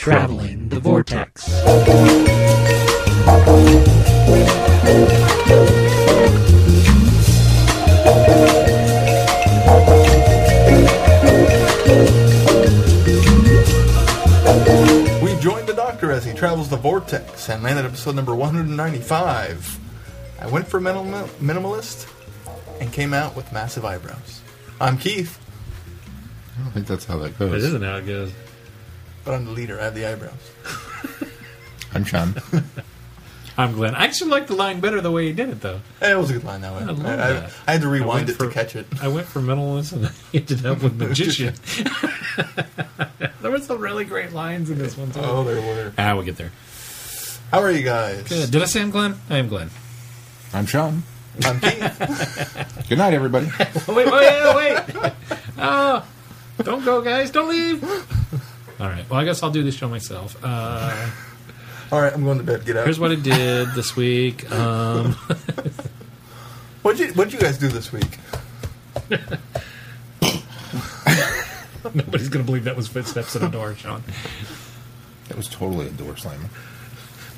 Traveling the Vortex. We've joined the Doctor as he travels the Vortex and landed episode number 195. I went for minimalist and came out with massive eyebrows. I'm Keith. I don't think that's how that goes. It isn't how it goes. But I'm the leader. I have the eyebrows. I'm Shaun. I'm Glenn. I actually like the line better the way he did it, though. It was a good line that way. I love that. I had to rewind it to catch it. I went for minimalist and I ended up with magician. There were some really great lines in this one, too. Oh, there were. We'll get there. How are you guys? Good. Did I say I'm Glenn? I am Glenn. I'm Shaun. I'm Keith. Good night, everybody. Wait. Oh, don't go, guys. Don't leave. All right. Well, I guess I'll do this show myself. All right, I'm going to bed. Get out. Here's what I did this week. What'd you guys do this week? Nobody's going to believe that was footsteps at a door, Shaun. That was totally a door slam.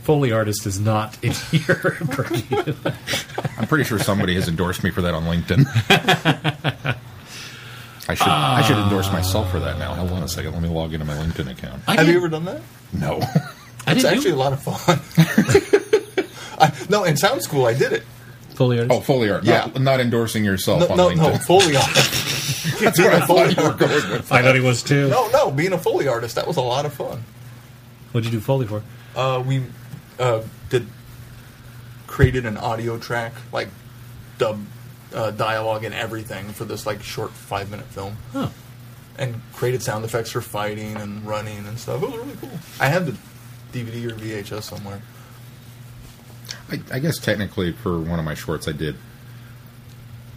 Foley artist is not in your purview. I'm pretty sure somebody has endorsed me for that on LinkedIn. I should endorse myself for that now. Hold on a second. Let me log into my LinkedIn account. Have you ever done that? No. It's actually a lot of fun. No, in sound school I did it. Foley artist? Oh, Foley art. Yeah. Not endorsing yourself on No, LinkedIn. Foley art. That's what I thought you were going with. I thought he was too. No, being a Foley artist, that was a lot of fun. What'd you do Foley for? We created an audio track, like dub dialogue and everything for this like short 5-minute film. Huh. And created sound effects for fighting and running and stuff. It was really cool. I had the DVD or VHS somewhere. I guess technically for one of my shorts I did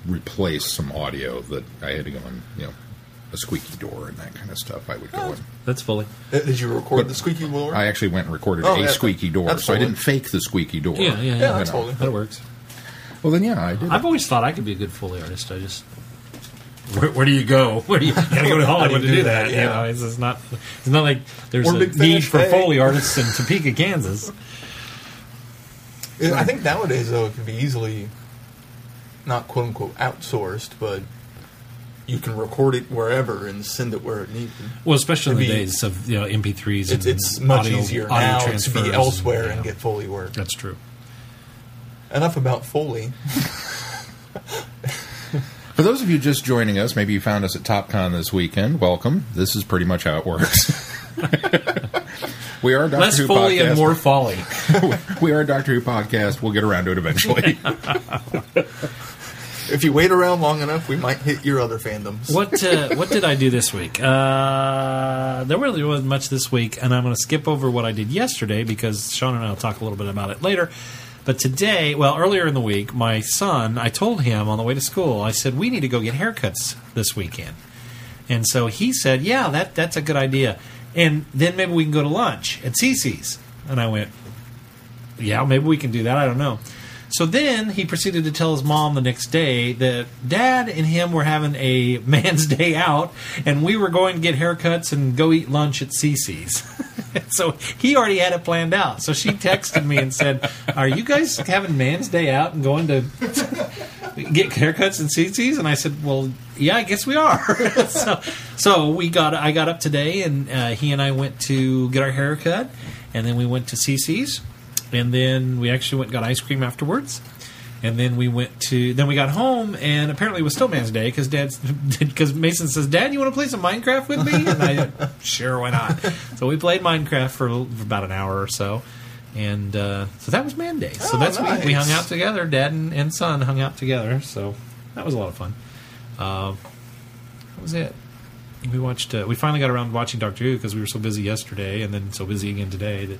replace some audio that I had to go in, a squeaky door and that kind of stuff. I would go in. That's Foley. Did you record the squeaky door? I actually went and recorded a squeaky door, so I didn't fake the squeaky door. Yeah, that's Foley. That works. Well, then, I did. I've always thought I could be a good Foley artist. I just... Where do you go? You gotta go to Hollywood to do that. Yeah. It's not like there's a Big need Finish, for hey. Foley artists in Topeka, Kansas. I think nowadays, though, it can be easily, not quote-unquote outsourced, but you can record it wherever and send it where it needs. Well, especially in the days of MP3s and it's much audio, easier audio now to transfers be elsewhere and and get Foley work. That's true. Enough about Foley. For those of you just joining us, maybe you found us at TopCon this weekend. Welcome. This is pretty much how it works. We are a Doctor Less Who Foley podcast. and more folly. We are a Doctor Who podcast. We'll get around to it eventually. If you wait around long enough, we might hit your other fandoms. What did I do this week? There really wasn't much this week, and I'm going to skip over what I did yesterday because Shaun and I will talk a little bit about it later. But today, earlier in the week, my son, I told him on the way to school, I said, we need to go get haircuts this weekend. And so he said, yeah, that's a good idea. And then maybe we can go to lunch at Cece's. And I went, yeah, maybe we can do that. I don't know. So then he proceeded to tell his mom the next day that Dad and him were having a man's day out, and we were going to get haircuts and go eat lunch at Cece's. So he already had it planned out. So she texted me and said, are you guys having man's day out and going to get haircuts at Cece's? And I said, well, yeah, I guess we are. So I got up today, and he and I went to get our haircut, and then we went to Cece's. And then we actually went and got ice cream afterwards. And then we got home, and apparently it was still Man's Day because Mason says, Dad, you want to play some Minecraft with me? And I sure, why not? So we played Minecraft for about an hour or so. And so that was Man Day. So that's nice. We hung out together. Dad and son hung out together. So that was a lot of fun. That was it. We finally got around to watching Doctor Who because we were so busy yesterday and then so busy again today that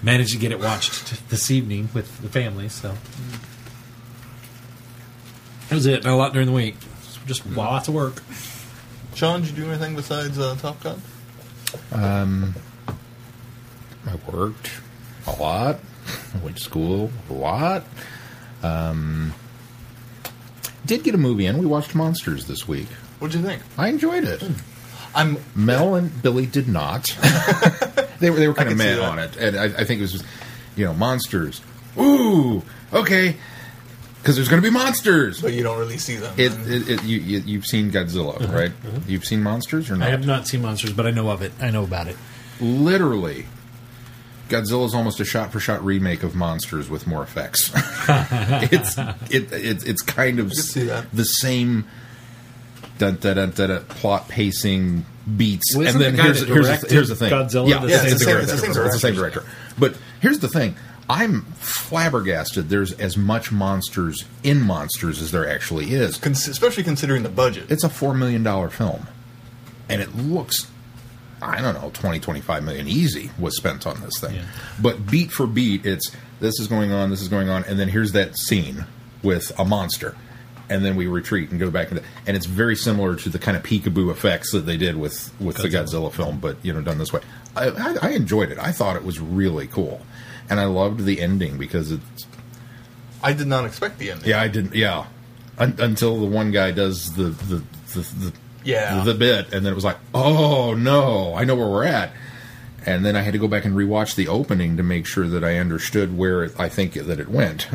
managed to get it watched this evening with the family, so that was it. Not a lot during the week. Just lots of work. Shaun, did you do anything besides Top Gun? I worked a lot. I went to school a lot. Did get a movie in. We watched Monsters this week. What'd you think? I enjoyed it. Mel and Billy did not. They were kind of can see mad that. on it, and I think it was, monsters. Ooh, okay, because there's going to be monsters. But you don't really see them. You've seen Godzilla, right? You've seen monsters or not? I have not seen Monsters, but I know of it. I know about it. Literally, Godzilla is almost a shot-for-shot remake of Monsters with more effects. It's kind of see that. the same plot pacing beats. Well, and isn't then the guy here's that the thing. Godzilla, Yeah, the it's same the same director. It's the same director. But here's the thing. I'm flabbergasted there's as much monsters in Monsters as there actually is. Especially considering the budget. It's a $4 million film. And it looks, I don't know, 25 million easy was spent on this thing. Yeah. But beat for beat, it's this is going on, and then here's that scene with a monster. And then we retreat and go back. And it's very similar to the kind of peekaboo effects that they did with the Godzilla film, but, done this way. I enjoyed it. I thought it was really cool. And I loved the ending because it's... I did not expect the ending. Yeah, I didn't... Yeah. Until the one guy does the bit, and then it was like, oh, no, I know where we're at. And then I had to go back and rewatch the opening to make sure that I understood where I think that it went.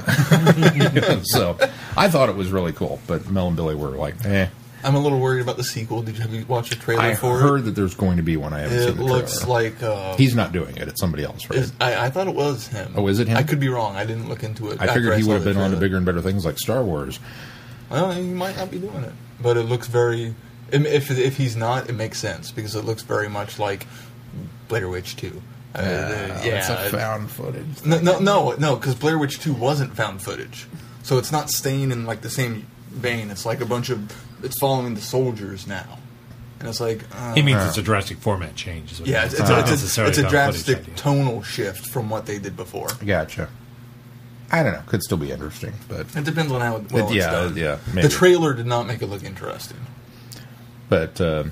So I thought it was really cool, but Mel and Billy were like, eh. I'm a little worried about the sequel. Have you watched the trailer I for it? heard that there's going to be one. I haven't seen It the trailer. looks like... He's not doing it. It's somebody else, right? I thought it was him. Oh, is it him? I could be wrong. I didn't look into it. I figured after he saw would have the been on to trailer. bigger and better things like Star Wars. Well, he might not be doing it. But it looks very... If he's not, it makes sense. Because it looks very much like Blair Witch 2. It's a found footage. No, because Blair Witch 2 wasn't found footage. So it's not staying in like the same vein. It's like a bunch of... It's following the soldiers now. And it's like... He means it's a drastic format change. Is what yeah, it means. it's not necessarily a found drastic footage idea. tonal shift from what they did before. Gotcha. I don't know. Could still be interesting, but... It depends on how well it's done. Yeah, maybe. The trailer did not make it look interesting. But, so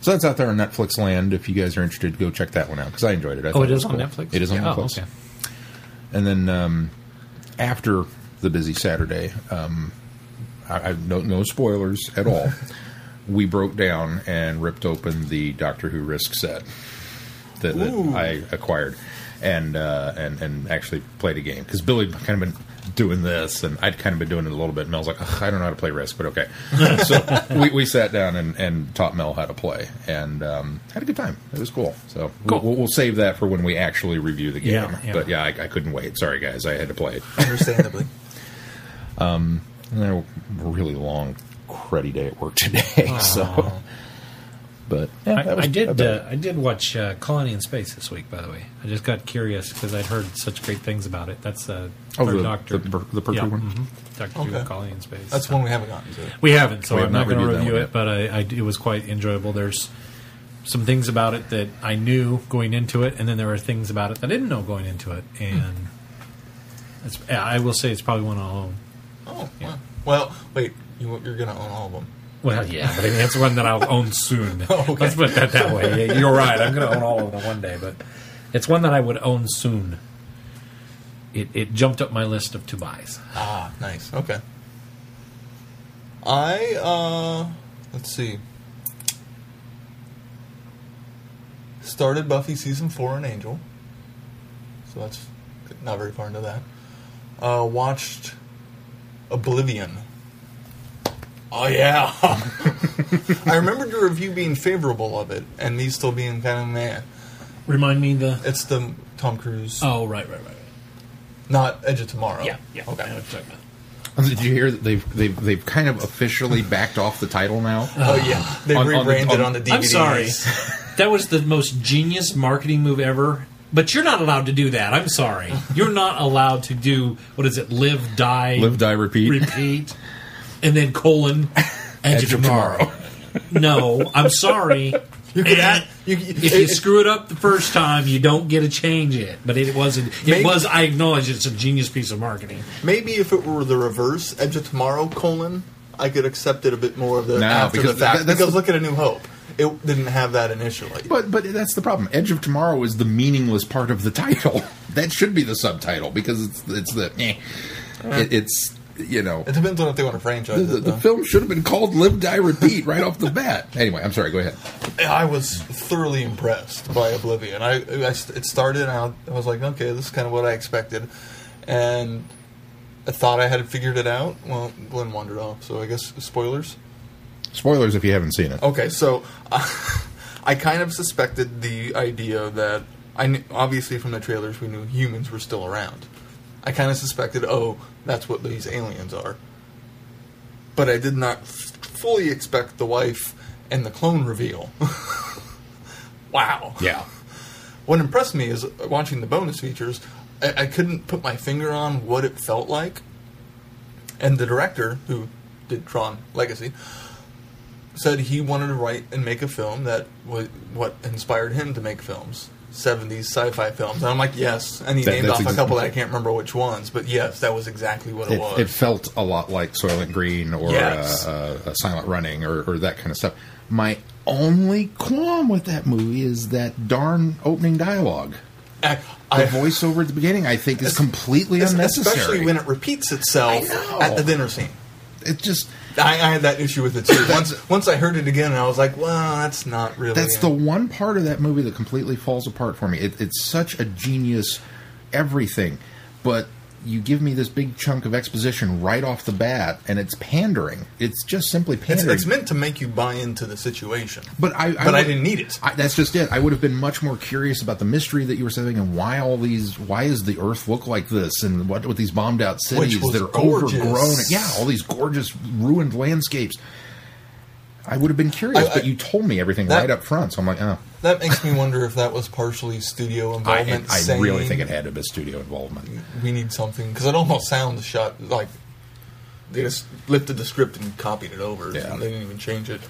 that's out there on Netflix land. If you guys are interested, go check that one out, because I enjoyed it. I Oh, thought it is was on cool. Netflix? It is on Yeah. Netflix. Oh, okay. And then after the busy Saturday, no spoilers at all, we broke down and ripped open the Doctor Who Risk set that I acquired and actually played a game. Because Billy kind of been doing this, and I'd kind of been doing it a little bit. And Mel's like, I don't know how to play Risk, but okay. So we sat down and taught Mel how to play, and had a good time. It was cool. So Cool. we'll save that for when we actually review the game. Yeah. But yeah, I couldn't wait. Sorry, guys. I had to play it. Understandably. And then a really long, cruddy day at work today. So, but yeah, I did watch Colony in Space this week. By the way, I just got curious because I'd heard such great things about it. That's the Doctor, the Pertwee one. Mm-hmm. Doctor Who Colony in Space. That's one we haven't gotten to. We haven't, so We have I'm not not going to reviewed that review one it. But it was quite enjoyable. There's some things about it that I knew going into it, and then there were things about it that I didn't know going into it. And I will say it's probably one I'll own. Oh, Yeah. wow. Well, wait. You're going to own all of them. Well, yeah, but I mean, it's one that I'll own soon. Okay. Let's put that that way. Yeah, you're right. I'm going to own all of them one day, but it's one that I would own soon. It jumped up my list of to buys. Ah, nice. Okay. Let's see. Started Buffy Season 4 in Angel. So that's not very far into that. Watched Oblivion. Oh, yeah. I remembered your review being favorable of it, and me still being kind of meh. Remind me It's the Tom Cruise. Oh, right. Not Edge of Tomorrow. Yeah. Okay. I know what you're talking about. Did you hear that they've kind of officially backed off the title now? Oh, yeah. They rebranded on the DVDs. I'm sorry. That was the most genius marketing move ever. But you're not allowed to do that. I'm sorry. You're not allowed to do, what is it, live, die, repeat, and then colon, Edge of Tomorrow. No, I'm sorry. If you screw it up the first time, you don't get to change it. But it wasn't. I acknowledge it's a genius piece of marketing. Maybe if it were the reverse, Edge of Tomorrow, colon, I could accept it a bit more of the after the fact. Because look at A New Hope. It didn't have that initially. But that's the problem. Edge of Tomorrow is the meaningless part of the title. That should be the subtitle because it's you know. It depends on if they want to franchise it. The film should have been called Live, Die, Repeat right off the bat. Anyway, I'm sorry, go ahead. I was thoroughly impressed by Oblivion. It started out, I was like, okay, this is kind of what I expected. And I thought I had figured it out. Well, Glenn wandered off, so I guess spoilers? Spoilers if you haven't seen it. Okay, so I kind of suspected the idea that, obviously from the trailers we knew humans were still around. I kind of suspected, that's what these aliens are. But I did not fully expect the wife and the clone reveal. Wow. Yeah. What impressed me is watching the bonus features, I couldn't put my finger on what it felt like. And the director, who did Tron Legacy, said he wanted to write and make a film that was what inspired him to make films. 70s sci-fi films. And I'm like, yes. And he named off a couple that I can't remember which ones. But yes, that was exactly what it was. It felt a lot like Soylent Green or Silent Running or that kind of stuff. My only qualm with that movie is that darn opening dialogue. The voiceover at the beginning, I think, is completely unnecessary. Especially when it repeats itself at the dinner scene. It just... I had that issue with it, too. Once I heard it again, I was like, well, that's not really... That's the one part of that movie that completely falls apart for me. It's such a genius everything, but you give me this big chunk of exposition right off the bat, and it's pandering. It's just simply pandering. It's meant to make you buy into the situation. But I didn't need it. That's just it. I would have been much more curious about the mystery that you were saying and why does the Earth look like this, and what with these bombed out cities that are overgrown. Yeah, all these gorgeous ruined landscapes. I would have been curious, but you told me everything right up front, so I'm like, oh. That makes me wonder if that was partially studio involvement. I really think it had to be studio involvement. We need something, because it almost sounds shot like they just lifted the script and copied it over. Yeah. And they didn't even change it.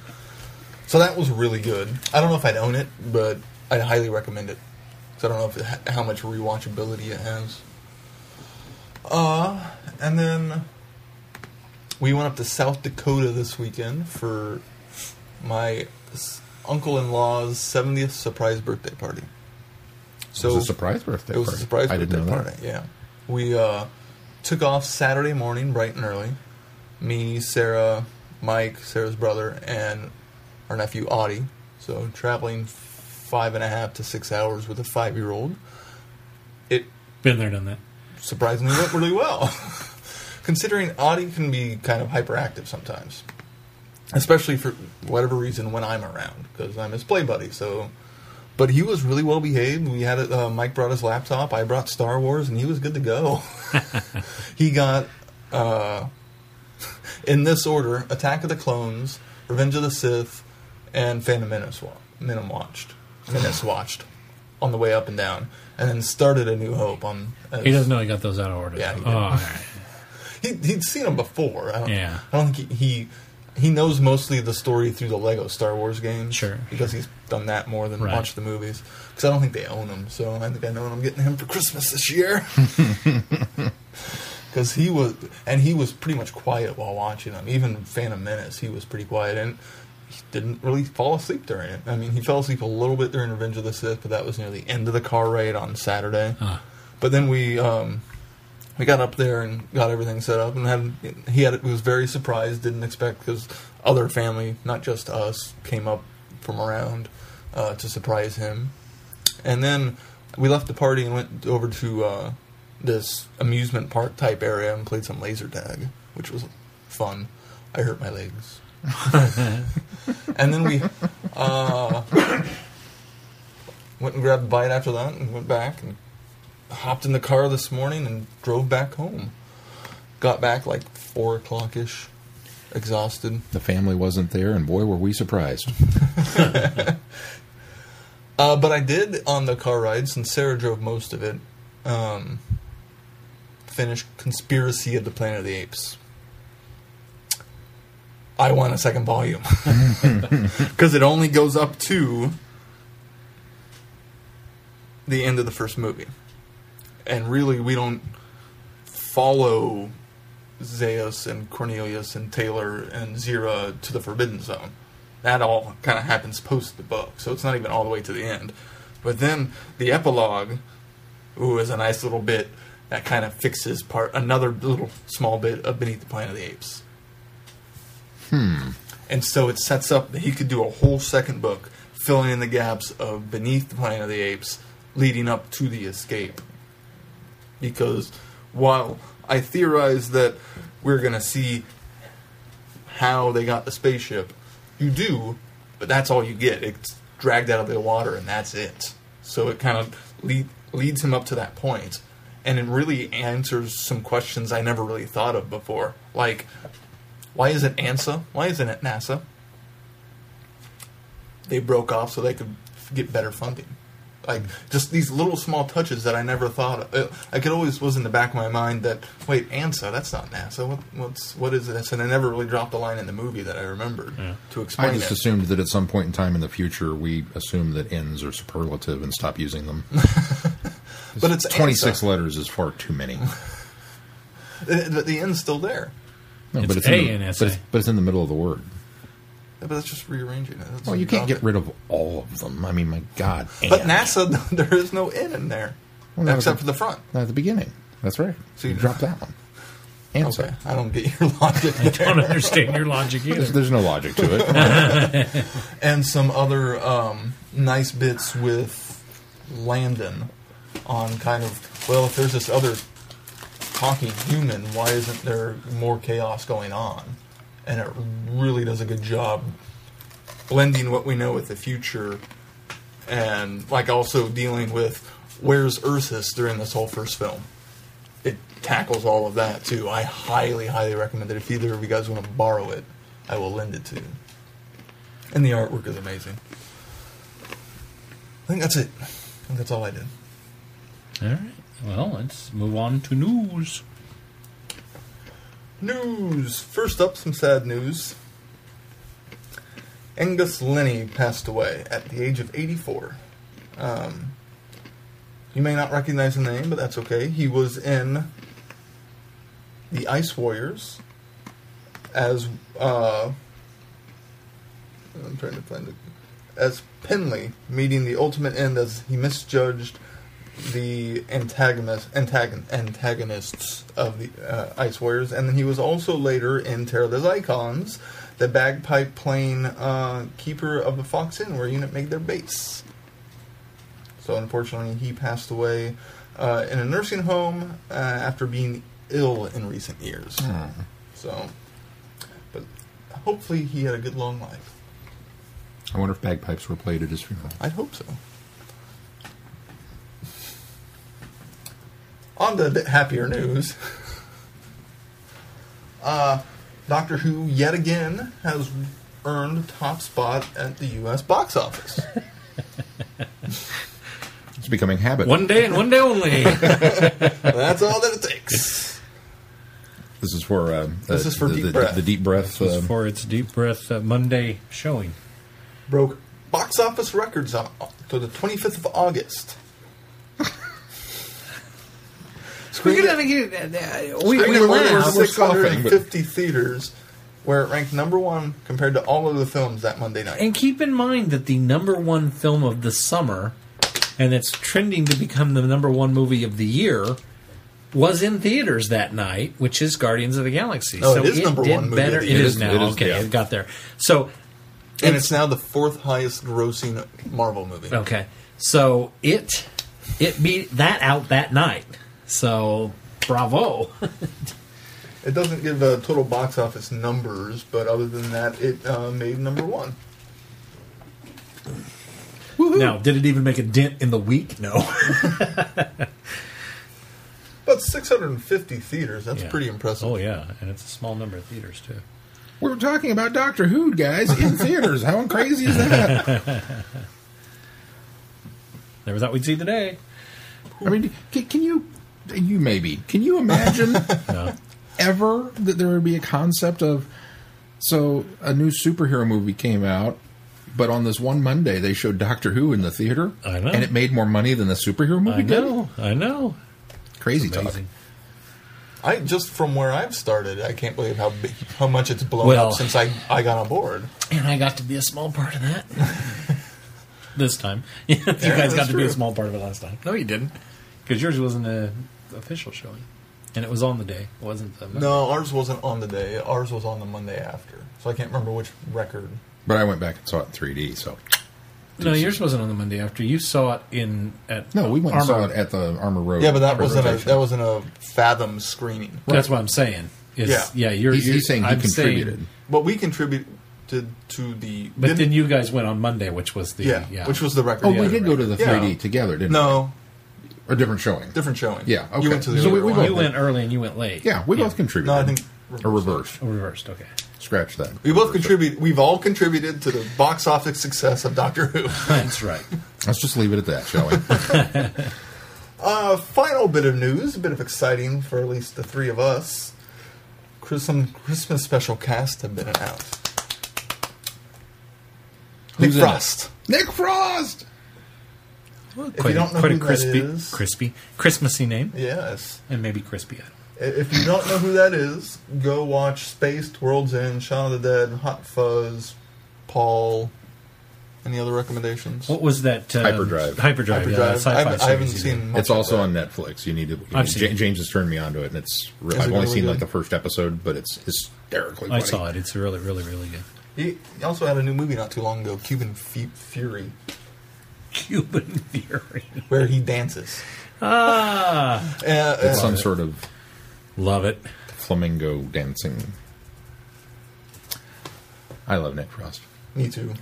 So that was really good. I don't know if I'd own it, but I'd highly recommend it. Because I don't know how much rewatchability it has. And then we went up to South Dakota this weekend for my uncle-in-law's 70th surprise birthday party. So it was a surprise birthday party? It was a surprise birthday party, yeah. We took off Saturday morning, bright and early. Me, Sarah, Mike, Sarah's brother, and our nephew, Audie. So traveling 5.5 to 6 hours with a 5-year-old. It been there, done that. Surprisingly went really well. Considering Audie can be kind of hyperactive sometimes. Especially for whatever reason when I'm around, because I'm his play buddy. So, but he was really well behaved. We had it. Mike brought his laptop. I brought Star Wars, and he was good to go. He got, in this order: Attack of the Clones, Revenge of the Sith, and Phantom Menace watched on the way up and down, and then started A New Hope on. He doesn't know he got those out of order. Yeah, he'd seen them before. I don't think he knows mostly the story through the Lego Star Wars games. Sure. Because he's done that more than watch the movies. Because I don't think they own them. So I think I know what I'm getting him for Christmas this year. Because he was pretty much quiet while watching them. Even Phantom Menace, he was pretty quiet. And he didn't really fall asleep during it. I mean, he fell asleep a little bit during Revenge of the Sith, but that was near the end of the car ride on Saturday. But then we got up there and got everything set up, and he was very surprised, didn't expect, because other family, not just us, came up from around to surprise him. And then we left the party and went over to this amusement park type area and played some laser tag, which was fun. I hurt my legs. And then we went and grabbed a bite after that and went back and hopped in the car this morning and drove back home. Got back like 4 o'clock-ish, exhausted. The family wasn't there, and boy, were we surprised. But I did, on the car ride, since Sarah drove most of it, finish Conspiracy of the Planet of the Apes. I want a second volume. Because it only goes up to the end of the first movie. And really, we don't follow Zeus and Cornelius and Taylor and Zira to the Forbidden Zone. That all kind of happens post the book, so it's not even all the way to the end. But then the epilogue, is a nice little bit, that kind of fixes another little small bit of Beneath the Planet of the Apes. And so it sets up that he could do a whole second book filling in the gaps of Beneath the Planet of the Apes leading up to the escape. Because while I theorize that we're going to see how they got the spaceship, you do, but that's all you get. It's dragged out of the water and that's it. So it kind of leads him up to that point. And it really answers some questions I never really thought of before. Like, why isn't ANSA? Why isn't it NASA? They broke off so they could get better funding. Like, just these little small touches that I never thought of. Like, it always was in the back of my mind that, wait, ANSA, that's not NASA. What is this? And I never really dropped a line in the movie that I remembered to explain it. I just assumed that at some point in time in the future, we assume that N's are superlative and stop using them. But it's 26 ANSA. letters is far too many. The N's still there. No, It's but it's in ANSA. but it's in the middle of the word. Yeah, but that's just rearranging it. Well, you can't get rid of all of them. I mean, my God. But and. NASA, there is no N in there. Well, no, except for the front. Not at the beginning. That's right. So So you- you drop that one. Answer. Okay, I don't get your logic I there. don't understand your logic either. There's no logic to it. And some other nice bits with Landon on kind of, well, if there's this other talking human, why isn't there more chaos going on? And it really does a good job blending what we know with the future and like also dealing with where's Ursus during this whole first film. It tackles all of that too. I highly, highly recommend it. If either of you guys want to borrow it, I will lend it to you. And the artwork is amazing. I think that's it. I think that's all I did. All right. Well, let's move on to news. News. First up, some sad news. Angus Linney passed away at the age of 84. You may not recognize the name, but that's okay. He was in the Ice Warriors as I'm trying to find it, as Penley, meeting the ultimate end as he misjudged the antagonists of the Ice Warriors, and then he was also later in Terror of the Icons, the bagpipe playing keeper of the Fox Inn, where Unit made their base. So unfortunately, he passed away in a nursing home after being ill in recent years. So, but hopefully he had a good long life. I wonder if bagpipes were played at his funeral. I'd hope so. On to a bit happier news. Doctor Who, yet again, has earned top spot at the U.S. box office. It's becoming habit. One day and one day only. That's all that it takes. This is for This is for Deep Breath. The deep breath. This is for its Deep Breath Monday showing. Broke box office records on to the 25th of August. We Screened in more than we're scoffing, 650 theaters, where it ranked number one compared to all of the films that Monday night. And keep in mind that the number one film of the summer, and it's trending to become the number one movie of the year, was in theaters that night, which is Guardians of the Galaxy. Oh, so it is number did one movie better. of the It year. is now. It is, Okay, yeah. it got there. So, And it's now the fourth highest grossing Marvel movie. okay. So it beat that out that night. So bravo. It doesn't give total box office numbers, but other than that, it made number one. Now, did it even make a dent in the week? No. But 650 theaters, that's Yeah. pretty impressive. Oh yeah, and it's a small number of theaters too. We're talking about Doctor Who, guys, in theaters. How crazy is that? Never thought we'd see the day. I mean, can you imagine No. ever that there would be a concept of, so a new superhero movie came out, but on this one Monday they showed Doctor Who in the theater, I know. and it made more money than the superhero movie I know. did? Crazy talk. Amazing. I just from where I've started, I can't believe how much it's blown Well- up since I got on board. And I got to be a small part of that. This time. You guys that's got to be a true. small part of it last time. No, you didn't. Because yours wasn't official showing. And it was on the day. It wasn't the... No, ours wasn't on the day. Ours was on the Monday after. So I can't remember which record. But I went back and saw it in 3D, so... No, yours wasn't on the Monday after. You saw it at No, we went and Armor. saw it at the Armor Road. Yeah, but that wasn't a Fathom screening. That's what I'm saying. Yeah. He's saying he I'm contributed. But we contributed to the... But then you guys went on Monday, which was the... which was the record. Oh, Yeah. we did go to the 3D Yeah. together, didn't No, we? Or different showing? different showing. Yeah, okay. You went to the So we other both one. You went early and you went late. Yeah, we both contributed. No, I think... Or reversed. Oh, reversed, okay. Scratch that. We both contribute. We've all contributed to the box office success of Doctor Who. That's right. Let's just leave it at that, shall we? Final bit of news, a bit of exciting for at least the three of us. Some Christmas special cast have been announced. Nick Who's in Frost. Nick Frost! If you don't know who that is, crispy, Christmassy name, yes. and maybe crispy. If you don't know who that is, go watch Spaced, World's End, Shaun of the Dead, Hot Fuzz, Paul. Any other recommendations? What was that? Hyperdrive. Hyperdrive. Yeah, that sci-fi I haven't series you did. seen much It's of also that. on Netflix. You need to. I've seen it. James has turned me onto it, and it's. Is I've it only really seen like good? the first episode, but it's hysterically I funny. saw it. It's really, really, really good. He also had a new movie not too long ago, Cuban Fury, Cuban Fury. where he dances. It's some sort of Love it. flamingo dancing. I love Nick Frost. Me too.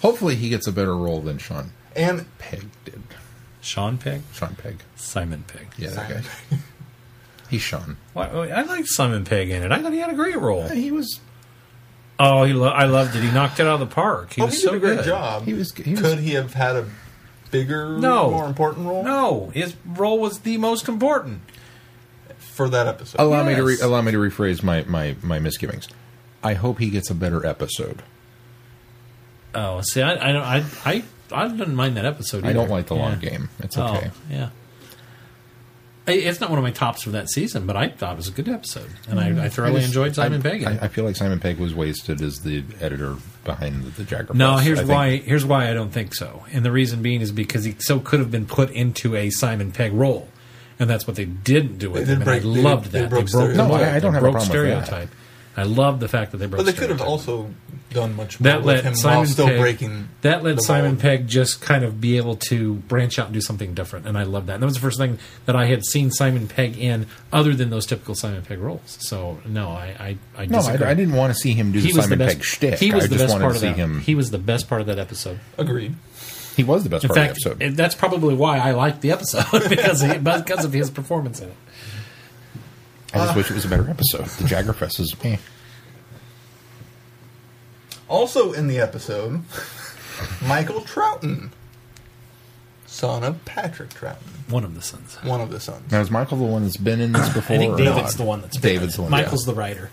Hopefully, he gets a better role than Sean And Pegg did. Sean Pegg? Sean Pegg. Simon Pegg. Yeah, that Simon guy. He's Sean. I liked Simon Pegg in it. I thought he had a great role. He was. Oh, I loved it. He knocked it out of the park. He was he so did a great good. job. He was. Could he have had a bigger, No. more important role? No, his role was the most important. For that episode. Allow me to Yes. allow me to rephrase my misgivings. I hope he gets a better episode. Oh, see, I didn't mind that episode either. I don't like the long Yeah. game. It's okay. Oh, yeah. It's not one of my tops for that season, but I thought it was a good episode, and I thoroughly enjoyed Simon Pegg. in it. I feel like Simon Pegg was wasted as the editor behind the Jagger. No, Press. here's why I don't think so, and the reason being is because he so could have been put into a Simon Pegg role, and that's what they didn't do with They him. did And I break- loved they that. broke They broke stereotype. No, I don't have a broke problem with that. stereotype. I love the fact that they broke. But they could have stereotype. also done much more That with him let Simon while still Pegg, breaking. that let the Simon mold. Pegg just kind of be able to branch out and do something different, and I love that. And that was the first thing that I had seen Simon Pegg in, other than those typical Simon Pegg roles. So no, I No, disagree. I didn't want to see him do the Simon Pegg shtick. He was I the just best wanted part to of see that. him. He was the best part of that episode. Agreed. He was the best In part fact, of the episode. that's probably why I liked the episode because of his performance in it. I just wish it was a better episode. The Jaggerfest is eh. Also in the episode, Michael Troughton, son of Patrick Troughton, One of the sons. one of the sons. Now, is Michael the one that's been in this before? I think or David's not? the one that's David's the one. Michael's yeah. the writer.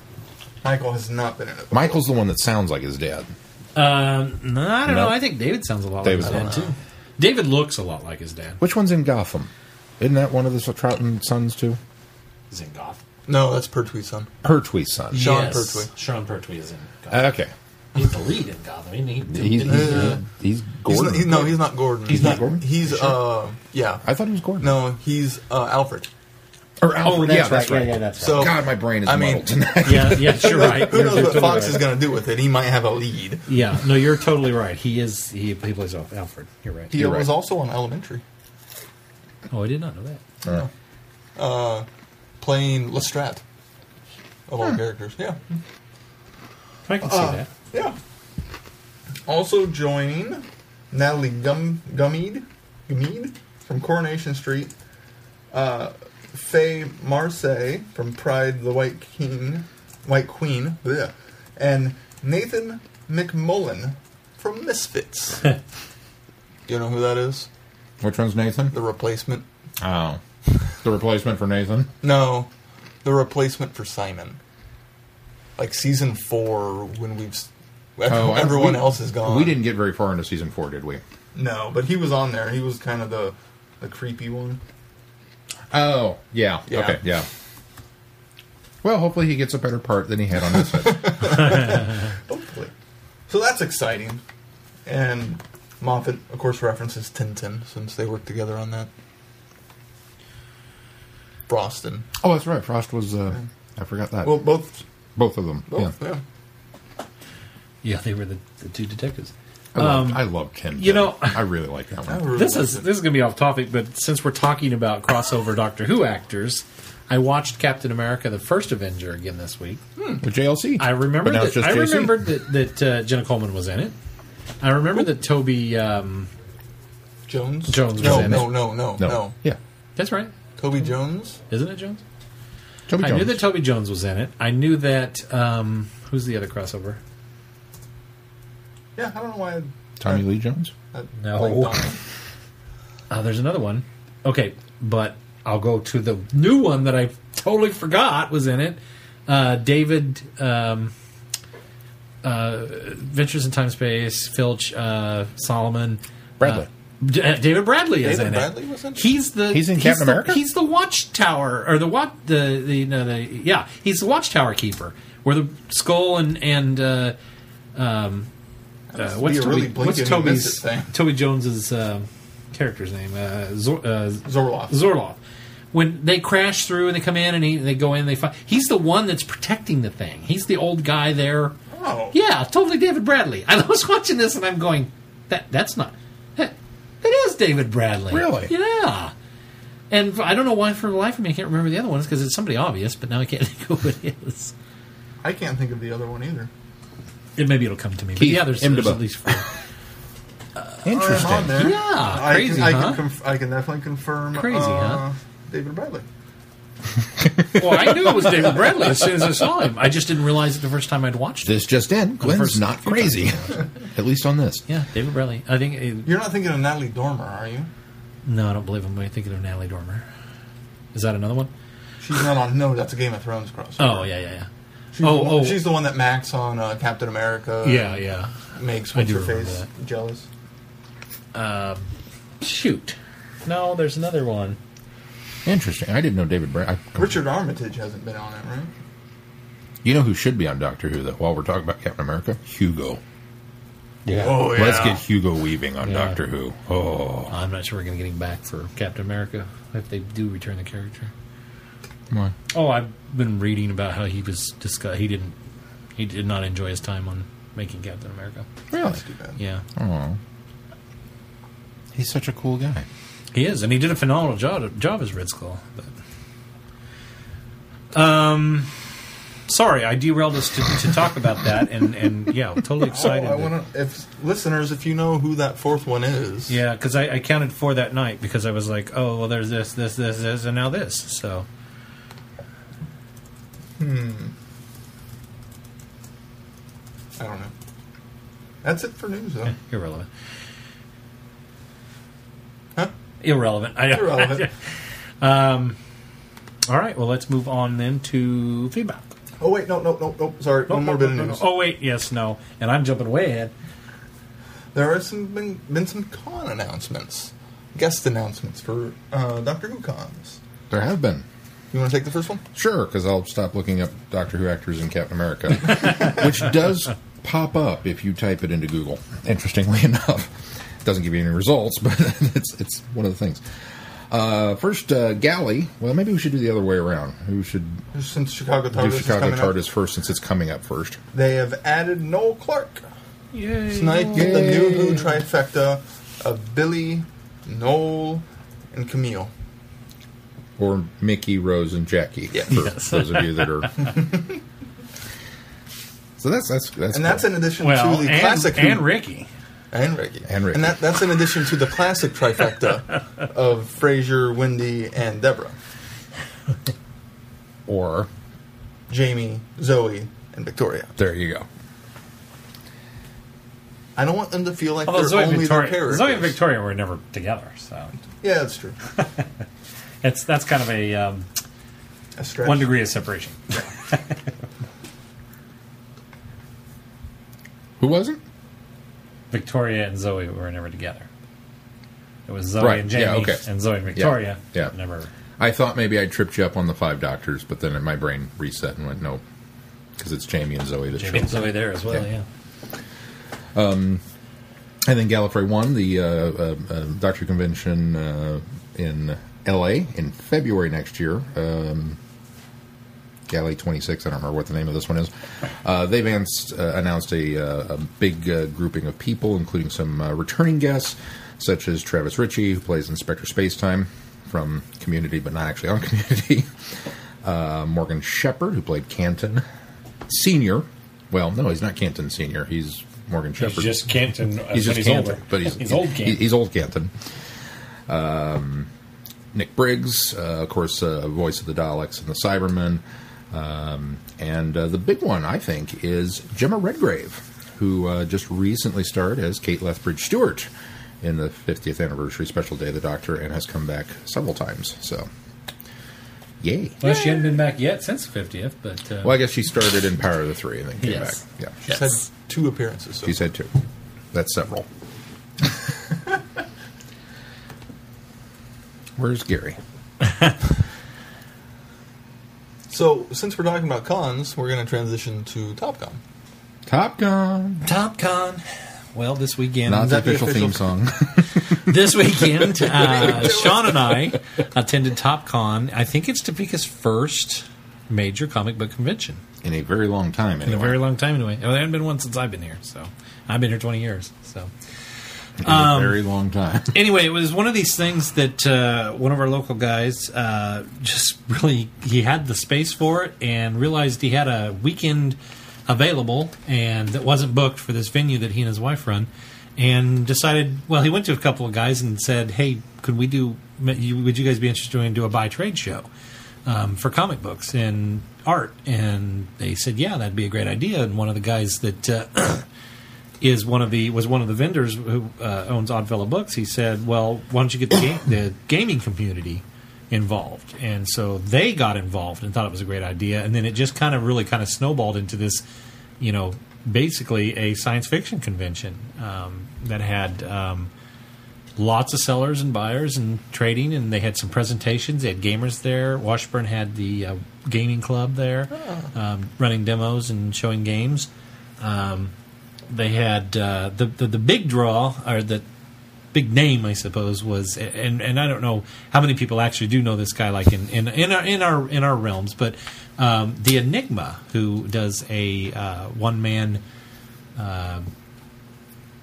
Michael has not been in it before. Michael's the one that sounds like his dad. No, I don't No. know. I think David sounds a lot David's like his dad too. David looks a lot like his dad. Which one's in Gotham? Isn't that one of the Troughton sons too? He's in Gotham. No, that's Pertwee's son. Pertwee's son. Sean Pertwee. Sean Pertwee is in Gotham. Okay. He's the lead in Gotham. He's He's He's Gordon. he's not Gordon. He's not Gordon? He's yeah. I thought he was Gordon. No, he's Alfred. Or Alfred. that's That's right. right. Yeah, that's right. So God, my brain is I mean- muddled tonight. yeah, you're right. Who knows You're what totally Fox right. is going to do with it? He might have a lead. Yeah, no, you're totally right. He plays Alfred. You're right. He You're was right. also on Elementary, Oh, I did not know that. playing Lestrade of all characters. Yeah, I can see that. yeah. Also joining Natalie Gummead from Coronation Street, Faye Marseille from Pride the White Queen, bleh, and Nathan McMullen from Misfits. Do you know who that is? Which one's Nathan? The replacement? Oh. The replacement for Nathan? No, the replacement for Simon. Like season 4 when everyone else is gone. We didn't get very far into season 4, did we? No, but he was on there. He was kind of the creepy one. Oh, yeah. Yeah. Okay, yeah. Well, hopefully he gets a better part than he had on Misfits. Hopefully. So that's exciting. And Moffat, of course, references Tintin since they worked together on that. Frost and... Oh, that's right. Frost was... I forgot that. Well, both of them. Both, yeah. Yeah, they were the two detectives. I love Ken. You know, I really like that one. This is going to be off topic, but since we're talking about crossover Doctor Who actors, I watched Captain America: The First Avenger again this week. With JLC. I remembered But now it's just JC. that Jenna Coleman was in it. I remember that Toby Jones? Jones was No, in it. no. Yeah. That's right. Toby Jones? Isn't it Jones? Toby I Jones. knew that Toby Jones was in it. I knew that... who's the other crossover? Yeah, I don't know why... Tommy Lee Jones? No. There's another one. Okay, but I'll go to the new one that I totally forgot was in it. David... Ventures in Time Space, Filch, Solomon... Bradley. David Bradley is in it. David Bradley was in it? He's in Captain America? He's the watchtower, or he's the watchtower keeper, where the Skull and what's Toby Jones's character's name? Zorloff. Zorloff. When they crash through and they come in and they go in, and they find he's the one that's protecting the thing. He's the old guy there. Oh, Yeah, totally David Bradley. I was watching this and I'm going, that's not. It is David Bradley. Really? Yeah. And I don't know why for the life of me I can't remember the other ones because it's somebody obvious, but now I can't think of who it is. I can't think of the other one either. Maybe it'll come to me. But Keith yeah, there's Imdaba. at least four. Interesting. On there. Yeah, crazy, I huh? can definitely confirm. Crazy, huh? David Bradley. Well, I knew it was David Bradley as soon as I saw him. I just didn't realize it the first time I'd watched it. This just in. Glenn's first not few crazy. At least on this. Yeah, David Bradley. I think... You're not thinking of Natalie Dormer, are you? No, I don't believe I'm thinking of Natalie Dormer. Is that another one? She's not on... No, that's a Game of Thrones crossover. Oh, yeah. She's the one that Max on Captain America Yeah. makes I do what's-her-face remember jealous. Shoot. No, there's another one. Interesting. I didn't know David Bradley. Richard Armitage hasn't been on it, right? You know who should be on Doctor Who, though, while we're talking about Captain America? Hugo. Yeah. Oh, yeah. Let's get Hugo Weaving on Yeah. Doctor Who. Oh. I'm not sure we're going to get him back for Captain America if they do return the character. Why? Oh, I've been reading about how he was he did not enjoy his time on making Captain America. Really? That's too bad. Yeah. Oh. He's such a cool guy. He is, and he did a phenomenal job as Red Skull. But, sorry, I derailed us to talk about that, and yeah, totally excited. If you know who that fourth one is. Yeah, because I counted 4 that night because I was like, oh, well, there's this, and now this. So, I don't know. That's it for news, though. irrelevant. Huh? Irrelevant. Irrelevant. All right, well, let's move on then to feedback. Oh, wait, no. Sorry, one more bit of news. Oh, wait, yes, no. And I'm jumping way ahead. There are been some con announcements, guest announcements for Doctor Who cons. There have been. You want to take the first one? Sure, because I'll stop looking up Doctor Who actors in Captain America, which does pop up if you type it into Google. Interestingly enough, it doesn't give you any results, but it's one of the things. First, Galley. Well, maybe we should do the other way around. We should Since Chicago do TARDIS Chicago is coming TARDIS first, since it's coming up first. up, they have added Noel Clarke. Yay. Tonight, get the new Who trifecta of Billy, Noel, and Camille. Or Mickey, Rose, and Jackie. Yeah. For those of you that are. So that's And cool. that's in addition Well, to the classic and Who. Ricky. And Ricky. And Ricky. And that's in addition to the classic trifecta of Frasier, Wendy, and Deborah. Or Jamie, Zoe, and Victoria. there you go. I don't want them to feel like Although they're Zoe only their characters. and Victoria were never together, so Yeah, that's true. that's kind of a A stretch. 1 degree of separation. Who wasn't? Victoria and Zoe were never together. It was Zoe Right, and Jamie yeah, okay. and Zoe and Victoria. Yeah. Never. I thought maybe I tripped you up on the 5 Doctors, but then my brain reset and went, nope. Because it's Jamie and Zoe that Jamie and shows up. Zoe there as well, Yeah. yeah. And then Gallifrey 1, the Doctor Convention in L.A. in February next year. LA 26, I don't remember what the name of this one is. They've announced a big grouping of people, including some returning guests, such as Travis Ritchie, who plays Inspector Spacetime from Community, but not actually on Community. Morgan Shepherd, who played Canton Sr. Well, no, he's not Canton Sr. He's Morgan Shepherd. He's just Canton. He's just Canton, older. but he's old Canton. He's old Canton. Nick Briggs, of course, voice of the Daleks and the Cybermen. And the big one, I think, is Gemma Redgrave, who just recently starred as Kate Lethbridge Stewart in the 50th anniversary special Day of the Doctor and has come back several times. So, yay. Well, she hadn't been back yet since the 50th, but... well, I guess she started in Power of the Three and then came back. Yeah. She's had 2 appearances. So. She's had 2. That's several. Where's Gary? So, since we're talking about cons, we're going to transition to TopCon. TopCon. Well, this weekend... Not the official theme song. This weekend, Shaun and I attended TopCon. I think it's Topeka's first major comic book convention. In a very long time, anyway. In a very long time, anyway. Well, there hasn't been one since I've been here, so... I've been here 20 years, so... A very long time. Anyway, it was one of these things that one of our local guys just really... He had the space for it and realized he had a weekend available and that wasn't booked for this venue that he and his wife run, and decided... Well, he went to a couple of guys and said, hey, could we do... Would you guys be interested in doing a buy trade show for comic books and art? And they said, yeah, that'd be a great idea. And one of the guys that... was one of the vendors who owns Oddfellow Books. He said, well, why don't you get the gaming community involved? And so they got involved and thought it was a great idea. And then it just kind of snowballed into this, basically a science fiction convention that had lots of sellers and buyers and trading. And they had some presentations. They had gamers there. Washburn had the gaming club there, running demos and showing games. They had the big draw, or the big name, I suppose, was, and I don't know how many people actually do know this guy, like in our realms, but the Enigma, who does a one-man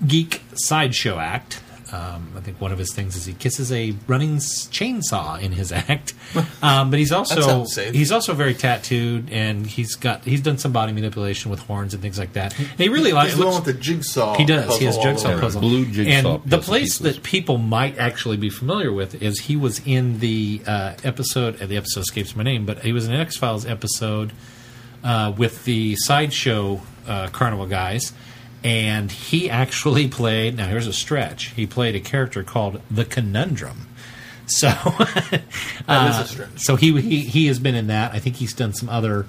geek sideshow act. I think one of his things is he kisses a running chainsaw in his act. But he's also very tattooed, and he's done some body manipulation with horns and things like that. And he really likes the one with the jigsaw. He does. Puzzle, he has jigsaw puzzle. Blue jigsaw. And the place that people might actually be familiar with is he was in the episode. The episode escapes my name, but he was in an X-Files episode with the sideshow carnival guys. And he actually played... Now, here's a stretch. He played a character called the Conundrum. So, that is a stretch. So he has been in that. I think he's done some other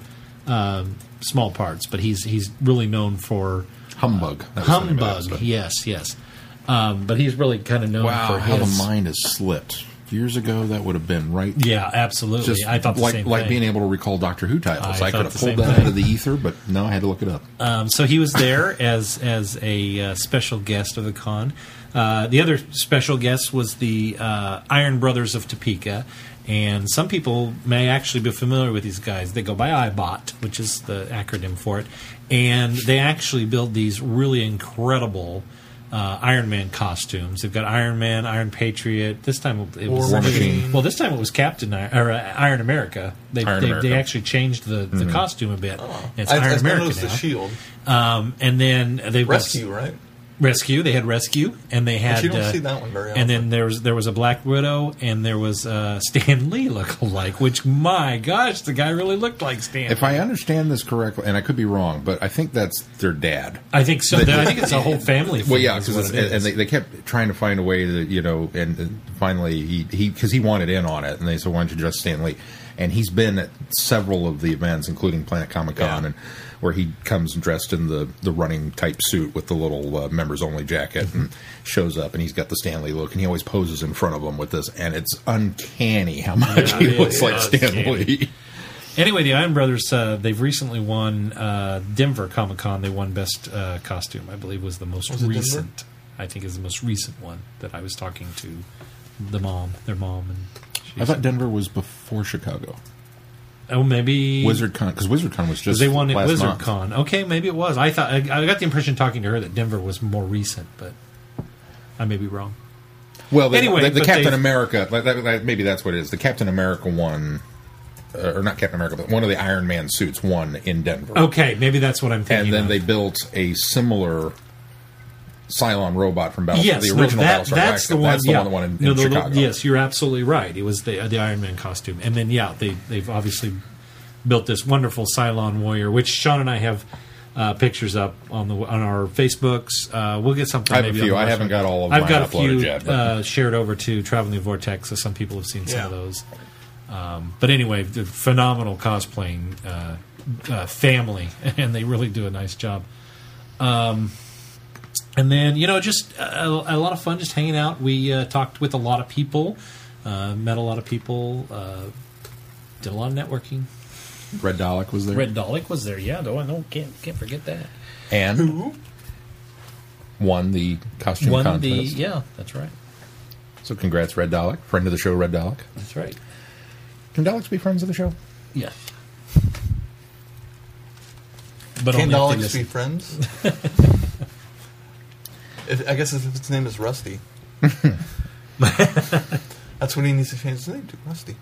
small parts, but he's really known for... Humbug. Humbug, yes. But he's really kind of known for how his... the mind has slipped. Years ago, that would have been right. Yeah, absolutely. I thought the same thing. Like being able to recall Doctor Who titles. I could have pulled that out of the ether, but no, I had to look it up. So he was there as a special guest of the con. The other special guest was the Iron Brothers of Topeka, and some people may actually be familiar with these guys. They go by IBOT, which is the acronym for it, and they actually build these really incredible Iron Man costumes. They've got Iron Man, Iron Patriot. This time it was War Machine. Well, this time it was Iron America. They actually changed the costume a bit. Oh. It's Iron America now. the shield. And then they've Rescue, right? Rescue. They had Rescue, and they had. But you don't see that one very often. And then there was a Black Widow, and there was Stan Lee look-alike. Which, my gosh, the guy really looked like Stan. If I understand this correctly, and I could be wrong, but I think that's their dad. I think so. I think it's a whole family thing. Well, yeah, and they kept trying to find a way to and finally because he wanted in on it, and they said, "Why don't you dress Stan Lee?" And he's been at several of the events, including Planet Comic Con, and where he comes dressed in the running type suit with the little members only jacket and shows up, and he's got the Stan Lee look, and he always poses in front of them with this, and it's uncanny how much he looks like Stan Lee. Anyway, the Iron Brothers, they've recently won Denver Comic Con. They won Best Costume, I believe, was the most recent. I think is the most recent one that I was talking to their mom. And I thought Denver was before Chicago. Oh, maybe WizardCon, because WizardCon was just they won at last month. WizardCon. Okay, maybe it was. I thought I got the impression talking to her that Denver was more recent, but I may be wrong. Well, Anyway, the but Captain America, maybe that's what it is. The Captain America one, or not Captain America, but one of the Iron Man suits won in Denver. Okay, maybe that's what I'm thinking. And then of. they built a similar Cylon robot from Battlestar. Yes, the original Battlestar that's Galactica. the one. That's the yeah. one that won in Chicago. Yes, you're absolutely right. It was the Iron Man costume, and then they've obviously built this wonderful Cylon warrior, which Shaun and I have pictures up on our Facebooks. We'll get something. I have maybe a few. on the I haven't got all of I've mine got a uploaded few yet. shared over to Traveling Vortex, so some people have seen some of those. But anyway, the phenomenal cosplaying family, and they really do a nice job. And then, just a lot of fun just hanging out. We talked with a lot of people, met a lot of people, did a lot of networking. Red Dalek was there. Red Dalek was there, yeah. No, can't forget that. And who won the costume contest. Yeah, that's right. So congrats, Red Dalek, friend of the show, Red Dalek. That's right. Can Daleks be friends of the show? Yeah. But Can only if Daleks they be friends? I guess if its name is Rusty. That's what he needs to change his name to, Rusty.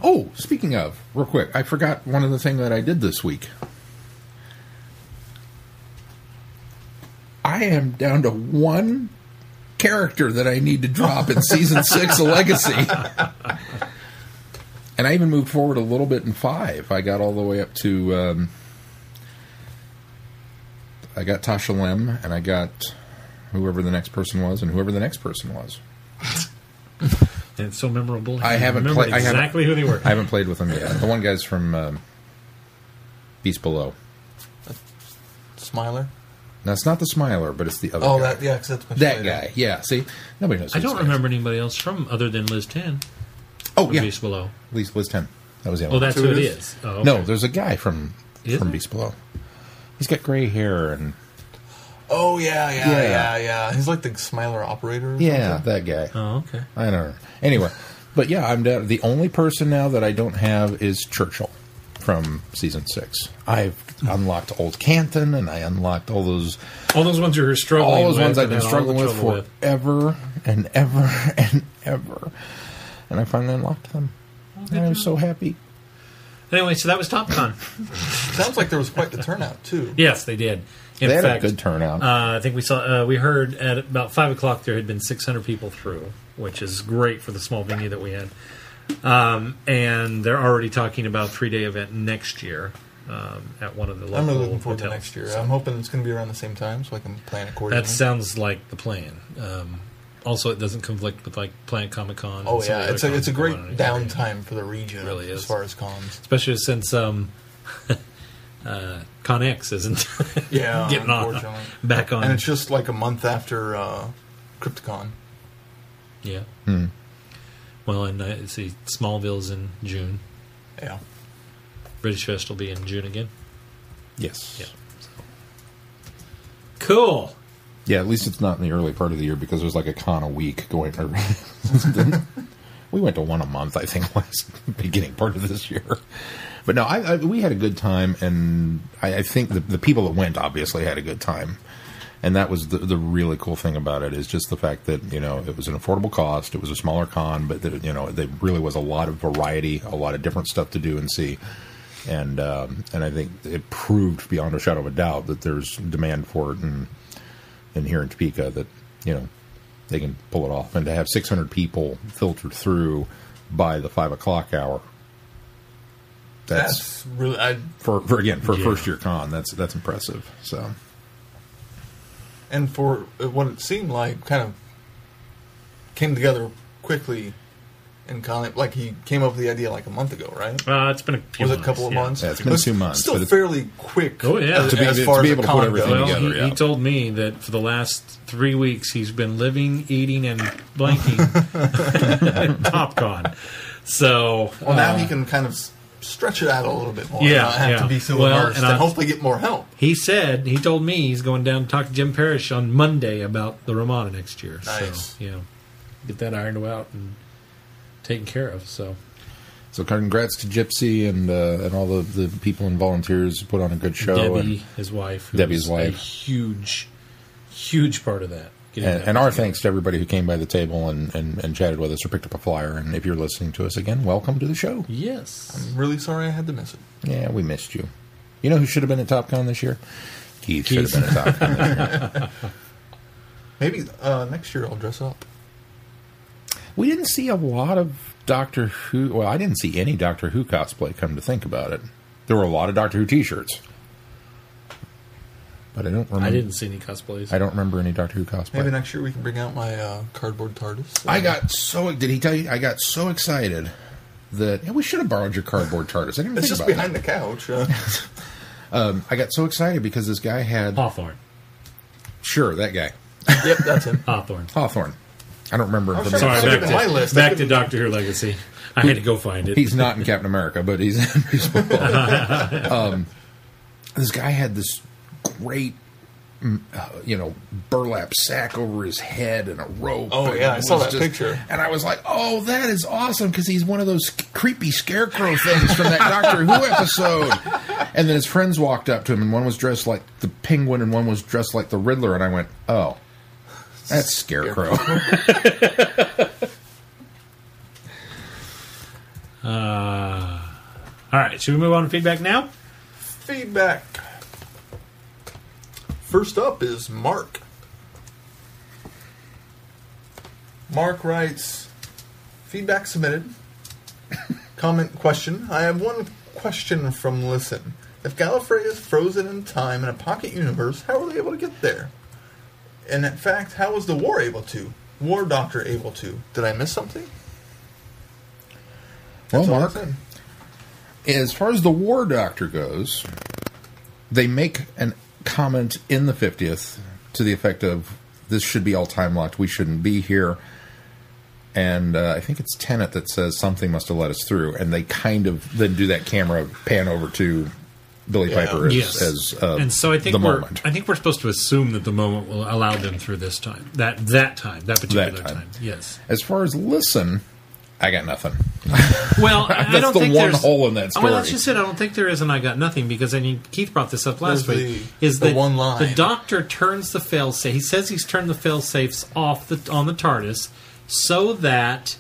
Oh, speaking of, real quick, I forgot one of the things that I did this week. I am down to one character that I need to drop in Season 6 of Legacy. And I even moved forward a little bit in 5. I got all the way up to... I got Tasha Lim, and I got whoever the next person was, and whoever the next person was. It's so memorable. I haven't played exactly who they were. I haven't played with them yet. The one guy's from Beast Below. Smiler? No, it's not the Smiler, but it's the other Oh, guy. because that's much that later. guy. Yeah, see? Nobody knows who I don't his name remember anybody else from other than Liz 10. Oh, from yeah. Beast Below. At least Liz 10. That was the Oh, other that's who who it it is? is. Oh, okay. No, there's a guy from Is there? Beast Below. He's got gray hair and... Oh, yeah. He's like the Smiler operator or Yeah, something. that guy. Oh, okay. I don't know. Anyway, but yeah, I'm down. The only person now that I don't have is Churchill from Season 6. I've unlocked Old Canton, and I unlocked all those ones you were struggling with. all those ones I've and been had all the struggling with trouble forever and ever and ever. And I finally unlocked them. And I was so happy. Anyway, so that was TopCon. Sounds like there was quite the turnout, too. Yes, they did. In They had fact, a good turnout. I think we heard at about 5 o'clock there had been 600 people through, which is great for the small venue that we had. And they're already talking about a 3-day event next year at one of the local I'm really looking forward to hotels. next year. So I'm hoping it's going to be around the same time so I can plan accordingly. that sounds like the plan. Also, it doesn't conflict with like Planet Comic Con. Oh, yeah. It's a great downtime for the region It really is. as far as cons. especially since ConX isn't Yeah, getting on unfortunately. back on. And it's just like a month after Crypticon. Yeah. Well, and let's see, Smallville's in June. Yeah. British Fest will be in June again. Yes. Yeah. So. Cool. Yeah, at least it's not in the early part of the year because there's like a con a week going. We went to one a month, I think, last beginning part of this year. But no, we had a good time, and I think the people that went obviously had a good time. And that was the really cool thing about it is just the fact that, it was an affordable cost, it was a smaller con, but that, there really was a lot of variety, a lot of different stuff to do and see. And I think it proved beyond a shadow of a doubt that there's demand for it and here in Topeka that, they can pull it off. And to have 600 people filtered through by the 5 o'clock hour, that's really... for a first year con, that's impressive. So, And for what it seemed like, kind of came together quickly in con. Like he came up with the idea like a month ago, right? It's been a few Was months. it a couple of months? Yeah, it's been 2 months. Still but it's, fairly quick. Oh, yeah. As, To be- as to far be as able the to put con everything goes. together. Well, he told me that for the last 3 weeks he's been living, eating, and blanking at TopCon. So, Well, now he can kind of stretch it out a little bit more. Yeah, not have yeah. to be so Well, immersed and and I- hopefully get more help. he told me he's going down to talk to Jim Parrish on Monday about the Ramada next year. Nice. So, yeah. get that ironed out and taken care of. So congrats to Gypsy and all the people and volunteers who put on a good show. Debbie, his wife. Debbie's wife. A huge part of that. And our thanks to everybody who came by the table and chatted with us or picked up a flyer. And if you're listening to us again, welcome to the show. Yes. I'm really sorry I had to miss it. Yeah, we missed you. You know who should have been at TopCon this year? Keith should have been at TopCon this year. Maybe next year I'll dress up. We didn't see a lot of Doctor Who. Well, I didn't see any Doctor Who cosplay, come to think about it. There were a lot of Doctor Who t-shirts. But I don't remember. I didn't see any cosplays. I don't remember any Doctor Who cosplay. Maybe next year we can bring out my cardboard TARDIS. I got so... Did he tell you? I got so excited that... Yeah, we should have borrowed your cardboard TARDIS. I didn't it's think just about behind the couch. I got so excited because this guy had... Hawthorne. Sure, that guy. Yep, that's him. Hawthorne. I don't remember him from Sorry, that. back to Doctor Who Legacy. I had to go find it. He's not in Captain America, but he's in baseball. This guy had this great, burlap sack over his head and a rope. Oh, yeah, I saw that picture. And I was like, oh, that is awesome, because he's one of those creepy scarecrow things from that Doctor Who episode. And then his friends walked up to him, and one was dressed like the Penguin, and one was dressed like the Riddler, and I went, oh, that's Scarecrow. All right, should we move on to feedback now? Feedback. First up is Mark. Mark writes, feedback submitted. Comment question. I have one question from Listen. If Gallifrey is frozen in time in a pocket universe, how were they able to get there? And in fact, how was the War Doctor able to? Did I miss something? Well, Mark, as far as the War Doctor goes, they make a comment in the 50th to the effect of, this should be all time locked, we shouldn't be here. And I think it's Tenet that says something must have let us through. And they kind of then do that camera pan over to Billy Piper as and so I think moment. I think we're supposed to assume that the moment will allow them through this time. That particular time. Yes. As far as Listen, I got nothing. Well, that's I don't the think one there's hole in that story. Well, that's just it. I don't think there is, and I got nothing because Keith brought this up last week. Is the that one line the Doctor turns the failsafe? He says he's turned the failsafes off on the TARDIS so that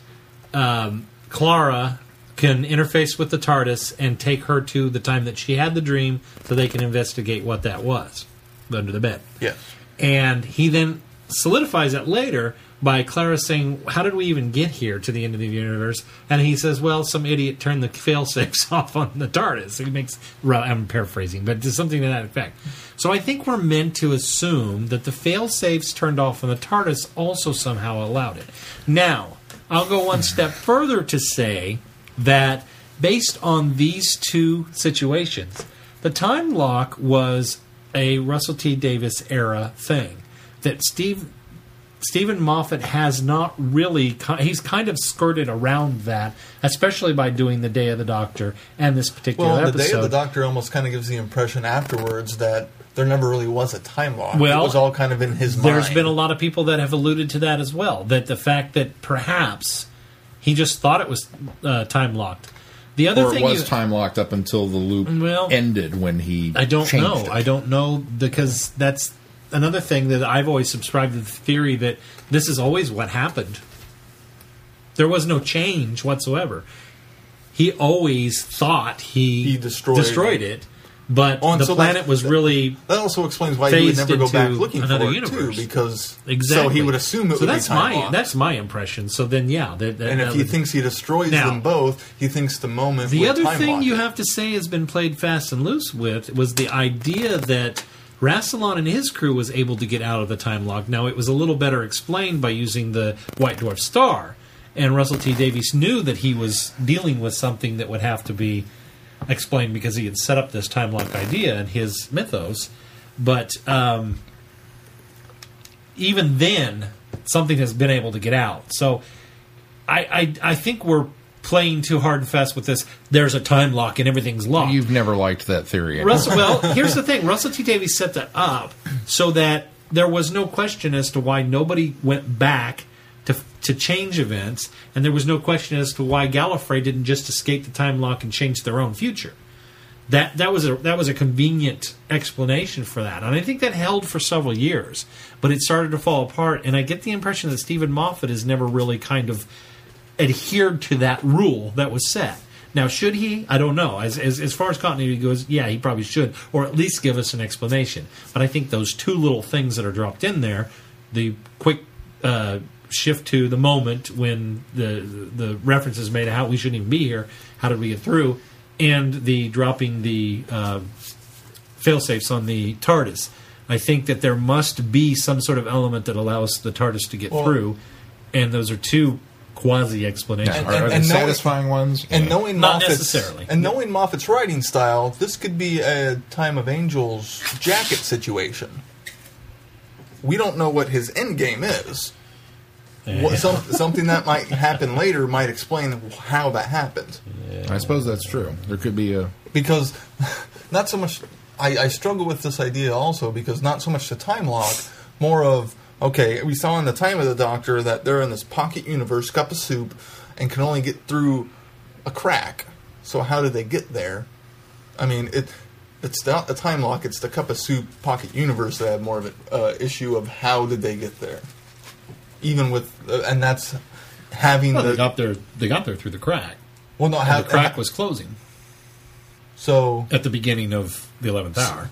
Clara can interface with the TARDIS and take her to the time that she had the dream, so they can investigate what that was under the bed. Yes. And he then solidifies it later by Clara saying, how did we even get here to the end of the universe? And he says, well, some idiot turned the failsafes off on the TARDIS. He makes, I'm paraphrasing, but it's something to that effect. So I think we're meant to assume that the failsafes turned off on the TARDIS also somehow allowed it. Now, I'll go one step further to say that based on these two situations, the time lock was a Russell T. Davies era thing that Stephen Moffat has not really... He's kind of skirted around that, especially by doing The Day of the Doctor and this particular episode. The Day of the Doctor almost kind of gives the impression afterwards that there never really was a time lock. Well, it was all kind of in his mind. There's been a lot of people that have alluded to that as well, that the fact that perhaps he just thought it was time locked. The other or thing it was time locked up until the loop ended when he I don't changed know. it. I don't know, because that's another thing that I've always subscribed to the theory that this is always what happened. There was no change whatsoever. He always thought he destroyed it, but the planet was really... That also explains why he would never go back looking for it, universe. Too, because... Exactly. So he would assume it would be time locked. That's my impression. So then, yeah. And if he thinks he destroys them both, he thinks the moment the would other time thing lock you it. have to say has been played fast and loose with was the idea that Rassilon and his crew was able to get out of the time lock. Now, it was a little better explained by using the White Dwarf Star, and Russell T. Davies knew that he was dealing with something that would have to be explained because he had set up this time lock idea in his mythos. But even then, something has been able to get out. So I think we're playing too hard and fast with this. There's a time lock and everything's locked. You've never liked that theory. Well, here's the thing. Russell T. Davies set that up so that there was no question as to why nobody went back to change events, and there was no question as to why Gallifrey didn't just escape the time lock and change their own future. That was a convenient explanation for that, and I think that held for several years, but it started to fall apart. And I get the impression that Stephen Moffat has never really kind of adhered to that rule that was set. Now, should he? I don't know. As far as continuity goes, yeah, he probably should, or at least give us an explanation. But I think those two little things that are dropped in there, the quick shift to the moment when the reference is made to how we shouldn't even be here, how did we get through, and the dropping the fail-safes on the TARDIS. I think that there must be some sort of element that allows the TARDIS to get through, and those are two quasi-explanations. Are they satisfying ones? And knowing Not Moffat's, necessarily. And knowing Moffat's writing style, this could be a Time of Angels jacket situation. We don't know what his end game is. Something that might happen later might explain how that happened. I suppose that's true. There could be a... Because not so much... I struggle with this idea also because not so much the time lock, more of, okay, we saw in the Time of the Doctor that they're in this pocket universe, cup of soup, and can only get through a crack. So how did they get there? I mean, it's not the time lock, it's the cup of soup pocket universe that had more of an issue of how did they get there. Even with, and that's having they got there through the crack. Well, no, the crack was closing. So at the beginning of the 11th hour,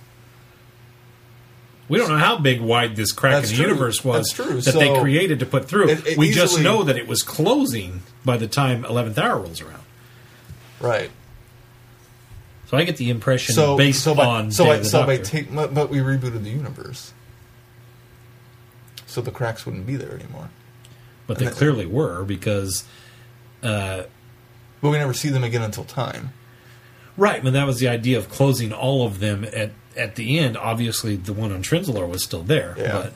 we don't know how wide this crack in the universe was that they created to put through. We just know that it was closing by the time 11th hour rolls around. Right. So I get the impression but we rebooted the universe. So the cracks wouldn't be there anymore. But they clearly were because... but we never see them again until time. Right, but that was the idea of closing all of them at the end. Obviously, the one on Trinzalor was still there. Yeah. But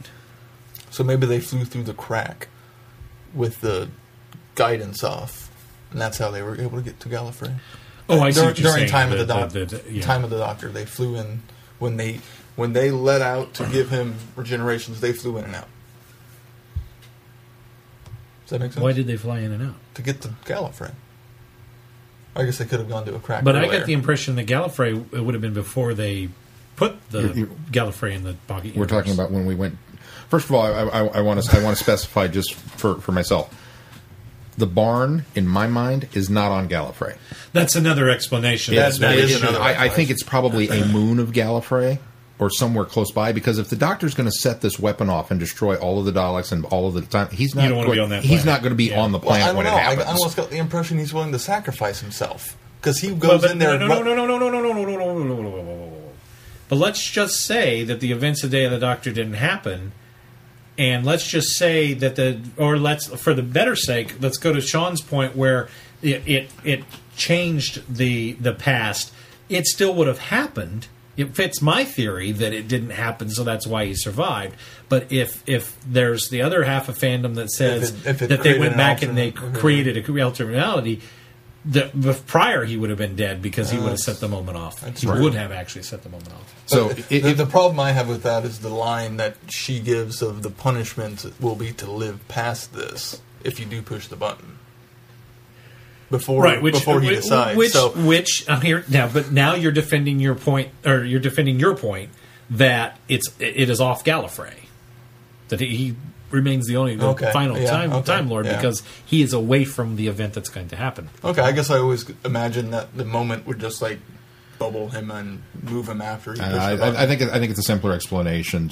so maybe they flew through the crack with the guidance off, and that's how they were able to get to Gallifrey. Oh, I see what you're saying. Time of the Doctor, they flew in when they let out to give him regenerations. They flew in and out. Does that make sense? Why did they fly in and out? To get to Gallifrey. I guess they could have gone to a crack. But earlier. I get the impression that Gallifrey, it would have been before they put the Gallifrey in the pocket universe. We're talking about when we went... First of all, I want to specify just for myself. The barn, in my mind, is not on Gallifrey. That's another explanation. I think it's probably a moon of Gallifrey or somewhere close by, because if the Doctor's going to set this weapon off and destroy all of the Daleks and all of the time, he's not going to be on the planet when it happens. I almost got the impression he's willing to sacrifice himself because he goes in there. No. But let's just say that the events of the Day of the Doctor didn't happen. And let's just say that for the better sake, let's go to Sean's point where it changed the past. It still would have happened. It fits my theory that it didn't happen, so that's why he survived. But if there's the other half of fandom that says that they went back and they created a alternate reality, prior he would have been dead because he would have set the moment off. He would have actually set the moment off. So the problem I have with that is the line that she gives of the punishment will be to live past this if you do push the button. Before he decides. But now you're defending your point, or you're defending your point that it is off Gallifrey, that he remains the final Time Lord because he is away from the event that's going to happen. Okay, I guess I always imagine that the moment would just like bubble him and move him after. I think it's a simpler explanation.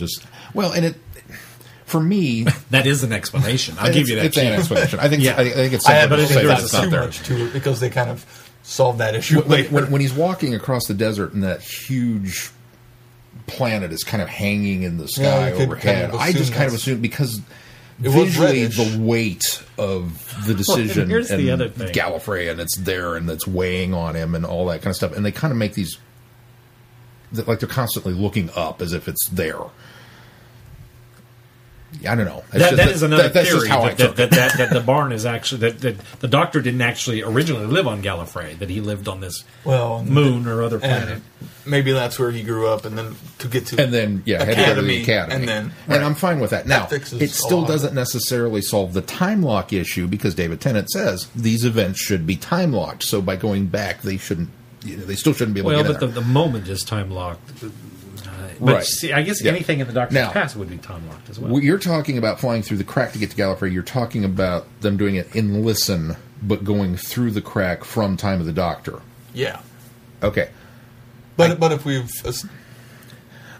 For me, that is an explanation. I'll give you that. It's an explanation. I think it's simpler to say that it's not there. Much to it because they kind of solve that issue later. When he's walking across the desert and that huge planet is kind of hanging in the sky overhead, I just kind of assume because visually the weight of the decision and the other thing. Gallifrey and it's there and it's weighing on him and all that kind of stuff, and they kind of make these like they're constantly looking up as if it's there. I don't know. That is another that's theory just how I took it. that the barn is actually that the doctor didn't actually originally live on Gallifrey. That he lived on this moon or other planet. And maybe that's where he grew up, and then to get to And then, had to go to the academy. and I'm fine with that. Now, fixes it still a lot. doesn't necessarily solve the time lock issue because David Tennant says these events should be time locked. So by going back, they shouldn't. They still shouldn't be able to Well, get but in there. the moment is time locked. But Right. see, I guess Yeah. anything in the Doctor's Now, past would be time locked as well. You're talking about flying through the crack to get to Gallifrey. You're talking about them doing it in Listen, but going through the crack from Time of the Doctor. yeah. Okay. But if we've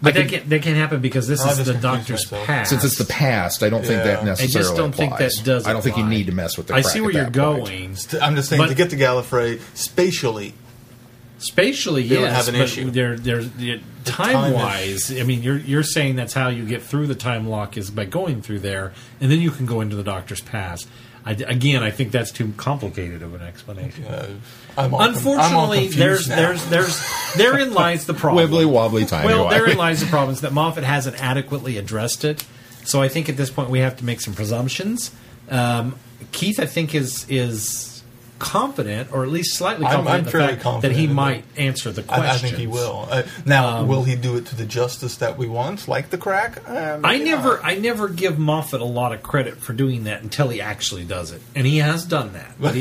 But that can't happen because this I'll is just the confuse Doctor's myself. past. Since it's the past, I don't think that Yeah. necessarily I just don't think applies. that does I don't think you apply. need to mess with the I crack see where at you're that point. going. I'm just saying But- to get to Gallifrey spatially. Spatially, They would yes, have an but issue. There's time wise. I mean, you're saying that's how you get through the time lock is by going through there, and then you can go into the Doctor's past. I think that's too complicated of an explanation. I'm Unfortunately, all confused therein lies the problem. Wibbly wobbly time. Well, therein lies the problem is that Moffat hasn't adequately addressed it. So I think at this point we have to make some presumptions. Keith, I think, is confident, or at least slightly I'm confident, in the fairly fact confident that he in might answer the question. I think he will. Now, will he do it to the justice that we want, like the crack? I never give Moffat a lot of credit for doing that until he actually does it, and he has done that. But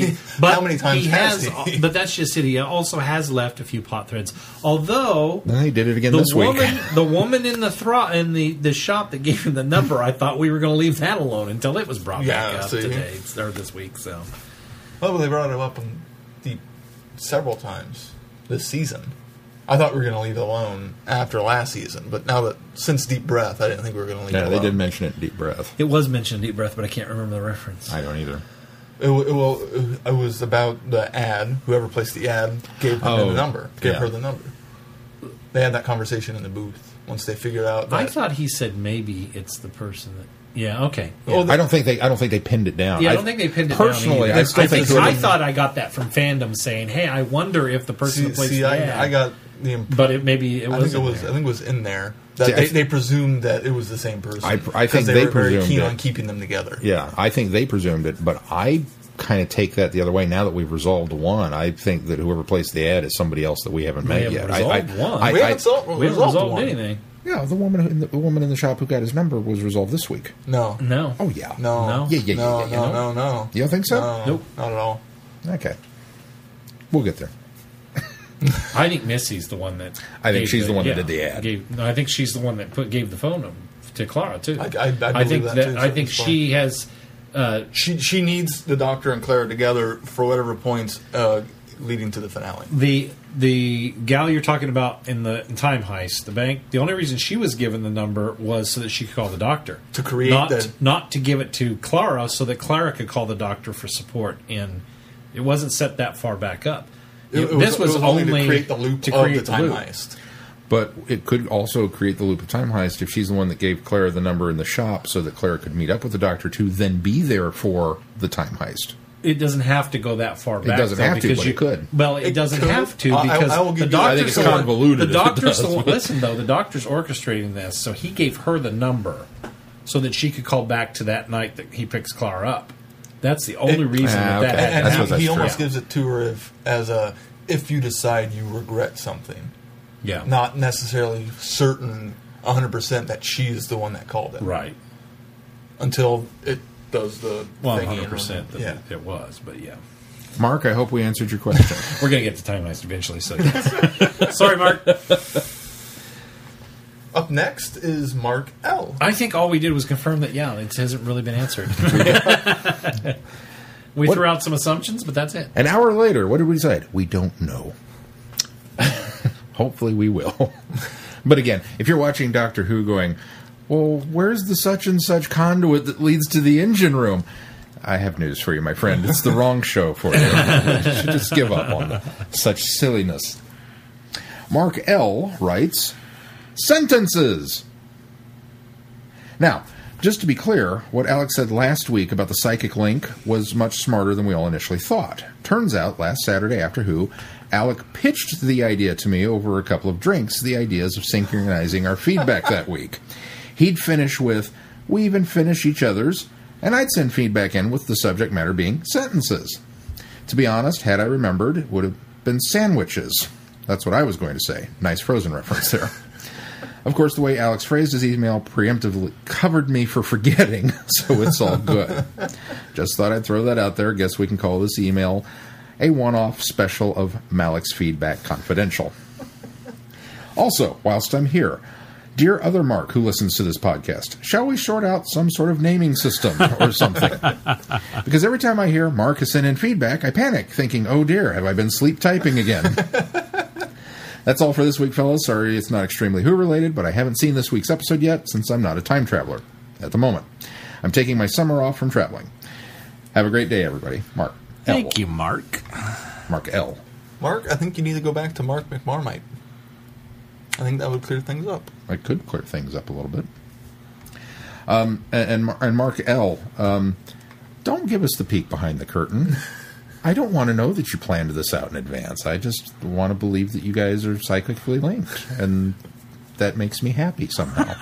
How many times has he? But that's just it. He also has left a few plot threads. Although Then he did it again this week. the woman in the shop that gave him the number, I thought we were going to leave that alone until it was brought back up today or this week. So. Well, they brought it up several times this season. I thought we were going to leave it alone after last season, but now that since Deep Breath, I didn't think we were going to leave it alone. Yeah, they did mention it in Deep Breath. It was mentioned in Deep Breath, but I can't remember the reference. I don't either. It was about the ad. Whoever placed the ad gave her the number. Gave her the number. They had that conversation in the booth once they figured out. I thought he said maybe it's the person that. Yeah. Okay. Yeah. Well, I don't think they pinned it down. I don't think they pinned it personally, down. I still think I thought I got that from fandom saying, "Hey, I wonder if the person who plays the ad." I got the impression. But it I think it was in there that they presumed that it was the same person. I think they were presumed very keen it. on keeping them together. Yeah, I think they presumed it, but I kind of take that the other way. Now that we've resolved one, I think that whoever placed the ad is somebody else that we haven't met yet. We haven't resolved resolved anything. Yeah, the woman in the shop who got his number was resolved this week. No. Oh yeah. No. Yeah. No. You don't think so? No, Nope. not at all. Okay. We'll get there. I think Missy's the one that. I think she's the one that did the ad. I think she's the one that gave the phone number to Clara too. I believe that too, I think so she has. She needs the Doctor and Clara together for whatever points leading to the finale. The gal you're talking about in Time Heist, the bank. The only reason she was given the number was so that she could call the Doctor To create not to give it to Clara, so that Clara could call the Doctor for support. In it wasn't set that far back up. This was only to create the loop of the Time Heist. But it could also create the loop of Time Heist if she's the one that gave Clara the number in the shop so that Clara could meet up with the Doctor to then be there for the Time Heist. It doesn't have to go that far back. It doesn't have to, but it could. Well, it doesn't could. have to I because will the give you that. I think Doctor's it's convoluted. The if it Doctor's does. the one. Listen, though, the Doctor's orchestrating this, so he gave her the number so that she could call back to that night that he picks Clara up. That's the only reason that okay. happened. And That's he true. almost gives it to her if you decide you regret something. Yeah. Not necessarily certain 100% that she is the one that called it. Right. Until it does the Well, thingy. 100% that it was, but yeah. Mark, I hope we answered your question. We're going to get to Time Heist eventually, so yes. Sorry, Mark. Up next is Mark L. I think all we did was confirm that, it hasn't really been answered. We threw out some assumptions, but that's it. An hour later, what did we decide? We don't know. Hopefully we will. But again, if you're watching Doctor Who going, well, where's the such and such conduit that leads to the engine room? I have news for you, my friend. It's the wrong show for you. You should just give up on such silliness. Mark L. writes, sentences. Now, just to be clear, what Alex said last week about the psychic link was much smarter than we all initially thought. Turns out, last Saturday after Who, Alec pitched the idea to me over a couple of drinks, the ideas of synchronizing our feedback that week. He'd finish with, We even finish each other's, and I'd send feedback in with the subject matter being sentences. To be honest, had I remembered, it would have been sandwiches. That's what I was going to say. Nice Frozen reference there. Of course, the way Alex phrased his email preemptively covered me for forgetting, so it's all good. Just thought I'd throw that out there. Guess we can call this email a one-off special of Malik's Feedback Confidential. Also, whilst I'm here, dear other Mark who listens to this podcast, shall we sort out some sort of naming system or something? Because every time I hear Mark has sent in feedback, I panic, thinking, oh dear, have I been sleep typing again? That's all for this week, fellas. Sorry it's not extremely Who-related, but I haven't seen this week's episode yet since I'm not a time traveler at the moment. I'm taking my summer off from traveling. Have a great day, everybody. Mark L. Thank you, Mark. Mark L. Mark, I think you need to go back to Mark McMarmite. I think that would clear things up. I could clear things up a little bit. And Mark L., don't give us the peek behind the curtain. I don't want to know that you planned this out in advance. I just want to believe that you guys are psychically linked, and that makes me happy somehow.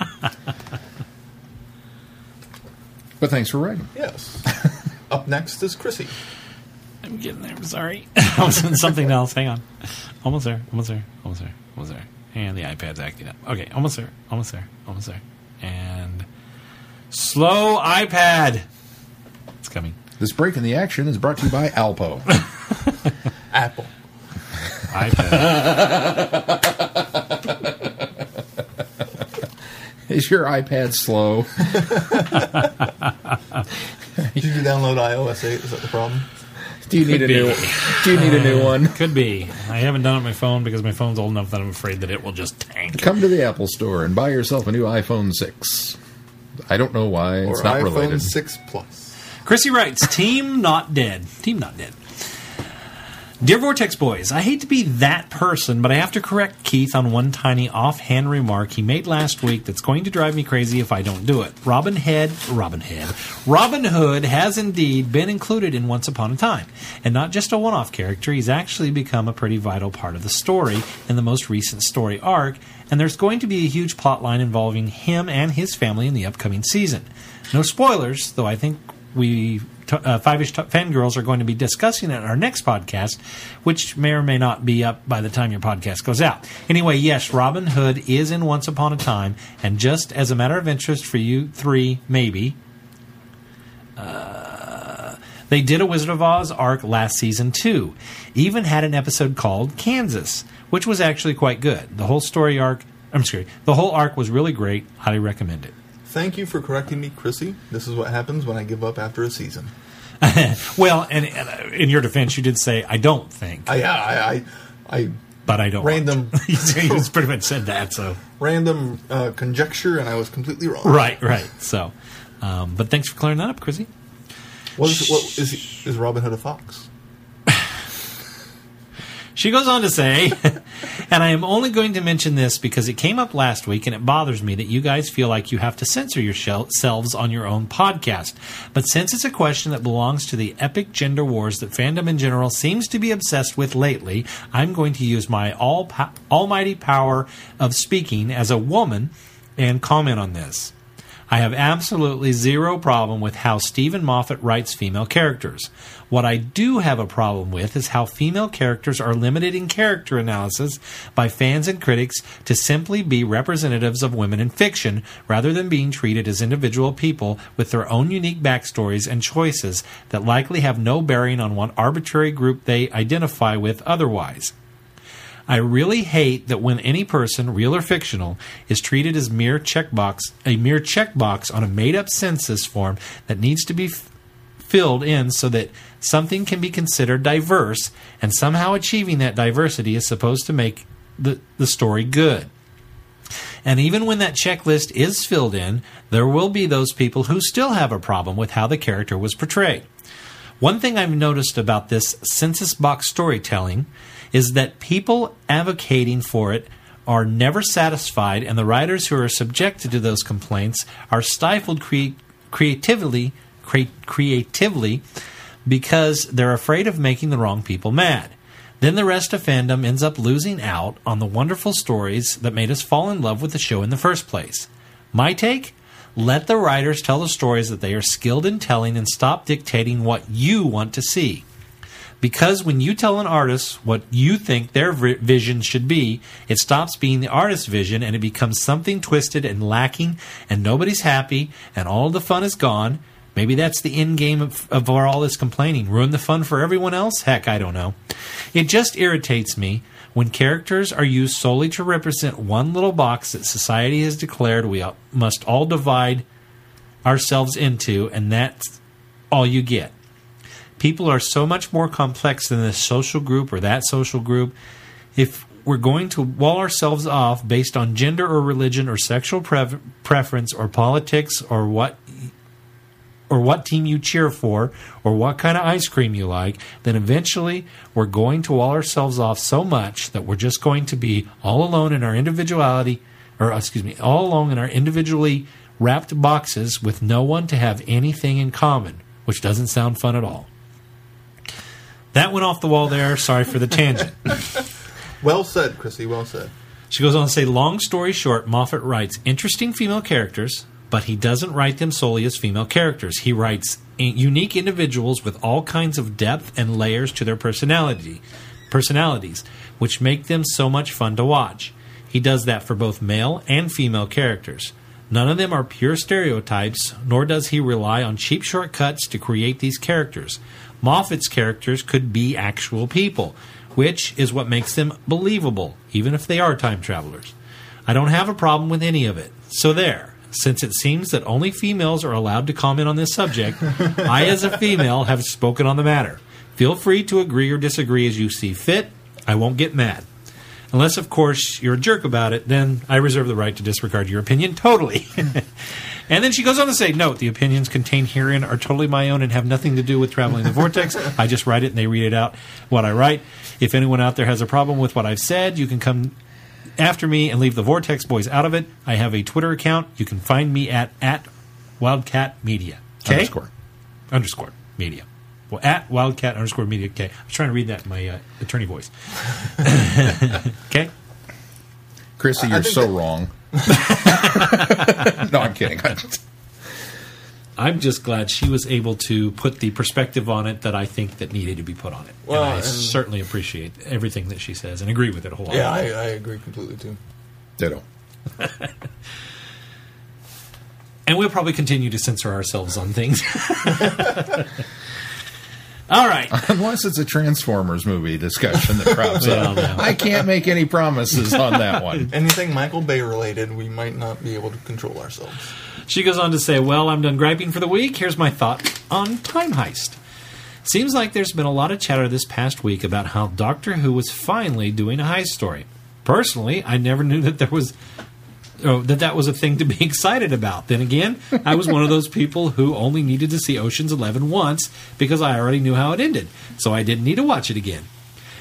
But thanks for writing. Yes. Up next is Chrissy. I'm getting there. I'm sorry. I was in something else. Hang on. Almost there. And the iPad's acting up. Okay, almost there. And slow iPad. It's coming. This break in the action is brought to you by Alpo. Apple. iPad. Is your iPad slow? Did you download iOS 8? Is that the problem? Do you need a new one? Could be. I haven't done it on my phone because my phone's old enough that I'm afraid that it will just tank. Come to the Apple Store and buy yourself a new iPhone 6. I don't know why. It's not iPhone related. 6 Plus. Chrissy writes, Team not dead. Dear Vortex Boys, I hate to be that person, but I have to correct Keith on one tiny offhand remark he made last week that's going to drive me crazy if I don't do it. Robin Hood has indeed been included in Once Upon a Time, and not just a one-off character. He's actually become a pretty vital part of the story in the most recent story arc, and there's going to be a huge plot line involving him and his family in the upcoming season. No spoilers, though I think we Five-ish Fangirls are going to be discussing it in our next podcast, which may or may not be up by the time your podcast goes out. Anyway, yes, Robin Hood is in Once Upon a Time, and just as a matter of interest for you three, maybe, they did a Wizard of Oz arc last season too. Even had an episode called Kansas, which was actually quite good. The whole arc was really great. Highly recommend it. Thank you for correcting me, Chrissy. This is what happens when I give up after a season. Well, and in your defense, you did say, I don't think. But I don't. Random. You pretty much said that, so. Random conjecture, and I was completely wrong. Right. So, but thanks for clearing that up, Chrissy. Is Robin Hood a fox? She goes on to say, and I am only going to mention this because it came up last week and it bothers me that you guys feel like you have to censor yourselves on your own podcast. But since it's a question that belongs to the epic gender wars that fandom in general seems to be obsessed with lately, I'm going to use my almighty power of speaking as a woman and comment on this. I have absolutely zero problem with how Stephen Moffat writes female characters. What I do have a problem with is how female characters are limited in character analysis by fans and critics to simply be representatives of women in fiction, rather than being treated as individual people with their own unique backstories and choices that likely have no bearing on what arbitrary group they identify with otherwise. I really hate that when any person, real or fictional, is treated as a mere checkbox on a made-up census form that needs to be filled in so that something can be considered diverse, and somehow achieving that diversity is supposed to make the story good. And even when that checklist is filled in, there will be those people who still have a problem with how the character was portrayed. One thing I've noticed about this census box storytelling is that people advocating for it are never satisfied, and the writers who are subjected to those complaints are stifled creatively because they're afraid of making the wrong people mad. Then the rest of fandom ends up losing out on the wonderful stories that made us fall in love with the show in the first place. My take? Let the writers tell the stories that they are skilled in telling and stop dictating what you want to see. Because when you tell an artist what you think their vision should be, it stops being the artist's vision and it becomes something twisted and lacking, and nobody's happy, and all the fun is gone. Maybe that's the end game of all this complaining. Ruin the fun for everyone else? Heck, I don't know. It just irritates me when characters are used solely to represent one little box that society has declared we must all divide ourselves into, and that's all you get. People are so much more complex than this social group or that social group. If we're going to wall ourselves off based on gender or religion or sexual preference or politics or what team you cheer for or what kind of ice cream you like, then eventually we're going to wall ourselves off so much that we're just going to be all alone in our individuality, all alone in our individually wrapped boxes with no one to have anything in common, which doesn't sound fun at all. That went off the wall there. Sorry for the tangent. Well said, Chrissy. Well said. She goes on to say, long story short, Moffat writes interesting female characters, but he doesn't write them solely as female characters. He writes unique individuals with all kinds of depth and layers to their personalities, which make them so much fun to watch. He does that for both male and female characters. None of them are pure stereotypes, nor does he rely on cheap shortcuts to create these characters. Moffat's characters could be actual people, which is what makes them believable, even if they are time travelers. I don't have a problem with any of it. So there. Since it seems that only females are allowed to comment on this subject, I, as a female, have spoken on the matter. Feel free to agree or disagree as you see fit. I won't get mad. Unless, of course, you're a jerk about it, then I reserve the right to disregard your opinion totally. And then she goes on to say, note, the opinions contained herein are totally my own and have nothing to do with traveling the Vortex. I just write it and they read it out, what I write. If anyone out there has a problem with what I've said, you can come after me and leave the Vortex boys out of it. I have a Twitter account. You can find me at Wildcat Media. Okay? Underscore Media. Well, at Wildcat underscore Media. Okay. I was trying to read that in my attorney voice. Okay? Chrissy, you're so wrong. No, I'm kidding. I'm just glad she was able to put the perspective on it that I think that needed to be put on it. Well, and I certainly appreciate everything that she says and agree with it a whole lot. Yeah, I agree completely too. Ditto. And we'll probably continue to censor ourselves on things. All right. Unless it's a Transformers movie discussion that crops up. No. I can't make any promises on that one. Anything Michael Bay related, we might not be able to control ourselves. She goes on to say, well, I'm done griping for the week. Here's my thought on Time Heist. Seems like there's been a lot of chatter this past week about how Doctor Who was finally doing a heist story. Personally, I never knew that that was a thing to be excited about. Then again, I was one of those people who only needed to see Ocean's 11 once because I already knew how it ended, so I didn't need to watch it again.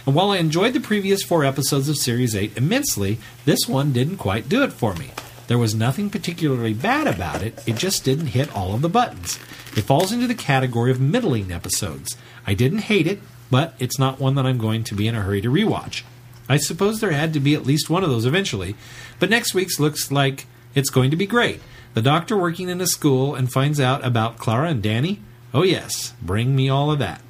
And while I enjoyed the previous 4 episodes of Series 8 immensely, this one didn't quite do it for me. There was nothing particularly bad about it, it just didn't hit all of the buttons. It falls into the category of middling episodes. I didn't hate it, but it's not one that I'm going to be in a hurry to rewatch. I suppose there had to be at least one of those eventually, but next week's looks like it's going to be great. The Doctor working in a school and finds out about Clara and Danny? Oh yes, bring me all of that.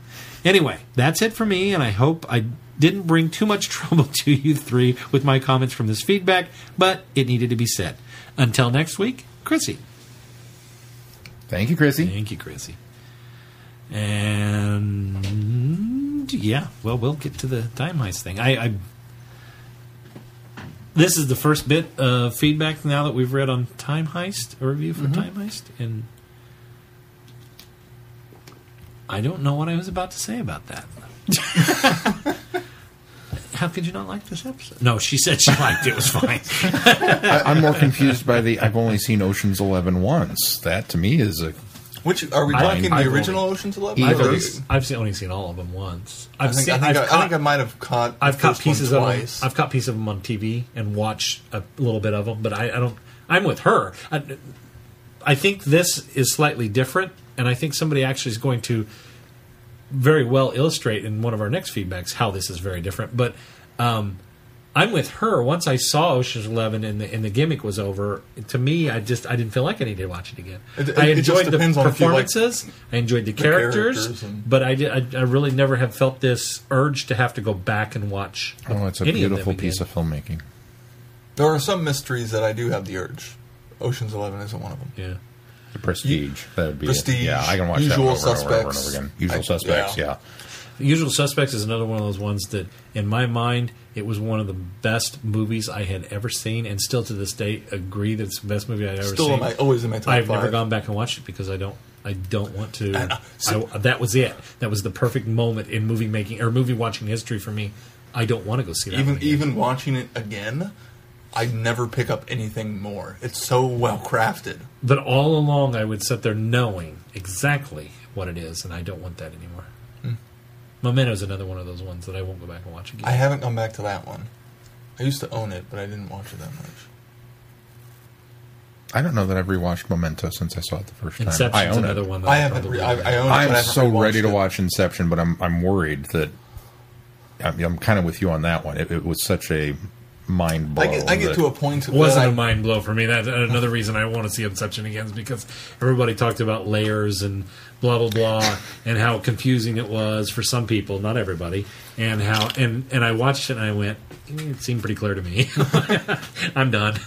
Anyway, that's it for me, and I hope I didn't bring too much trouble to you 3 with my comments from this feedback, but it needed to be said. Until next week, Chrissy. Thank you, Chrissy. Thank you, Chrissy. And yeah, well, we'll get to the Time Heist thing. This is the first bit of feedback now that we've read on Time Heist, a review for Time Heist, and I don't know what I was about to say about that. How could you not like this episode? No, she said she liked it. It was fine. I'm more confused by I've only seen Ocean's 11 once. That, to me, is a... Which, are we talking the original Ocean's 11? I've only seen all of them once. I think I might have caught. I've caught pieces of them. I've caught pieces of them on TV and watched a little bit of them, but I don't. I'm with her. I think this is slightly different, and I think somebody actually is going to very well illustrate in one of our next feedbacks how this is very different. But I I'm with her. Once I saw Ocean's 11 and the gimmick was over, to me, I didn't feel like I needed to watch it again. I enjoyed the performances. I enjoyed the characters, but I really never have felt this urge to have to go back and watch. Oh, it's a beautiful piece of filmmaking. There are some mysteries that I do have the urge. Ocean's 11 isn't one of them. Yeah. The Prestige. That would be Prestige. It. Yeah, I can watch that Usual over and over and over Suspects. again. Usual Suspects, yeah. Usual Suspects is another one of those ones that, in my mind, it was one of the best movies I had ever seen, and still to this day agree that it's the best movie I've ever seen. Always in my top I've 5. never gone back and watched it because I don't want to. That was it. That was the perfect moment in movie making or movie watching history for me. I don't want to go see that. Even watching it again, I never pick up anything more. It's so well crafted. But all along, I would sit there knowing exactly what it is, and I don't want that anymore. Memento is another one of those ones that I won't go back and watch again. I haven't gone back to that one. I used to own it, but I didn't watch it that much. I don't know that I've rewatched Memento since I saw it the first time. Inception's I own another it. one that I haven't. I own it. But I I'm haven't so ready to rewatched it. watch Inception, but I'm worried that I'm kind of with you on that one. It was such a mind blow. I get to a point. It wasn't a mind blow for me. That's another reason I want to see Inception again is because everybody talked about layers and blah blah blah and how confusing it was for some people, not everybody, and how and I watched it and I went, it seemed pretty clear to me. I'm done.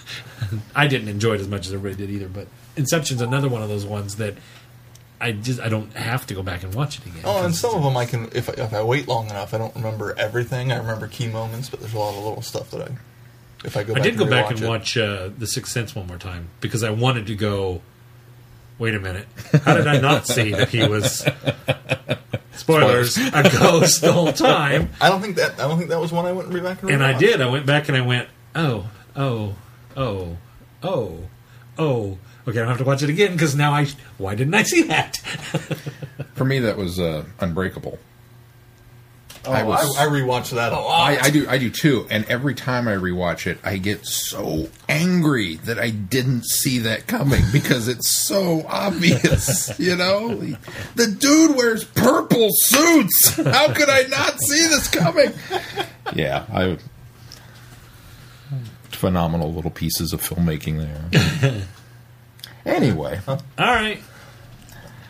I didn't enjoy it as much as everybody did either, but Inception's another one of those ones that I don't have to go back and watch it again. Oh, and some of them I can if I wait long enough. I don't remember everything. I remember key moments, but there's a lot of little stuff that if I go back. I did go back and it. watch The Sixth Sense one more time because I wanted to go. Wait a minute! How did I not see that he was? Spoilers! A ghost the whole time. I don't think that was one I went back and. And I did. I went back and I went. Oh. Okay, I don't have to watch it again because now why didn't I see that? For me, that was Unbreakable. Oh, I rewatch that a lot. I do too. And every time I rewatch it, I get so angry that I didn't see that coming because it's so obvious. You know, the dude wears purple suits. How could I not see this coming? Yeah, phenomenal little pieces of filmmaking there. Anyway, all right.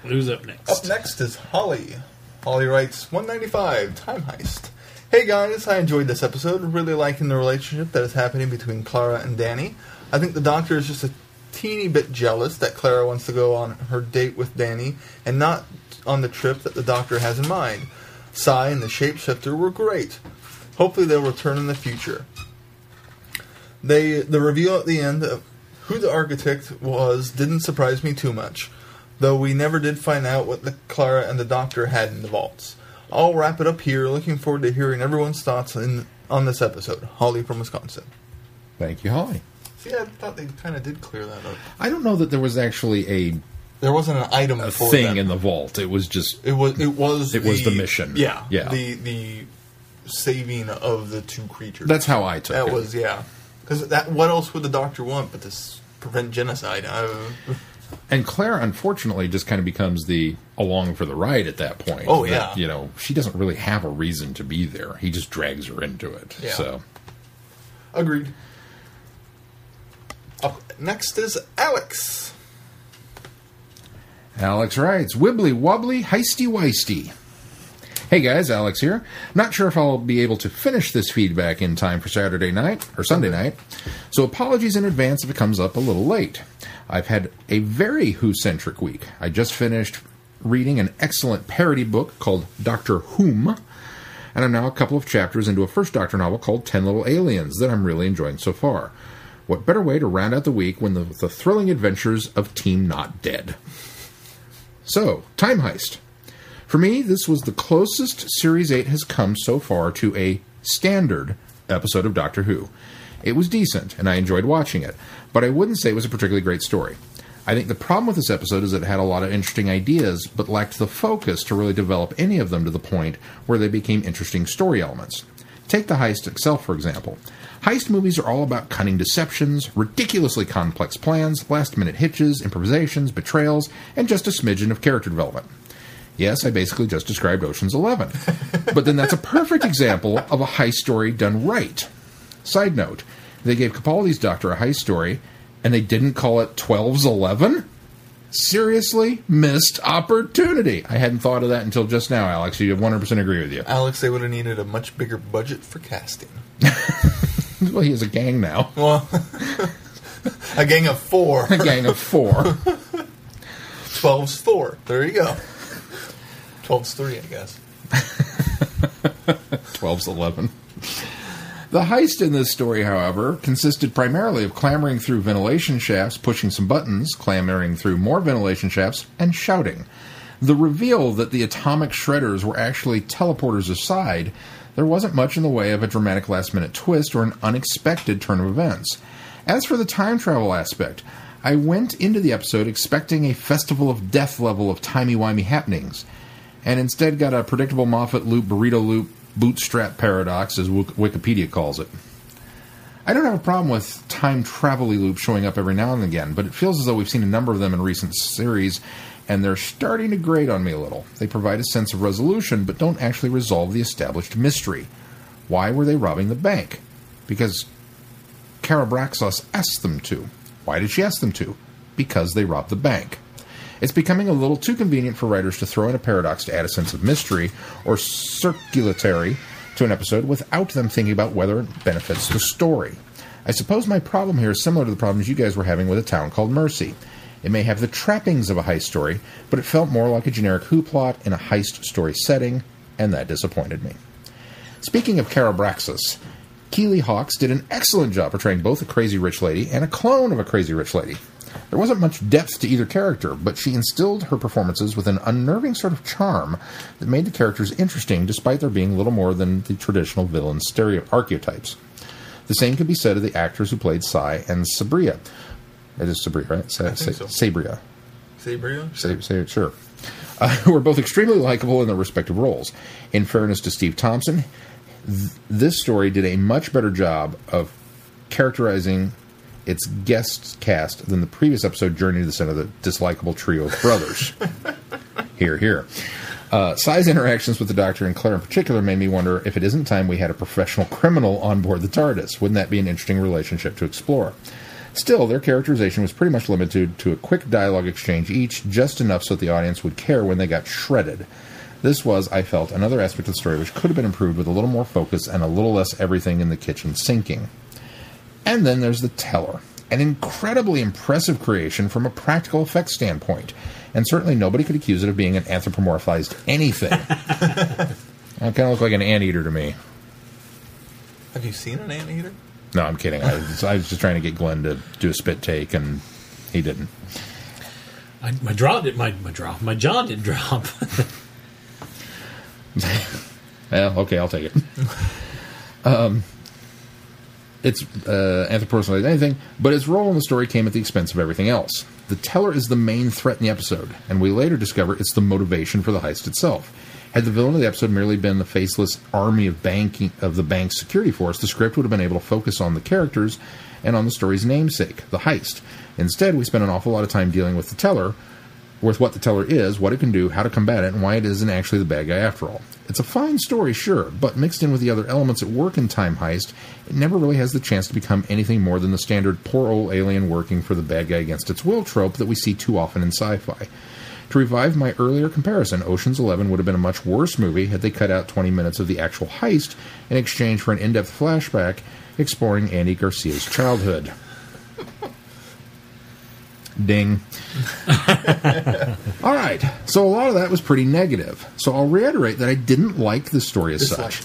Who's up next? Up next is Holly. Holly writes, 195, Time Heist. Hey guys, I enjoyed this episode. Really liking the relationship that is happening between Clara and Danny. I think the Doctor is just a teeny bit jealous that Clara wants to go on her date with Danny and not on the trip that the Doctor has in mind. Sai and the Shapeshifter were great. Hopefully they'll return in the future. The reveal at the end of who the architect was didn't surprise me too much, though we never did find out what the Clara and the Doctor had in the vaults. I'll wrap it up here. Looking forward to hearing everyone's thoughts on this episode. Holly from Wisconsin. Thank you, Holly. See, I thought they kind of did clear that up. I don't know that there was actually there wasn't an item a for thing them. in the vault. It was just it was the mission. Yeah. The saving of the two creatures. That's how I took it. That was because what else would the Doctor want but to prevent genocide? And Claire, unfortunately, just kind of becomes the along for the ride at that point. Oh, yeah. You know, she doesn't really have a reason to be there. He just drags her into it. Yeah. So, agreed. Up next is Alex. Alex writes, Wibbly wobbly, heisty weisty. Hey guys, Alex here. Not sure if I'll be able to finish this feedback in time for Saturday night or Sunday night, so apologies in advance if it comes up a little late. I've had a very Who-centric week. I just finished reading an excellent parody book called Doctor Whom, and I'm now a couple of chapters into a first Doctor novel called 10 Little Aliens that I'm really enjoying so far. What better way to round out the week when the thrilling adventures of Team Not Dead? So, Time Heist. For me, this was the closest Series 8 has come so far to a standard episode of Doctor Who. It was decent, and I enjoyed watching it, but I wouldn't say it was a particularly great story. I think the problem with this episode is that it had a lot of interesting ideas, but lacked the focus to really develop any of them to the point where they became interesting story elements. Take the heist itself, for example. Heist movies are all about cunning deceptions, ridiculously complex plans, last-minute hitches, improvisations, betrayals, and just a smidgen of character development. Yes, I basically just described Ocean's 11. But then that's a perfect example of a heist story done right. Side note, they gave Capaldi's Doctor a heist story, and they didn't call it 12's 11? Seriously? Missed opportunity. I hadn't thought of that until just now, Alex. You 100% agree with you. Alex, they would have needed a much bigger budget for casting. Well, he has a gang now. Well, a gang of 4. A gang of 4. 12's 4. There you go. 12's 3, I guess. 12's 11. The heist in this story, however, consisted primarily of clambering through ventilation shafts, pushing some buttons, clambering through more ventilation shafts, and shouting. The reveal that the atomic shredders were actually teleporters aside, there wasn't much in the way of a dramatic last-minute twist or an unexpected turn of events. As for the time travel aspect, I went into the episode expecting a festival of death level of timey-wimey happenings, and instead got a predictable Moffat loop, burrito loop, bootstrap paradox, as Wikipedia calls it. I don't have a problem with time travel-y loops showing up every now and again, but it feels as though we've seen a number of them in recent series, and they're starting to grate on me a little. They provide a sense of resolution, but don't actually resolve the established mystery. Why were they robbing the bank? Because Karabraxos asked them to. Why did she ask them to? Because they robbed the bank. It's becoming a little too convenient for writers to throw in a paradox to add a sense of mystery or circularity to an episode without them thinking about whether it benefits the story. I suppose my problem here is similar to the problems you guys were having with A Town Called Mercy. It may have the trappings of a heist story, but it felt more like a generic Who plot in a heist story setting, and that disappointed me. Speaking of Karabraxos, Keely Hawkes did an excellent job portraying both a crazy rich lady and a clone of a crazy rich lady. There wasn't much depth to either character, but she instilled her performances with an unnerving sort of charm that made the characters interesting despite there being little more than the traditional villain archetypes. The same could be said of the actors who played Sai and Sabria. It is Sabria, right? Sabria. Sabria? Sure. Who were both extremely likable in their respective roles. In fairness to Steve Thompson, this story did a much better job of characterizing its guest cast than the previous episode, Journey to the Center of the Dislikable Trio of Brothers. Hear, hear. Sai's interactions with the Doctor and Claire in particular made me wonder if it isn't time we had a professional criminal on board the TARDIS. Wouldn't that be an interesting relationship to explore? Still, their characterization was pretty much limited to a quick dialogue exchange each, just enough so that the audience would care when they got shredded. This was, I felt, another aspect of the story which could have been improved with a little more focus and a little less everything in the kitchen sinking. And then there's the Teller, an incredibly impressive creation from a practical effects standpoint, and certainly nobody could accuse it of being an anthropomorphized anything. It kind of looked like an anteater to me. Have you seen an anteater? No, I'm kidding. I was just trying to get Glenn to do a spit take, and he didn't. My jaw didn't drop. Well, okay, I'll take it. It's anthropomorphized anything, but its role in the story came at the expense of everything else. The Teller is the main threat in the episode, and we later discover it's the motivation for the heist itself. Had the villain of the episode merely been the faceless army of the bank's security force, the script would have been able to focus on the characters and on the story's namesake, the heist. Instead, we spent an awful lot of time dealing with the Teller, with what the Teller is, what it can do, how to combat it, and why it isn't actually the bad guy after all. It's a fine story, sure, but mixed in with the other elements at work in Time Heist, it never really has the chance to become anything more than the standard poor old alien working for the bad guy against its will trope that we see too often in sci-fi. To revive my earlier comparison, Ocean's 11 would have been a much worse movie had they cut out 20 minutes of the actual heist in exchange for an in-depth flashback exploring Andy Garcia's childhood. Ding. All right, so a lot of that was pretty negative. So I'll reiterate that I didn't like this story as such.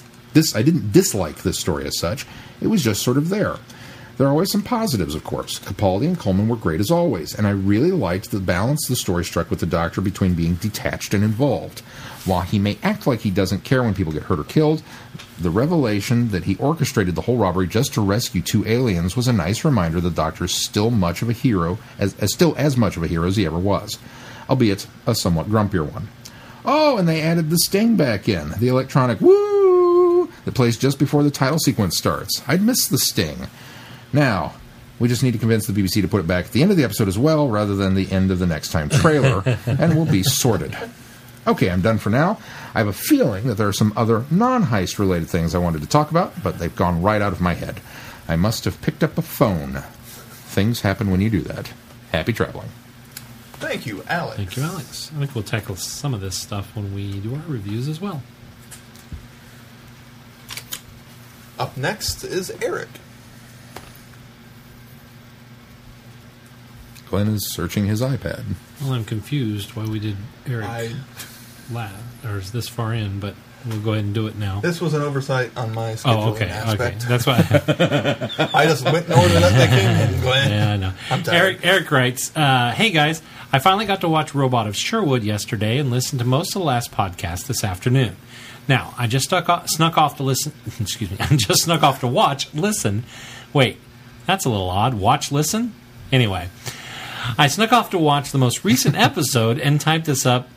I didn't dislike this story as such. It was just sort of there. There are always some positives, of course. Capaldi and Coleman were great as always, and I really liked the balance the story struck with the Doctor between being detached and involved. While he may act like he doesn't care when people get hurt or killed, the revelation that he orchestrated the whole robbery just to rescue 2 aliens was a nice reminder the Doctor is still much of a hero, as much of a hero as he ever was, albeit a somewhat grumpier one. Oh, and they added the sting back in, the electronic woo that plays just before the title sequence starts. I'd missed the sting. Now, we just need to convince the BBC to put it back at the end of the episode as well, rather than the end of the next time trailer, and we'll be sorted. Okay, I'm done for now. I have a feeling that there are some other non-heist related things I wanted to talk about, but they've gone right out of my head. I must have picked up a phone. Things happen when you do that. Happy traveling. Thank you, Alex. Thank you, Alex. I think we'll tackle some of this stuff when we do our reviews as well. Up next is Eric. Glenn is searching his iPad. Well, I'm confused why we did Eric or is this far in, but we'll go ahead and do it now. This was an oversight on my scheduling aspect. Okay. That's why I just went in order that they came in, Glenn. Yeah, I know. I'm tired. Eric writes, hey guys, I finally got to watch Robot of Sherwood yesterday and listened to most of the last podcast this afternoon. Now, I just snuck off to listen. Excuse me. I just snuck off to watch, listen. Wait, that's a little odd. Watch, listen? Anyway, I snuck off to watch the most recent episode and typed this up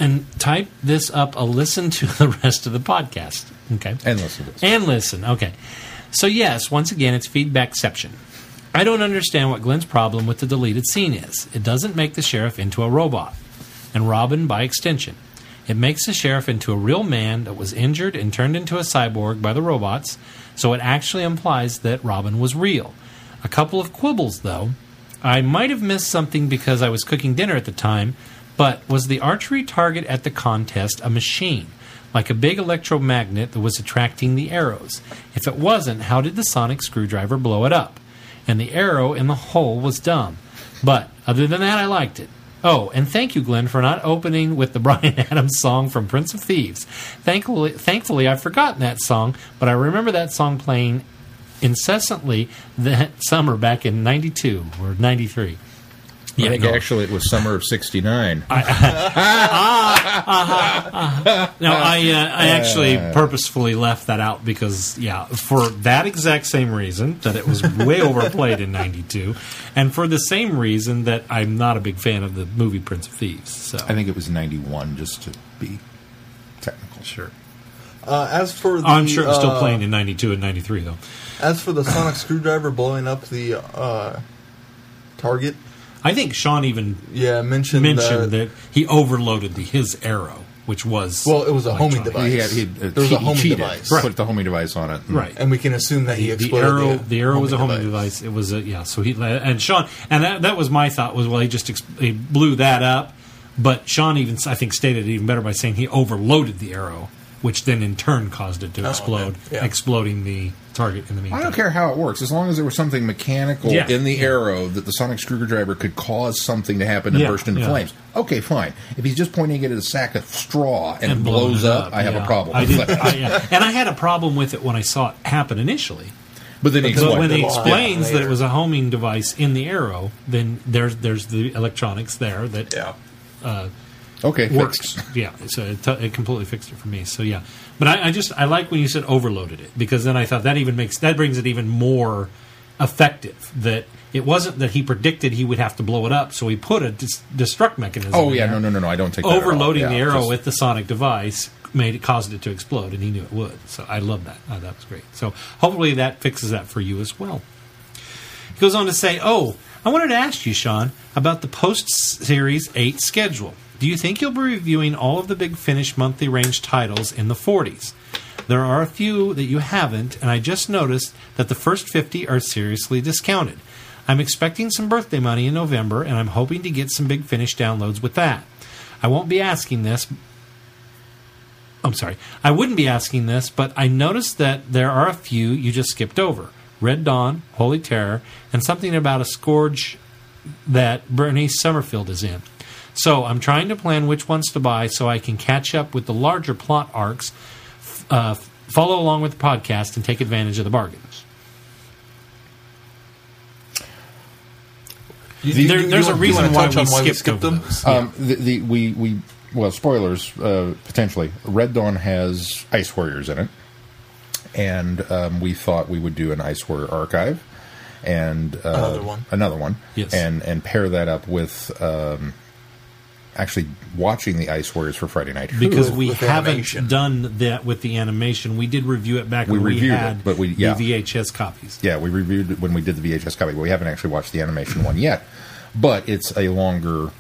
a listen to the rest of the podcast. Okay. And listen to this. And listen. Okay. So yes, once again, it's feedbackception. I don't understand what Glenn's problem with the deleted scene is. It doesn't make the sheriff into a robot, and Robin by extension. It makes the sheriff into a real man that was injured and turned into a cyborg by the robots, so it actually implies that Robin was real. A couple of quibbles, though. I might have missed something because I was cooking dinner at the time, but was the archery target at the contest a machine, like a big electromagnet that was attracting the arrows? If it wasn't, how did the sonic screwdriver blow it up? And the arrow in the hole was dumb. But other than that, I liked it. Oh, and thank you, Glenn, for not opening with the Bryan Adams song from Prince of Thieves. Thankfully, I've forgotten that song, but I remember that song playing incessantly that summer back in 92 or 93. I think actually it was summer of '69. No, I actually purposefully left that out because, for that exact same reason, that it was way overplayed in 92, and for the same reason that I'm not a big fan of the movie Prince of Thieves. So I think it was 91, just to be technical. Sure. As for the, I'm sure it was still playing in 92 and 93, though. As for the sonic screwdriver blowing up the target, I think Shaun even mentioned that he overloaded his arrow, which was... Well, it was a homing device. There was a homing device. Right. Put the homing device on it. Right. And we can assume that he exploded the arrow was a homing device. It was so he... And Shaun... And that was my thought, was, well, he blew that up. But Shaun even, I think, stated it even better by saying he overloaded the arrow, which then in turn caused it to explode, exploding the target in the meantime. I don't care how it works, as long as there was something mechanical in the arrow that the sonic screwdriver could cause something to happen and burst into flames. Okay, fine. If he's just pointing it at a sack of straw and blows up, I have a problem with that. And I had a problem with it when I saw it happen initially. But then when he explains that it was a homing device in the arrow, then there's the electronics there that... works. Fixed. So it completely fixed it for me. So but I like when you said overloaded it, because then I thought that brings it even more effective. That it wasn't that he predicted he would have to blow it up, so he put a destruct mechanism. Oh yeah, no, I don't take that overloading the arrow with the sonic device caused it to explode, and he knew it would. So I love that. That was great. So hopefully that fixes that for you as well. He goes on to say, I wanted to ask you, Shaun, about the post-Series 8 schedule. Do you think you'll be reviewing all of the Big Finish monthly range titles in the 40s? There are a few that you haven't, and I just noticed that the first 50 are seriously discounted. I'm expecting some birthday money in November, and I'm hoping to get some Big Finish downloads with that. I wouldn't be asking this, but I noticed that there are a few you just skipped over. Red Dawn, Holy Terror, and something about a Scourge that Bernice Summerfield is in. So I'm trying to plan which ones to buy so I can catch up with the larger plot arcs, follow along with the podcast, and take advantage of the bargains. There's a reason why we skipped them. Spoilers, potentially. Red Dawn has Ice Warriors in it. And we thought we would do an Ice Warrior archive. And another one. Yes. And pair that up with... actually watching the Ice Warriors for Friday night. Because we haven't done that with the animation. We did review it back when we had the VHS copies. Yeah, we reviewed it when we did the VHS copy, but we haven't actually watched the animation one yet. But it's a longer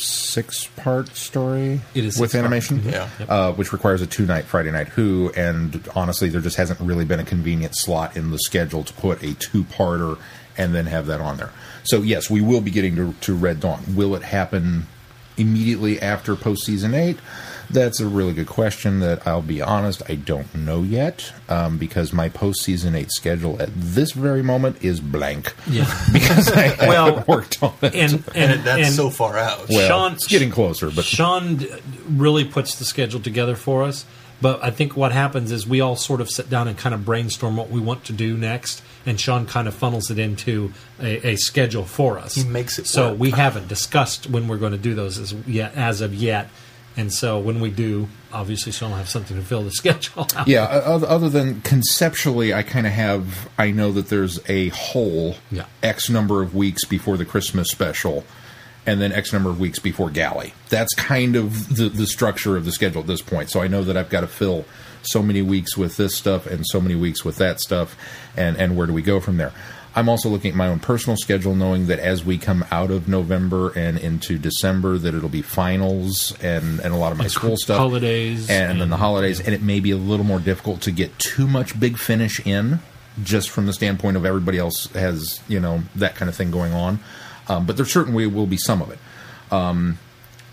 6-part story It is with 6 part. animation, Yeah. which requires a 2-night Friday Night Who, and honestly, there just hasn't really been a convenient slot in the schedule to put a 2-parter and then have that on there. So yes, we will be getting to Red Dawn. Will it happen immediately after postseason 8? That's a really good question that, I'll be honest, I don't know yet, because my postseason 8 schedule at this very moment is blank. Yeah. Because I haven't worked on it. And that's so far out. Well, it's getting closer. But Shaun really puts the schedule together for us. But I think what happens is we all sort of sit down and kind of brainstorm what we want to do next, and Shaun kind of funnels it into a schedule for us. He makes it so work. we haven't discussed when we're going to do those as of yet. And so when we do, obviously Shaun will have something to fill the schedule out. yeah, other than conceptually, I know that there's a whole X number of weeks before the Christmas special, and then X number of weeks before Galley. That's kind of the structure of the schedule at this point. So I know that I've got to fill so many weeks with this stuff and so many weeks with that stuff, and where do we go from there? I'm also looking at my own personal schedule, knowing that as we come out of November and into December, that it'll be finals and a lot of my school stuff. Holidays. And then the holidays. And it may be a little more difficult to get too much Big Finish in, just from the standpoint of everybody else has, that kind of thing going on. But there certainly will be some of it.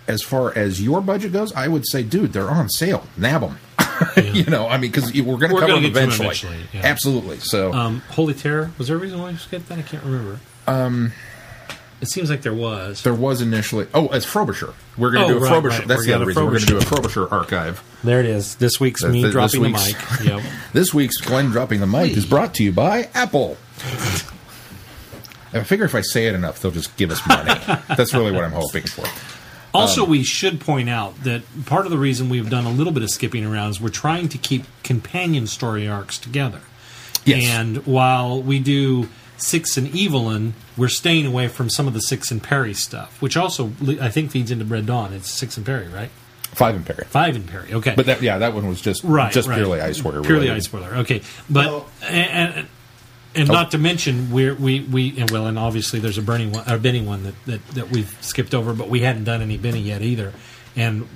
As far as your budget goes, I would say, dude, they're on sale. Nab them. Yeah. Because we're going to cover them eventually. Yeah. Absolutely. So, Holy Terror, was there a reason why you skipped that? I can't remember. It seems like there was. There was initially. Oh, it's Frobisher. We're going to do a Frobisher. Right. That's the other reason. We're going to do a Frobisher archive. There it is. This week's me dropping the mic. Yep. This week's Glenn dropping the mic is brought to you by Apple. I figure if I say it enough, they'll just give us money. That's really what I'm hoping for. Also, we should point out that part of the reason we've done a little bit of skipping around is we're trying to keep companion story arcs together. Yes. And while we do Six and Evelyn, we're staying away from some of the Six and Perry stuff, which also, I think, feeds into Red Dawn. It's Six and Perry, right? 5 and Perry. 5 and Perry, okay. But that one was just purely Ice Warrior. Purely Ice Warrior, okay. But and not to mention and obviously there's a Benny one that we've skipped over, but we hadn't done any Benny yet either. And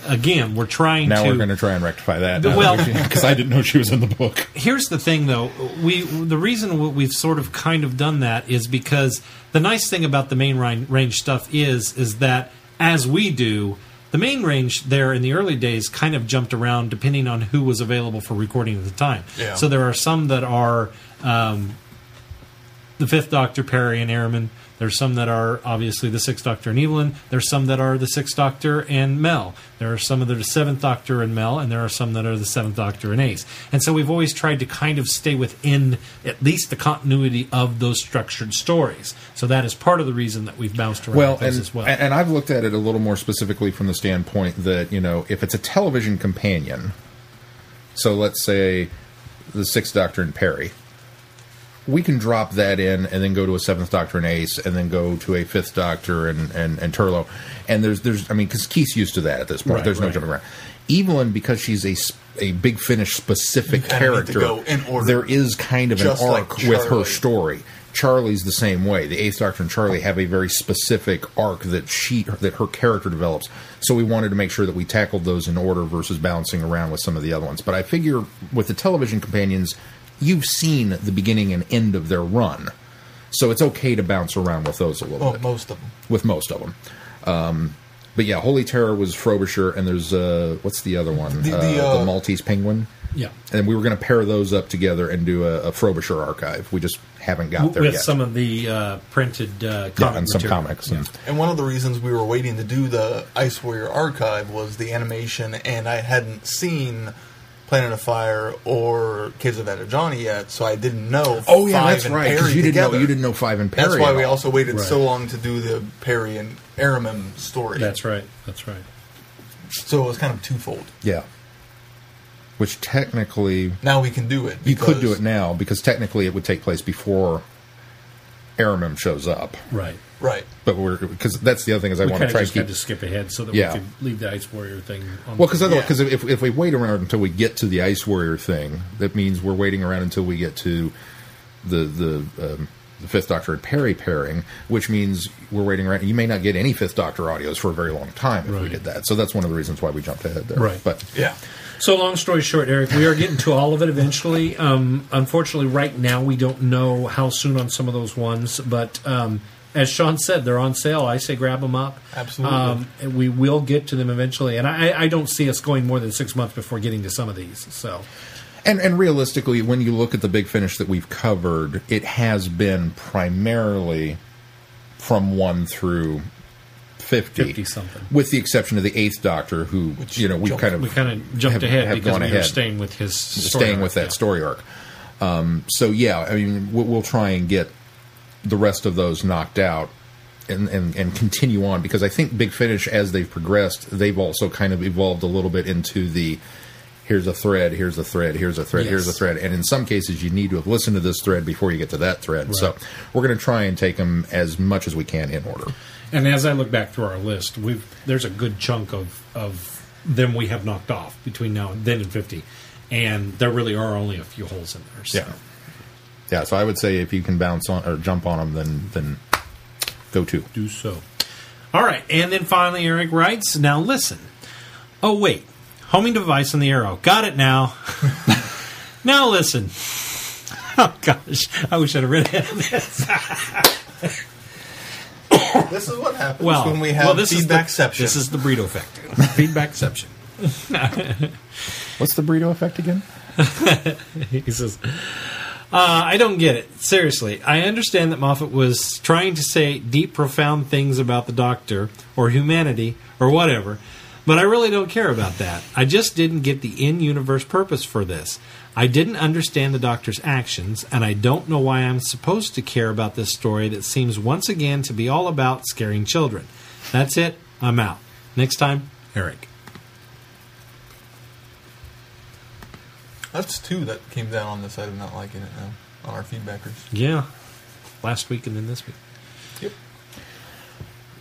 again, we're trying now to. We're going to try and rectify that. Well, because I didn't know she was in the book. Here's the thing, though. The reason we've sort of kind of done that is because the nice thing about the main range stuff is that as we do. The main range there in the early days kind of jumped around depending on who was available for recording at the time. Yeah. So there are some that are the Fifth Doctor, Perry and Airman. There's some that are obviously the Sixth Doctor and Evelyn. There's some that are the Sixth Doctor and Mel. There are some that are the Seventh Doctor and Mel, and there are some that are the Seventh Doctor and Ace. And so we've always tried to kind of stay within at least the continuity of those structured stories. So that is part of the reason that we've bounced around with those as well. And I've looked at it a little more specifically from the standpoint that, if it's a television companion, so let's say the Sixth Doctor and Perry, we can drop that in and then go to a Seventh Doctor and Ace and then go to a Fifth Doctor and Turlough. And because Keith's used to that at this point. There's no jumping around. Evelyn, because she's a Big Finish specific character, go in order. There is kind of Just an arc like with her story. Charlie's the same way. The Eighth Doctor and Charlie have a very specific arc that her character develops. So we wanted to make sure that we tackled those in order versus bouncing around with some of the other ones. But I figure with the television companions, you've seen the beginning and end of their run. So it's okay to bounce around with those a little bit. Most of them. With most of them. But yeah, Holy Terror was Frobisher, and there's, what's the other one? The Maltese Penguin. Yeah. And we were going to pair those up together and do a Frobisher archive. We just haven't got there yet. With some of the printed comic and some material. comics. Yeah. And one of the reasons we were waiting to do the Ice Warrior archive was the animation, and I hadn't seen Planet of Fire or Kids of Johnny yet, so I didn't know. Oh yeah, Five that's and right. Perry You together. didn't know 5 and Perry. That's why we all. also waited Right. so long to do the Perry and Aramim story. That's right. So it was kind of twofold. Yeah. Which technically, Now we can do it. you could do it now because technically it would take place before Aramim shows up. Right. Right. But because that's the other thing is I We want kind to try of to just keep. had to skip ahead so that Yeah. we could leave the Ice Warrior thing on. Well, because Yeah. if we wait around until we get to the Ice Warrior thing, that means we're waiting around until we get to the the Fifth Doctor and Perry pairing, which means we're waiting around. You may not get any Fifth Doctor audios for a very long time if we did that. So that's one of the reasons why we jumped ahead there. Right. But Yeah. So long story short, Eric, we are getting to all of it eventually. Unfortunately, right now we don't know how soon on some of those ones, but as Shaun said, they're on sale. I say grab them up. Absolutely. We will get to them eventually, and I don't see us going more than 6 months before getting to some of these. So, and realistically, when you look at the Big Finish that we've covered, it has been primarily from 1 through 50 something, with the exception of the Eighth Doctor, who we kind of jumped ahead have because gone we ahead, were staying with his story staying arc, with that story arc. So yeah, I mean, we'll try and get the rest of those knocked out and continue on, because I think Big Finish, as they've progressed, they've also kind of evolved a little bit into the here's a thread, here's a thread, here's a thread, Yes. here's a thread, and in some cases you need to have listened to this thread before you get to that thread. Right. So we're going to try and take them as much as we can in order. And as I look back through our list, there's a good chunk of them we have knocked off between now and then and 50, and there really are only a few holes in there. So. Yeah. So I would say if you can bounce on or jump on them, then go to. Do so. All right, and then finally Eric writes, now listen. Oh, wait. Homing device on the arrow. Got it now. Now listen. Oh, gosh. I wish I'd have read ahead of this. This is what happens when we have feedbackception. This is the Burrito effect. Feedbackception. What's the burrito effect again? He says, I don't get it. Seriously, I understand that Moffat was trying to say deep, profound things about the Doctor, or humanity, or whatever, but I really don't care about that. I just didn't get the in-universe purpose for this. I didn't understand the Doctor's actions, and I don't know why I'm supposed to care about this story that seems once again to be all about scaring children. That's it. I'm out. Next time, Eric. That's 2 that came down on this item not liking it now, on our feedbackers. Yeah. Last week and then this week. Yep.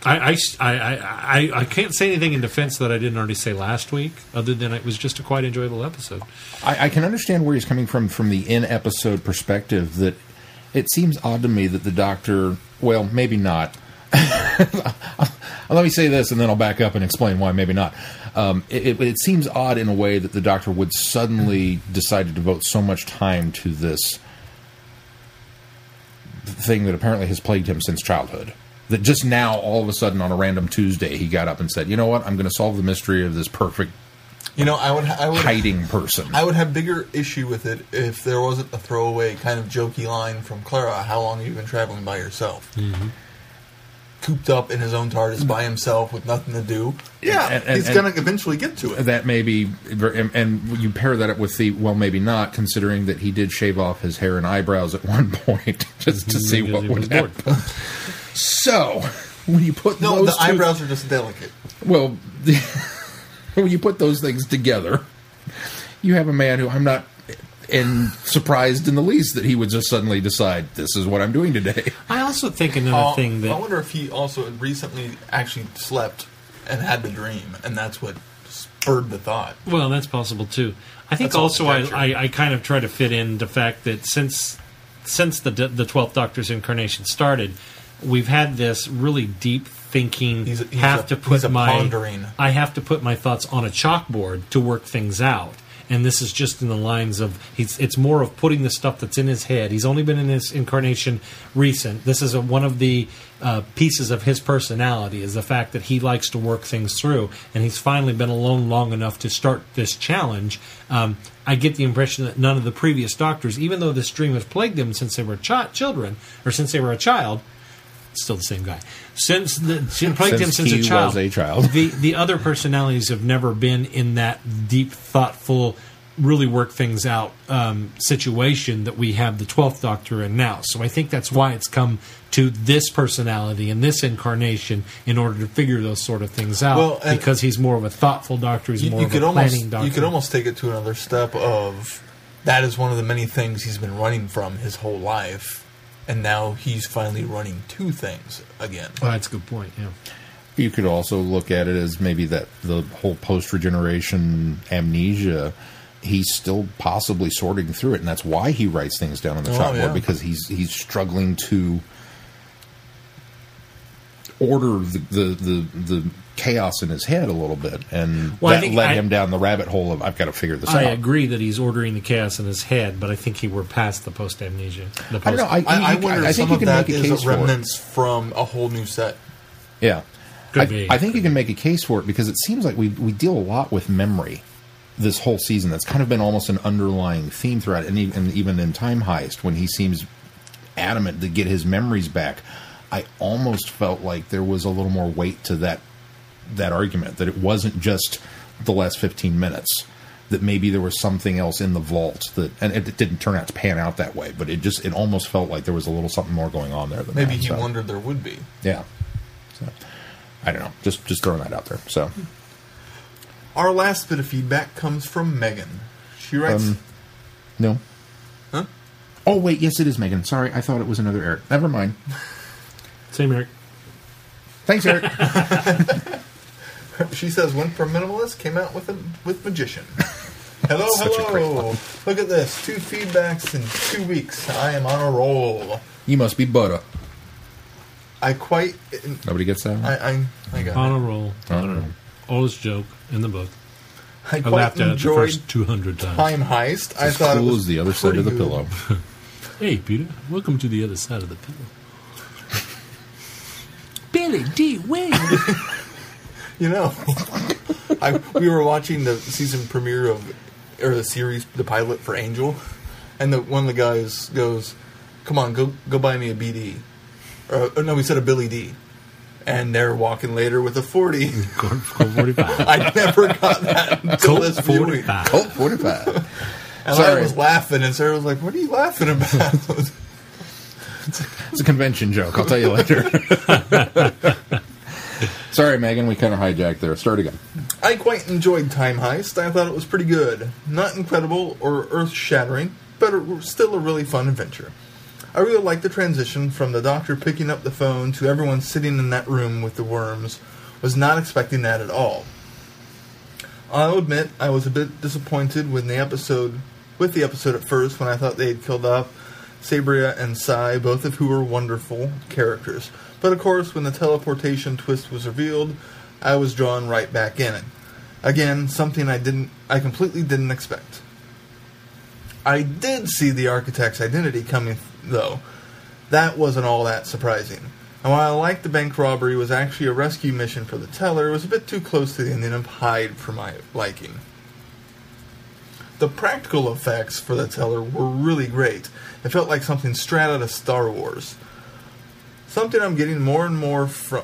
I can't say anything in defense that I didn't already say last week, other than it was just a quite enjoyable episode. I can understand where he's coming from the in-episode perspective, that it seems odd to me that the Doctor, well, maybe not. Let me say this, and then I'll back up and explain why maybe not. It seems odd in a way that the Doctor would suddenly decide to devote so much time to this thing that apparently has plagued him since childhood. That just now, all of a sudden, on a random Tuesday, he got up and said, you know what, I'm going to solve the mystery of this perfect I would hiding person. I would have bigger issue with it if there wasn't a throwaway kind of jokey line from Clara, how long have you been traveling by yourself? Mm-hmm. Cooped up in his own TARDIS by himself with nothing to do. Yeah, he's going to eventually get to it. That may be, and you pair that up with the, well, maybe not, considering that he did shave off his hair and eyebrows at one point just to see what would happen. So, when you put those the eyebrows are just delicate. Well, when you put those things together, you have a man who I'm not surprised in the least that he would just suddenly decide, this is what I'm doing today. I also think another thing that... I wonder if he also recently actually slept and had the dream, and that's what spurred the thought. Well, that's possible, too. I think also I kind of try to fit in the fact that since the 12th Doctor's incarnation started, we've had this really deep thinking. I have to put my thoughts on a chalkboard to work things out. And this is just in the lines of it's more of putting the stuff that's in his head. He's only been in this incarnation recent. This is one of the pieces of his personality, is the fact that he likes to work things through. And he's finally been alone long enough to start this challenge. I get the impression that none of the previous Doctors, even though this dream has plagued them since they were children, or since they were a child, still the same guy. Since a child. The other personalities have never been in that deep, thoughtful, really work things out situation that we have the 12th Doctor in now. So I think that's why it's come to this personality and this incarnation in order to figure those sort of things out. Because he's more of a thoughtful Doctor. He's more of a planning Doctor. You could almost take it to another step of that is one of the many things he's been running from his whole life. And now he's finally running 2 things again. Oh, that's a good point, yeah. You could also look at it as maybe that the whole post-regeneration amnesia, he's still possibly sorting through it, and that's why he writes things down on the chalkboard, because he's struggling to order the chaos in his head a little bit, and that led him down the rabbit hole of, I've got to figure this out. I agree that he's ordering the chaos in his head, but I think we're past the post-amnesia. I don't know. I wonder if some of that is remnants from a whole new set. Yeah. Could be. I think you can make a case for it, because it seems like we deal a lot with memory this whole season. That's kind of been almost an underlying theme throughout, and even in Time Heist, when he seems adamant to get his memories back, I almost felt like there was a little more weight to that argument, that it wasn't just the last 15 minutes, that maybe there was something else in the vault and it didn't turn out to pan out that way, but it almost felt like there was a little something more going on there than maybe he wondered there would be. Yeah. So, I don't know. Just throwing that out there. So, our last bit of feedback comes from Megan. She writes, no. Huh? Oh wait, yes, it is Megan. Sorry, I thought it was another Eric. Never mind. Same Eric. Thanks, Eric. She says, went from minimalist, came out with magician. Hello. Look at this. 2 feedbacks in 2 weeks. I am on a roll. You must be butter. Nobody gets that one? I got on it. A roll. On a roll. Oldest joke in the book. I laughed at it the enjoyed first 200 times. Time Heist. It's as cool as the other side of the pillow. Hey, Peter. Welcome to the other side of the pillow. Billy D. Wayne. You know, we were watching the season premiere or the series, the pilot for Angel, and one of the guys goes, "Come on, go buy me a BD." Or no, we said a Billy D. And they're walking later with a 40. Colt 45. I never got that until this viewing. Colt 45. And I was laughing, and Sarah was like, "What are you laughing about?" It's a convention joke. I'll tell you later. Sorry, Megan, we kind of hijacked there. Start again. I quite enjoyed Time Heist. I thought it was pretty good. Not incredible or earth-shattering, but still a really fun adventure. I really liked the transition from the doctor picking up the phone to everyone sitting in that room with the worms. Was not expecting that at all. I'll admit I was a bit disappointed with the episode at first, when I thought they had killed off Sabria and Sai, both of who were wonderful characters. But of course, when the teleportation twist was revealed, I was drawn right back in it. Again, something I completely didn't expect. I did see the architect's identity coming, though. That wasn't all that surprising. And while I liked the bank robbery was actually a rescue mission for the teller, it was a bit too close to the ending of Hyde for my liking. The practical effects for the teller were really great. It felt like something straight out of Star Wars. Something I'm getting more and more from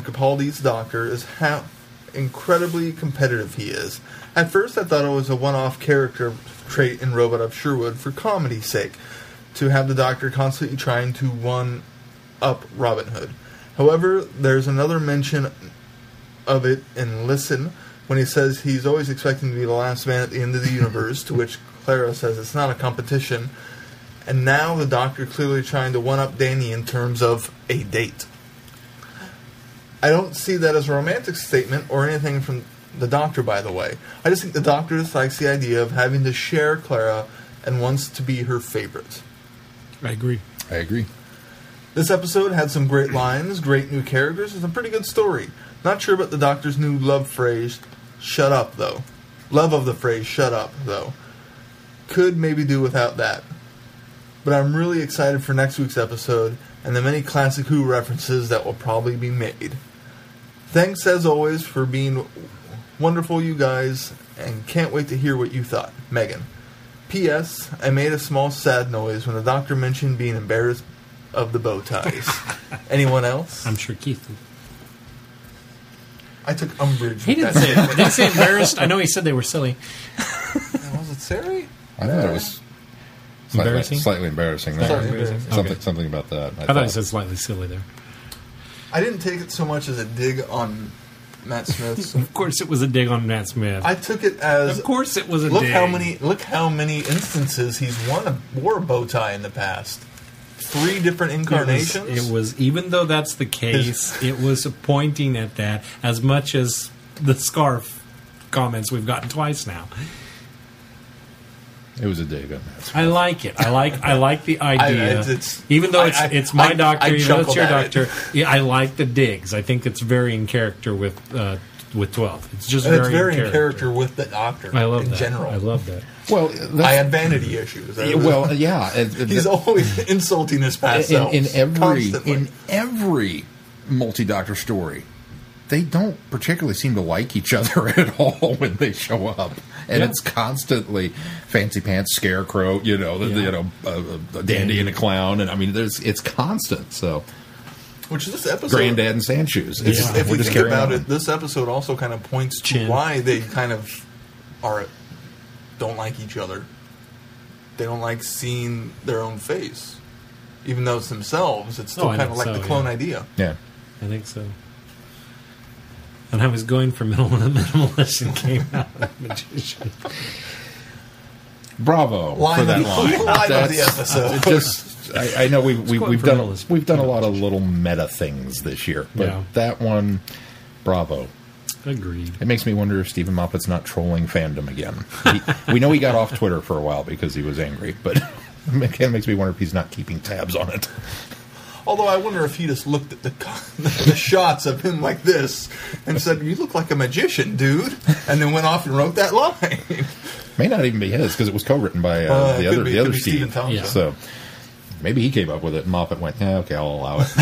Capaldi's Doctor is how incredibly competitive he is. At first I thought it was a one-off character trait in Robot of Sherwood for comedy's sake, to have the Doctor constantly trying to one-up Robin Hood. However, there's another mention of it in Listen, when he says he's always expecting to be the last man at the end of the universe, to which Clara says it's not a competition. And now the Doctor clearly trying to one-up Danny in terms of a date. I don't see that as a romantic statement or anything from the Doctor, by the way. I just think the Doctor dislikes the idea of having to share Clara and wants to be her favorite. I agree. This episode had some great lines, great new characters, and a pretty good story. Not sure about the Doctor's new love phrase, shut up, though. Love of the phrase, shut up, though. Could maybe do without that. But I'm really excited for next week's episode and the many classic Who references that will probably be made. Thanks, as always, for being wonderful, you guys, and can't wait to hear what you thought. Megan. P.S. I made a small sad noise when the Doctor mentioned being embarrassed of the bow ties. Anyone else? I'm sure Keith did. I took umbrage. He didn't say it. Did he say embarrassed? I know he said they were silly. Was it Sari? I thought it was slightly embarrassing. Something about that. I thought he said slightly silly there. I didn't take it so much as a dig on Matt Smith. Of course, it was a dig on Matt Smith. I took it as. Of course, it was a dig. Look how many instances he's wore a bow tie in the past. 3 different incarnations. It was even though that's the case, it was pointing at that as much as the scarf comments we've gotten twice now. It was a dig on that. I like it. I like the idea. Even though it's my doctor, I even though it's your chuckled at doctor. Yeah, I like the digs. I think it's very in character with 12. It's just very in character with the doctor. I love in that. general. I love that. Well, I had vanity issues. Well, yeah. He's always insulting his past self. In every multi-doctor story, they don't particularly seem to like each other at all when they show up, and it's constantly fancy pants, scarecrow, a dandy and a clown, and I mean, it's constant. So, which this episode, Granddad and Sand Shoes. If we think about it, this episode also kind of points to why they kind of don't like each other. They don't like seeing their own face, even though it's themselves. It's still kind of like the clone idea. Yeah. I think so. And I was going for minimalist and came out with magician. Bravo for that line. Line of the episode. I know we've done a lot of little meta things this year, but that one, bravo. Agreed. It makes me wonder if Stephen Moffat's not trolling fandom again. We know he got off Twitter for a while because he was angry, but it makes me wonder if he's not keeping tabs on it. Although I wonder if he just looked at the shots of him like this and said, "You look like a magician, dude," and then went off and wrote that line. May not even be his because it was co-written by the other Steve. Yeah. So maybe he came up with it, and Moffat went, "Yeah, okay, I'll allow it."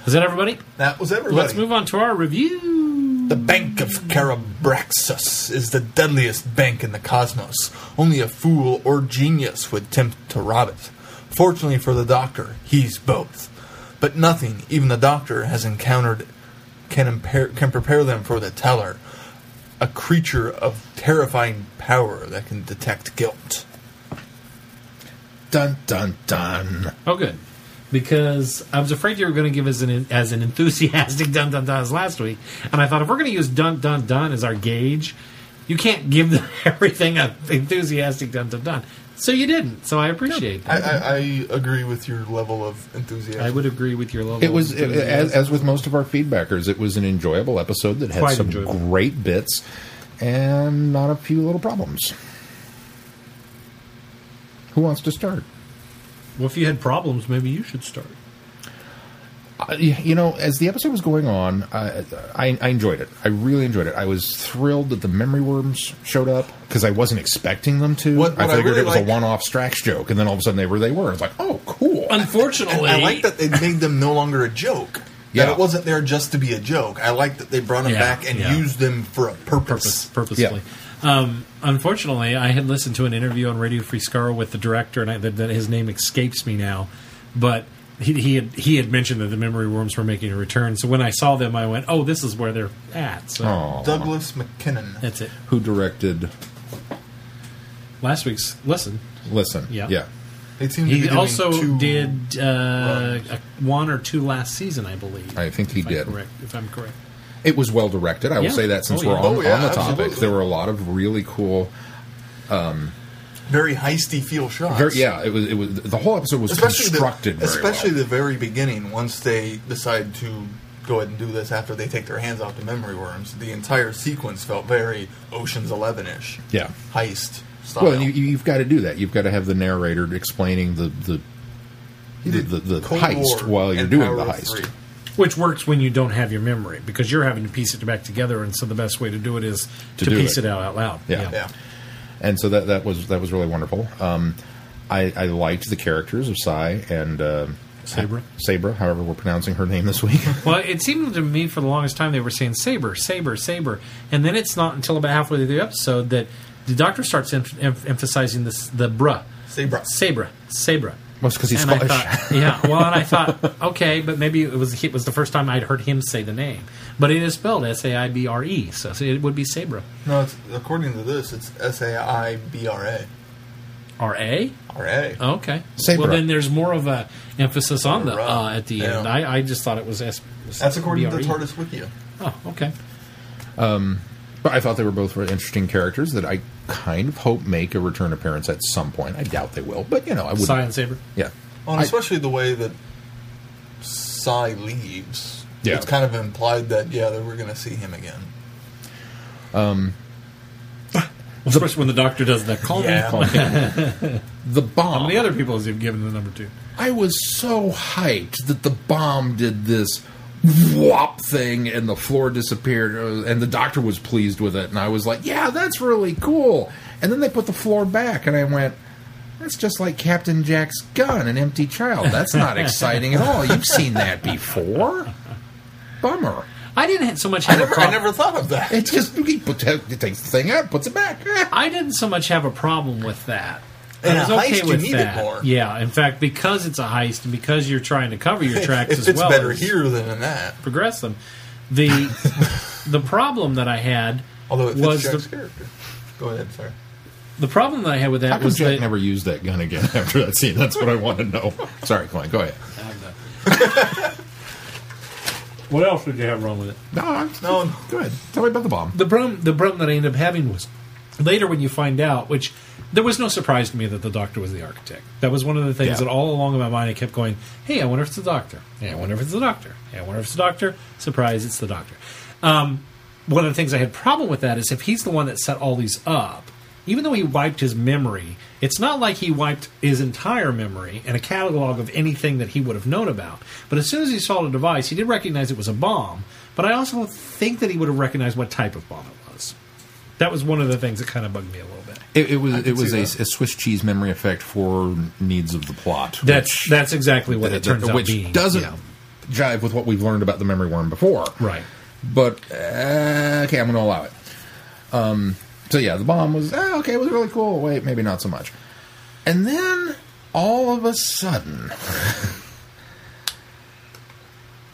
Was that everybody? That was everybody. Let's move on to our review. The Bank of Carabraxus is the deadliest bank in the cosmos. Only a fool or genius would attempt to rob it. Fortunately for the Doctor, he's both. But nothing, even the Doctor has encountered, can prepare them for the Teller, a creature of terrifying power that can detect guilt. Dun, dun, dun. Oh, good. Because I was afraid you were going to give us as an enthusiastic dun, dun, dun as last week. And I thought, if we're going to use dun, dun, dun as our gauge, you can't give everything an enthusiastic dun, dun, dun. So you didn't. So I appreciate that. I agree with your level of enthusiasm. I would agree with your level of enthusiasm. As with most of our feedbackers, it was an enjoyable episode that had some great bits and not a few little problems. Who wants to start? Well, if you had problems, maybe you should start. As the episode was going on, I enjoyed it. I really enjoyed it. I was thrilled that the memory worms showed up because I wasn't expecting them to. I figured it was a one-off Strax joke, and then all of a sudden they were. It's like, oh, cool. Unfortunately, I like that they made them no longer a joke. That it wasn't there just to be a joke. I like that they brought them back and used them for a purposefully. Yeah. Unfortunately, I had listened to an interview on Radio Free Skaro with the director, and his name escapes me now, but he had mentioned that the memory worms were making a return. So when I saw them, I went, "Oh, this is where they're at." So Douglas McKinnon. That's it. Who directed last week's Listen? Yeah. He also did one or two last season, I believe. I think he did. If I'm correct. It was well directed. I will say that since we're on the topic. Absolutely. There were a lot of really cool, very heisty feel shots. It was the whole episode was constructed very well. Especially the very beginning. Once they decide to go ahead and do this after they take their hands off the memory worms, the entire sequence felt very Ocean's 11-ish. Yeah, heist style. Well, you've got to do that. You've got to have the narrator explaining the heist while you're doing the heist. 3. Which works when you don't have your memory, because you're having to piece it back together, and so the best way to do it is to piece it out loud. Yeah. And so that was really wonderful. I liked the characters of Sai and Sabra, however we're pronouncing her name this week. Well, it seemed to me for the longest time they were saying Saber, and then it's not until about halfway through the episode that the Doctor starts emphasizing the bruh. Sabra. Well, it's because he's Scottish. And I thought, okay, but maybe it was the first time I'd heard him say the name. But it is spelled Saibre, so it would be Sabra. No, according to this, it's Saibra. R.A.? R.A. Oh, okay. Sabra. Well, then there's more of a emphasis on the at the end. I just thought it was That's according to the TARDIS Wikia. Oh, okay. But I thought they were both very interesting characters that I kind of hope make a return appearance at some point. I doubt they will, but I would. Sai and Saber? Yeah. Well, especially the way that Sai leaves. Yeah. It's kind of implied that, we're going to see him again. Especially when the doctor does that. Call me. The bomb. How many other people has he given the number to? I was so hyped that the bomb did this whop thing and the floor disappeared, and the doctor was pleased with it, and I was like, yeah, that's really cool. And then they put the floor back, and I went, that's just like Captain Jack's gun, an empty child. That's not exciting at all. You've seen that before. Bummer. I didn't so much have a problem. I never thought of that. It just he takes the thing out, puts it back. I didn't so much have a problem with that. In I was a okay heist, with you need that. it more. Yeah, in fact, because it's a heist and because you're trying to cover your tracks as It's well. better as here than in that. progress them. The problem that I had Although it fits was Jack's character. Go ahead, sorry. the problem that I had with that How come was Jack that never used that gun again after that scene? That's what I want to know. Sorry, Clint, go ahead. What else did you have wrong with it? No, go ahead. Tell me about the bomb. The problem that I ended up having was later when you find out, which there was no surprise to me that the doctor was the architect. That was one of the things that all along in my mind I kept going, hey, I wonder if it's the doctor. Hey, I wonder if it's the doctor. Hey, I wonder if it's the doctor. Surprise, it's the doctor. One of the things I had problem with that is if he's the one that set all these up, even though he wiped his memory, it's not like he wiped his entire memory and a catalog of anything that he would have known about. But as soon as he saw the device, he did recognize it was a bomb, but I also think that he would have recognized what type of bomb it was. That was one of the things that kind of bugged me a little bit. It was a Swiss cheese memory effect for needs of the plot. That's exactly what it turns out being. Which doesn't jive with what we've learned about the memory worm before. Right. But, okay, I'm going to allow it. So, yeah, the bomb was, okay, it was really cool. Wait, maybe not so much. And then, all of a sudden,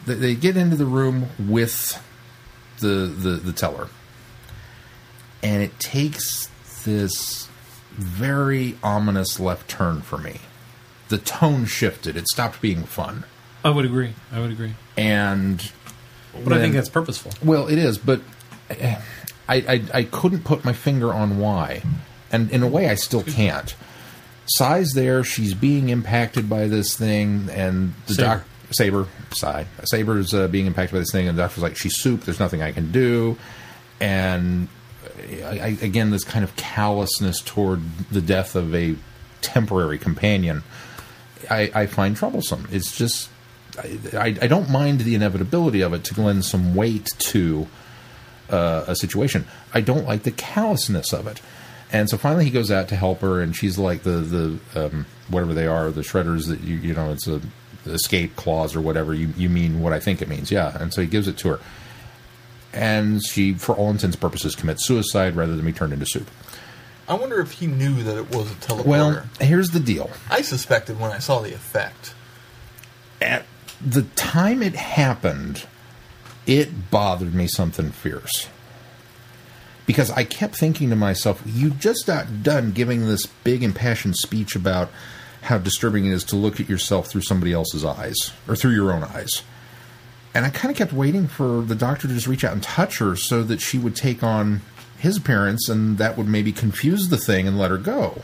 they get into the room with the teller. And it takes this very ominous left turn for me. The tone shifted. It stopped being fun. I would agree. And... But I think that's purposeful. Well, it is, but I couldn't put my finger on why. And in a way, I still can't. Sai's there. She's being impacted by this thing, and the Saber's being impacted by this thing, and the doctor's like, she's soup. There's nothing I can do. And again, this kind of callousness toward the death of a temporary companion, I find troublesome. It's just... I don't mind the inevitability of it to lend some weight to a situation. I don't like the callousness of it. And so finally he goes out to help her, and she's like the whatever they are, the shredders that you know, it's a escape clause or whatever. You mean what I think it means, yeah. And so he gives it to her. And she, for all intents and purposes, commits suicide rather than be turned into soup. I wonder if he knew that it was a teleporter. Well, here's the deal. I suspected when I saw the effect. At the time it happened, it bothered me something fierce. Because I kept thinking to myself, you just got done giving this big impassioned speech about how disturbing it is to look at yourself through somebody else's eyes, or through your own eyes. And I kind of kept waiting for the doctor to just reach out and touch her so that she would take on his appearance, and that would maybe confuse the thing and let her go.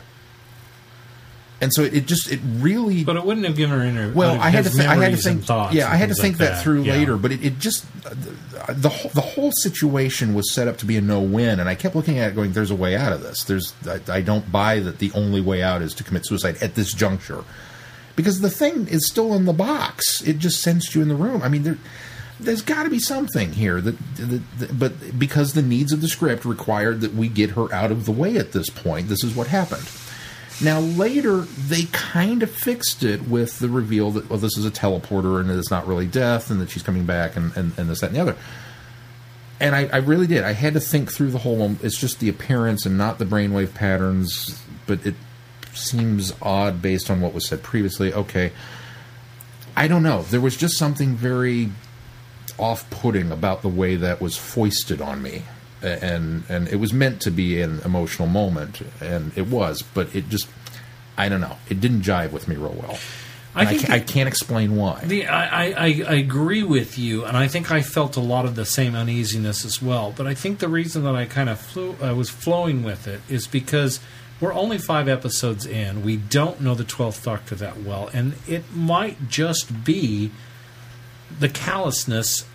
And so it really... But it wouldn't have given her any... Well, I had to think that like through later, but it just... The whole situation was set up to be a no-win, and I kept looking at it going, there's a way out of this. I don't buy that the only way out is to commit suicide at this juncture. Because the thing is still in the box. It just sensed you in the room. I mean, there's got to be something here. But because the needs of the script required that we get her out of the way at this point, this is what happened. Now, later, they kind of fixed it with the reveal that, well, this is a teleporter and that it's not really death and that she's coming back and this, that, and the other. And I really did. I had to think through the whole... It's just the appearance and not the brainwave patterns, but it seems odd based on what was said previously. Okay. I don't know. There was just something very off-putting about the way that was foisted on me. And it was meant to be an emotional moment, and it was, but it just, I don't know, it didn't jive with me real well. I can't explain why. I agree with you, and I think I felt a lot of the same uneasiness as well. But I think the reason that I kind of was flowing with it is because we're only 5 episodes in. We don't know the 12th Doctor that well, and it might just be the callousness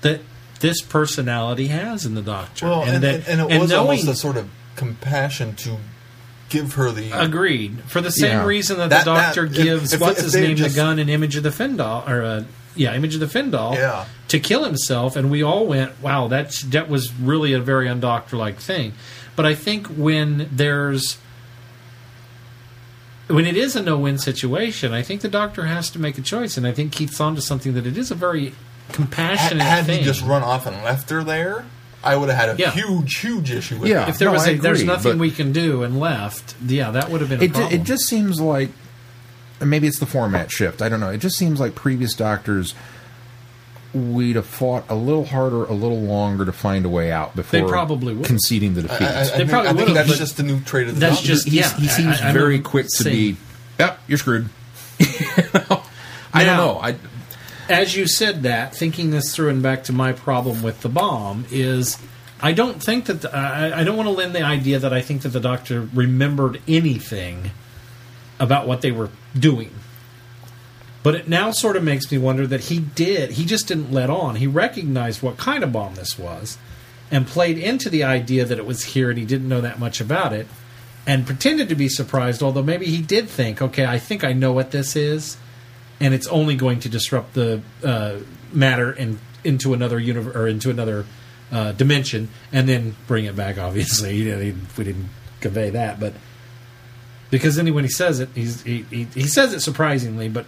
that this personality has in the Doctor. Well, and it was almost a sort of compassion to give her the... Agreed. For the same reason that the doctor gives, the gun and Image of the Findall, Image of the Findall, to kill himself, and we all went, wow, that was really a very undoctor-like thing. But I think when it is a no-win situation, I think the doctor has to make a choice, and I think Keith's onto something that it is a very compassionate had thing. He just run off and left her there, I would have had a huge issue with that. If there was there's nothing we can do and left, that would have been a problem. It just seems like, maybe it's the format shift, I don't know, it just seems like previous doctors, we'd have fought a little harder, a little longer to find a way out before they probably would. Conceding the defeat. I think that's just the new trait of the doctor. He seems very quick to be, yep, you're screwed. I don't know. As you said that, thinking this through and back to my problem with the bomb is, I don't think that I don't want to lend the idea that I think that the doctor remembered anything about what they were doing. But it now sort of makes me wonder that he just didn't let on. He recognized what kind of bomb this was and played into the idea that it was here and he didn't know that much about it and pretended to be surprised, although maybe he did think, okay, I think I know what this is, and it's only going to disrupt the matter into another universe or into another dimension, and then bring it back. Obviously, we didn't convey that, but because then when he says it, he says it surprisingly, but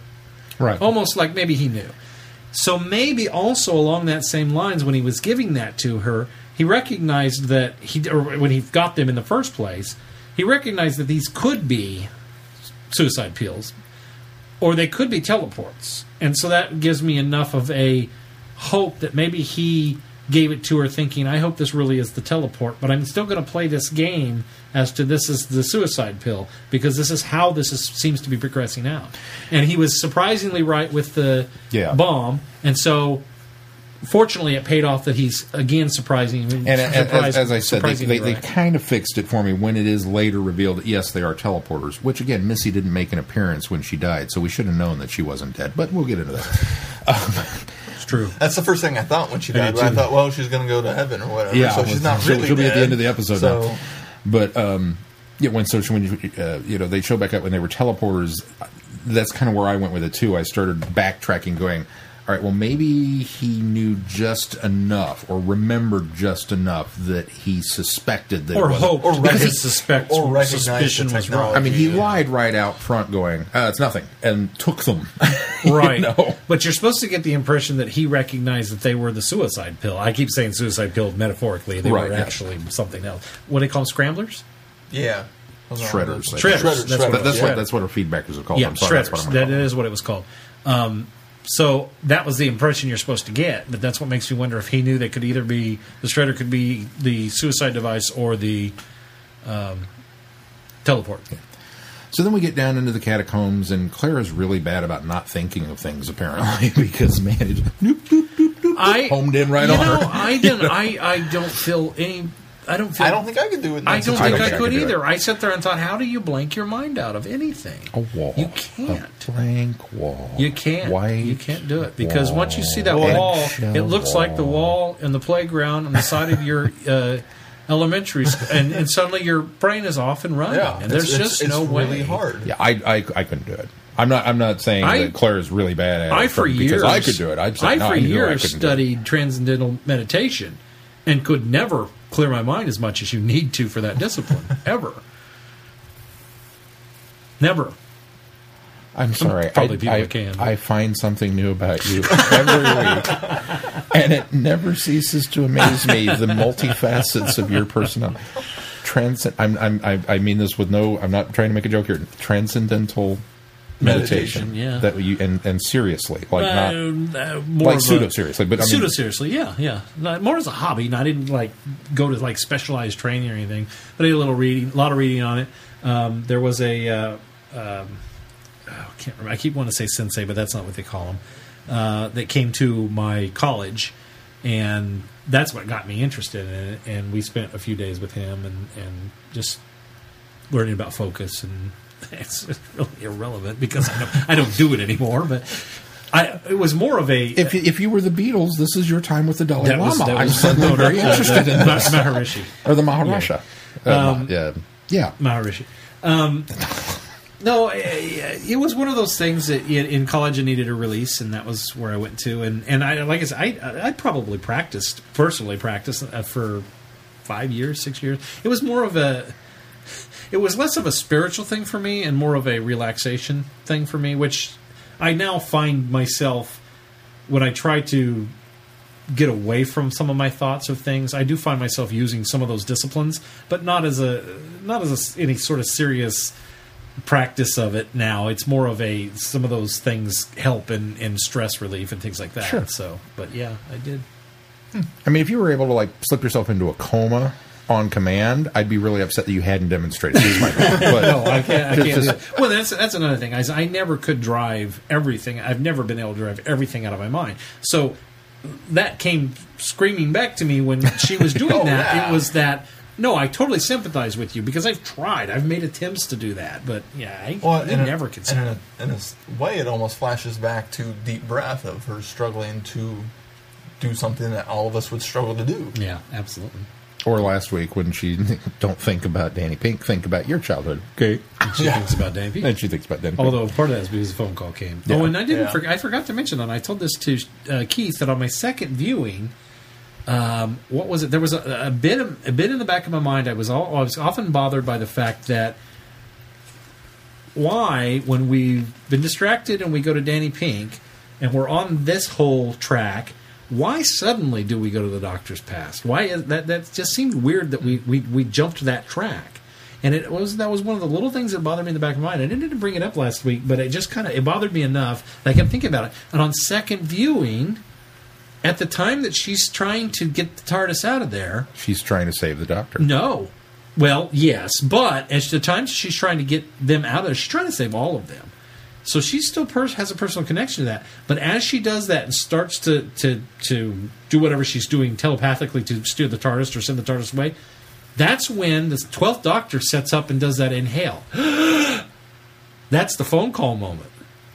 almost like maybe he knew. So maybe also along that same lines, when he was giving that to her, he recognized that when he got them in the first place, he recognized that these could be suicide pills. Or they could be teleports. And so that gives me enough of a hope that maybe he gave it to her thinking, I hope this really is the teleport, but I'm still going to play this game as to this is the suicide pill, because this is how seems to be progressing out. And he was surprisingly right with the bomb, and so fortunately it paid off that he's, again, surprising. And as I said, they kind of fixed it for me when it is later revealed that, yes, they are teleporters, which, again, Missy didn't make an appearance when she died, so we should have known that she wasn't dead. But we'll get into that. It's true. That's the first thing I thought when she died. I thought, well, she's going to go to heaven or whatever. Yeah, so she's not really she'll dead. Be at the end of the episode now. But, when they show back up when they were teleporters, that's kind of where I went with it, too. I started backtracking, going, all right, well, maybe he knew just enough or remembered just enough that he suspected that or hoped, or suspicion was wrong. I mean, he lied right out front going, it's nothing, and took them. Right. But you're supposed to get the impression that he recognized that they were the suicide pill. I keep saying suicide pill metaphorically. They were actually something else. What do they call them, scramblers? Yeah. Shredders. Shredders. That's what our feedbackers are called. Yeah, shredders. That is what it was called. So that was the impression you're supposed to get, but that's what makes me wonder if he knew they could either be the shredder could be the suicide device or the teleport. Yeah. So then we get down into the catacombs, and Claire is really bad about not thinking of things, apparently, because man, it just homed in right on her. I don't feel any. I don't think I could do it. I don't think I could either. I sat there and thought, how do you blank your mind out of anything? A wall. You can't. A blank wall. You can't. You can't do it. Because wall. Once you see that wall, it looks like the wall in the playground on the side of your elementary school. And suddenly your brain is off and running. Yeah, and there's just no way. It's really hard. Yeah, I couldn't do it. I'm not saying that Claire is really bad at it because I could do it. I for years studied transcendental meditation and could never clear my mind as much as you need to for that discipline. Ever. Never. I'm sorry. Probably people can. I find something new about you every week, and it never ceases to amaze me, the multifacets of your personality. I mean this with no... I'm not trying to make a joke here. Transcendental meditation. Yeah. That you and seriously, like not like pseudo seriously, but pseudo seriously. Yeah. More as a hobby. And I didn't go to specialized training or anything, but I did a lot of reading on it. There was a I can't remember. I keep wanting to say sensei, but that's not what they call him. That came to my college, and that's what got me interested in it. And we spent a few days with him and just learning about focus, and it's really irrelevant because I don't do it anymore. But it was more of a... If you were the Beatles, this is your time with the Dalai Lama. I'm suddenly very interested in this. Maharishi. Or the Maharaja. Maharishi. No, it was one of those things that in college I needed a release, and that was where I went to. And I, like I said, I probably personally practiced for 5 years, 6 years. It was less of a spiritual thing for me and more of a relaxation thing for me, which I now find myself, when I try to get away from some of my thoughts of things, I do find myself using some of those disciplines, but not as any sort of serious practice of it now. It's more of some of those things help in stress relief and things like that. Sure. So, but yeah, I did. I mean, if you were able to like slip yourself into a coma on command, I'd be really upset that you hadn't demonstrated. No, I can't. Do that. Well, that's another thing. I never could drive everything. I've never been able to drive everything out of my mind. So that came screaming back to me when she was doing that. Yeah. It was that. No, I totally sympathize with you because I've tried. I've made attempts to do that, but yeah, I never could. In a way, it almost flashes back to Deep Breath of her struggling to do something that all of us would struggle to do. Yeah, absolutely. Or last week when she don't think about Danny Pink, think about your childhood. Okay, and she thinks about Danny Pink. And she thinks about Danny Pink. Although part of that is because the phone call came. Yeah. Oh, and I forgot to mention, and I told this to Keith, that on my second viewing. What was it? There was a bit in the back of my mind. I was often bothered by the fact that why, when we've been distracted and we go to Danny Pink and we're on this whole track, why suddenly do we go to the doctor's past? Why that just seemed weird that we jumped that track. And that was one of the little things that bothered me in the back of my mind. I didn't bring it up last week, but it just it bothered me enough that I kept thinking about it. And on second viewing, at the time that she's trying to get the TARDIS out of there... She's trying to save the Doctor. No. Well, yes, but at the time she's trying to get them out of there, she's trying to save all of them. So she still has a personal connection to that. But as she does that and starts to do whatever she's doing telepathically to steer the TARDIS or send the TARDIS away, that's when the 12th Doctor sets up and does that inhale. That's the phone call moment.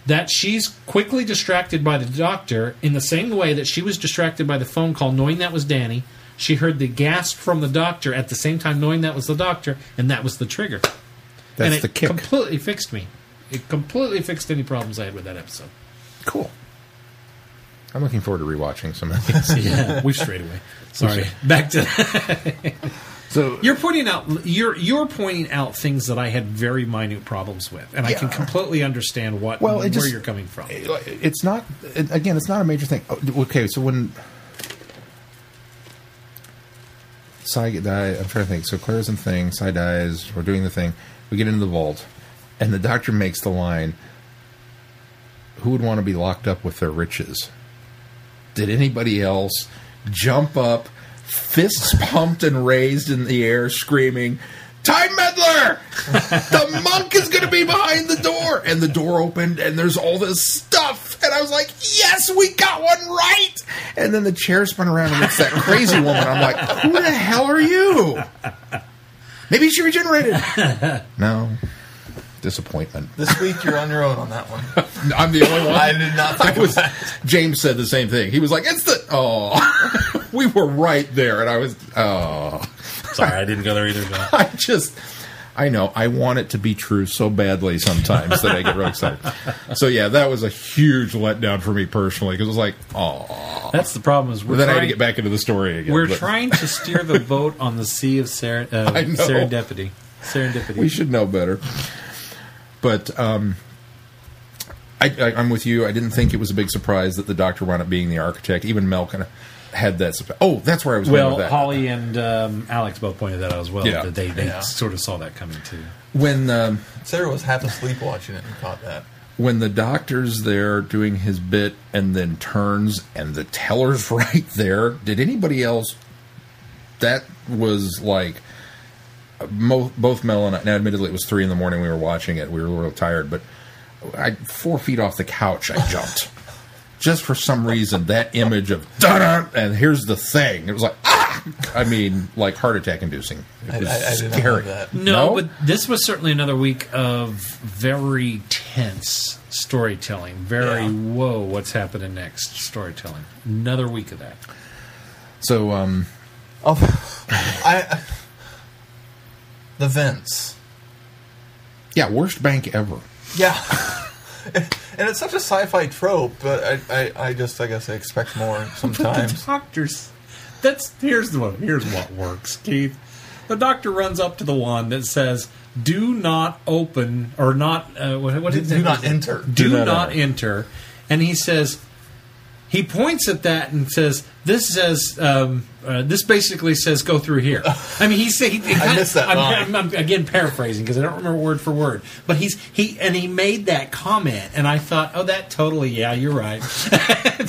That she's quickly distracted by the Doctor in the same way that she was distracted by the phone call, knowing that was Danny. She heard the gasp from the Doctor at the same time, knowing that was the Doctor, and that was the trigger. That's the kick. It completely fixed me. It completely fixed any problems I had with that episode. Cool. I'm looking forward to rewatching some of these. Yeah, we've strayed away. Sorry. Back to... So you're pointing out things that I had very minute problems with, and I can completely understand where you're coming from. It's not it's not a major thing. Okay, so when Sai dies, I'm trying to think. So Claire's in thing, Sai dies, we're doing the thing. We get into the vault, and the Doctor makes the line, "Who would want to be locked up with their riches?" Did anybody else jump up? Fists pumped and raised in the air, screaming, "Time Meddler! The monk is going to be behind the door!" And the door opened, and there's all this stuff. And I was like, yes, we got one right! And then the chair spun around, and it's that crazy woman. I'm like, who the hell are you? Maybe she regenerated. No. Disappointment. This week you're on your own on that one. I'm the only one. I did not think of that. James said the same thing. He was like, we were right there. And I was, sorry, I didn't go there either. I know. I want it to be true so badly sometimes that I get really excited. So yeah, that was a huge letdown for me personally, because it was like, that's the problem. Is I had to get back into the story again. We're trying to steer the boat on the sea of serendipity. We should know better. But I'm with you. I didn't think it was a big surprise that the Doctor wound up being the architect. Even Mel kind of had that surprise. Oh, that's where I was going with that. Holly and Alex both pointed that out as well. Yeah. That they sort of saw that coming too. When Sarah was half asleep watching it and caught that. When the Doctor's there doing his bit and then turns and the teller's right there, did anybody else... That was like... Both Mel and I, now admittedly it was 3 a.m. we were watching it, we were a little tired, but 4 feet off the couch I jumped. Just for some reason, that image of da-da, and here's the thing. It was like, I mean, like heart attack inducing. It was I didn't scary. know that. No, but this was certainly another week of very tense storytelling. Whoa, what's happening next storytelling. Another week of that. So, The vents. Yeah, worst bank ever. Yeah. And it's such a sci-fi trope, but I guess I expect more sometimes. The doctors. Here's what works, Keith. The doctor runs up to the one that says, "Do not open," or not. What is it? Do not enter. Do not enter. And he says, he points at that and says, "This says, this basically says go through here." I mean, I missed that line. I'm again paraphrasing because I don't remember word for word. But he made that comment, and I thought, oh, that totally, yeah, you're right.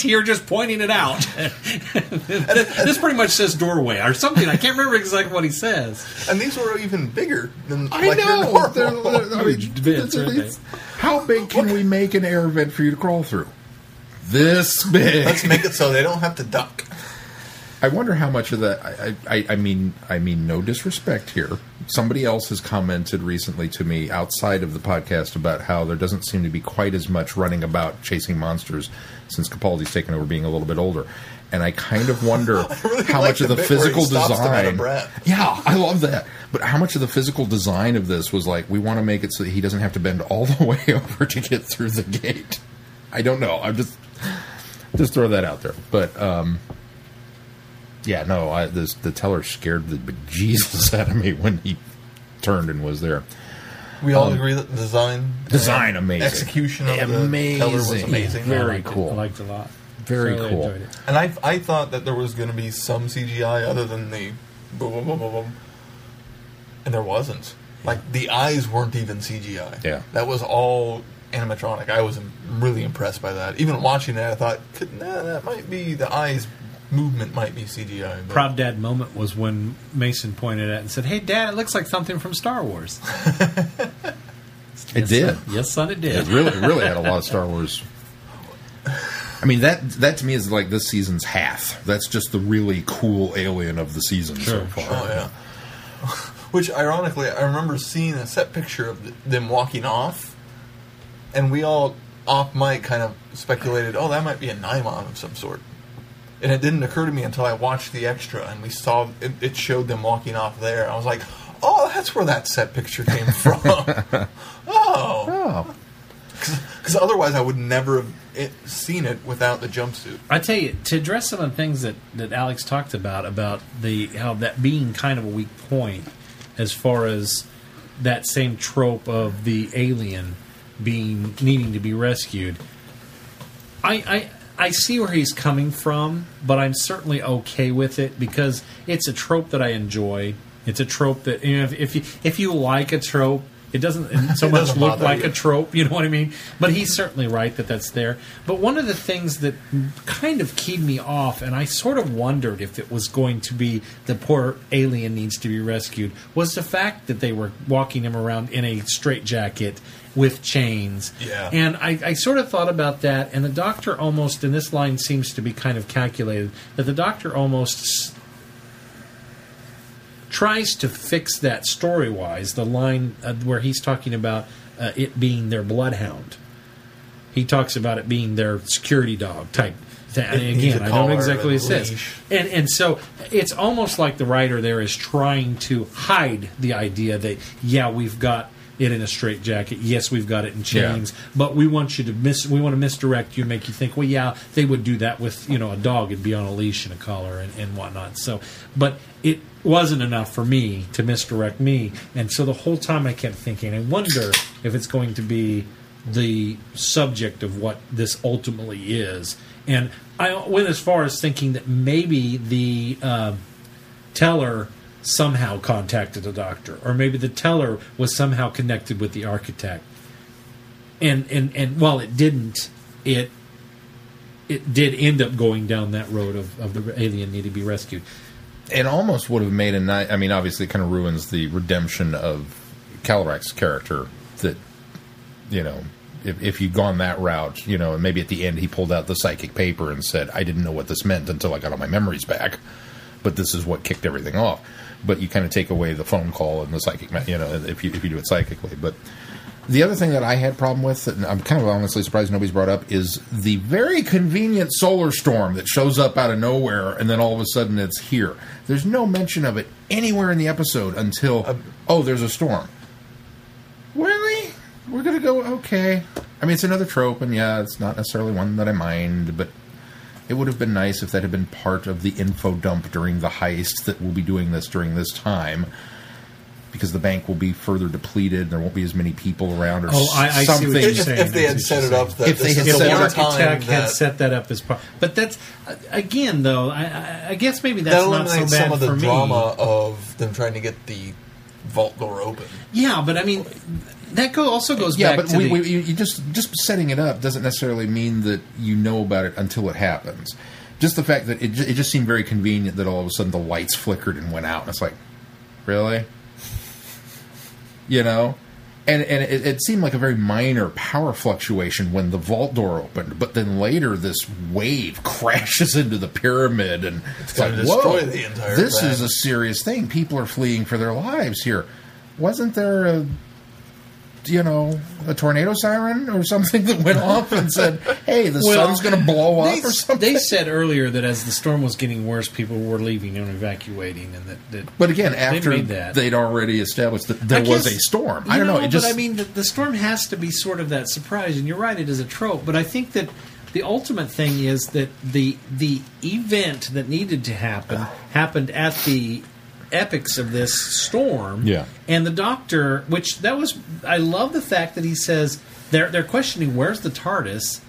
You're just pointing it out. This pretty much says doorway or something. I can't remember exactly what he says. And these were even bigger than I know. How big can we make an air vent for you to crawl through? This big. Let's make it so they don't have to duck. I wonder how much of that. I mean, no disrespect here. Somebody else has commented recently to me outside of the podcast about how there doesn't seem to be quite as much running about chasing monsters since Capaldi's taken over, being a little bit older. And I kind of wonder how much of the physical design. Yeah, I love that. But how much of the physical design of this was like, we want to make it so that he doesn't have to bend all the way over to get through the gate. I don't know. I'm just throw that out there. But yeah, no, the teller scared the bejesus out of me when he turned and was there. We all agree that the design amazing, execution of the teller was amazing. Very cool. I liked it a lot. Very cool. Enjoyed it. And I thought that there was going to be some CGI other than the boom, boom, boom, boom, boom. And there wasn't. Like, the eyes weren't even CGI. Yeah. That was all animatronic. I was really impressed by that. Even watching it, I thought, that might be, the eyes movement might be CGI. But. Proud dad moment was when Mason pointed at it and said, "Hey, Dad, it looks like something from Star Wars." It did. Son. Yes, son, it did. It really had a lot of Star Wars. I mean, that to me is like this season's half. That's just the really cool alien of the season so far. Oh, yeah. Which, ironically, I remember seeing a set picture of them walking off, and we all, off mic, kind of speculated, oh, that might be a Nymon of some sort. And it didn't occur to me until I watched the extra, and we saw, it showed them walking off there. I was like, oh, that's where that set picture came from. Oh. Because otherwise I would never have seen it without the jumpsuit. I tell you, to address some of the things that Alex talked about how that being kind of a weak point as far as that same trope of the alien needing to be rescued. I see where he's coming from, but I'm certainly okay with it because it's a trope that I enjoy. It's a trope that, you know, if you like a trope, it doesn't so much look like a trope, you know what I mean? But he's certainly right that that's there. But one of the things that kind of keyed me off, and I sort of wondered if it was going to be the poor alien needs to be rescued, was the fact that they were walking him around in a straitjacket with chains. Yeah. And I sort of thought about that, and the doctor almost, and this line seems to be kind of calculated, that the doctor almost tries to fix that story-wise, the line where he's talking about it being their bloodhound. He talks about it being their security dog type thing. And again, I don't know exactly what it says. And so it's almost like the writer there is trying to hide the idea that, yeah, we've got it in a straitjacket. Yes, we've got it in chains, but we want you to we want to misdirect you and make you think, well, yeah, they would do that with, you know, a dog. It'd be on a leash and a collar and whatnot. So, but it wasn't enough for me to misdirect me, and so the whole time I kept thinking, I wonder if it's going to be the subject of what this ultimately is. And I went as far as thinking that maybe the teller somehow contacted a doctor, or maybe the teller was somehow connected with the architect. And while it didn't, it did end up going down that road of the alien need to be rescued. It almost would have made I mean, obviously, it kind of ruins the redemption of Calorak's character. That, you know, if you'd gone that route, you know, and maybe at the end he pulled out the psychic paper and said, "I didn't know what this meant until I got all my memories back, but this is what kicked everything off." But you kind of take away the phone call and the psychic, you know, if you do it psychically. But the other thing that I had problem with, and I'm kind of honestly surprised nobody's brought up, is the very convenient solar storm that shows up out of nowhere, and then all of a sudden it's here. There's no mention of it anywhere in the episode until, oh, there's a storm. Really? We're going to go, okay. I mean, it's another trope, and yeah, it's not necessarily one that I mind, but it would have been nice if that had been part of the info dump during the heist that we'll be doing this during this time, because the bank will be further depleted, there won't be as many people around, or I something. see what you're saying. If they had set it up, that if they had this is set the it one up, time architect had that set that up as part. But that's again, though. I guess maybe that's that not so bad eliminates some of the for me. drama of them trying to get the vault door open. Yeah, but I mean, that also goes yeah, back but to you just setting it up doesn't necessarily mean that you know about it until it happens. Just the fact that it just seemed very convenient that all of a sudden the lights flickered and went out, and it's like, really? You know? And it seemed like a very minor power fluctuation when the vault door opened, but then later this wave crashes into the pyramid, and it's going like, to destroy whoa, the entire this thing. is a serious thing. People are fleeing for their lives here. Wasn't there a tornado siren or something that went off and said, hey, the sun's going to blow up or something? They said earlier that as the storm was getting worse, people were leaving and evacuating. But again, after that. they'd already established that there was a storm. I don't know. But I mean, the storm has to be sort of that surprise. And you're right, it is a trope. But I think that the ultimate thing is that the event that needed to happen happened at the epics of this storm. Yeah. And the doctor, I love the fact that he says they're questioning where's the TARDIS,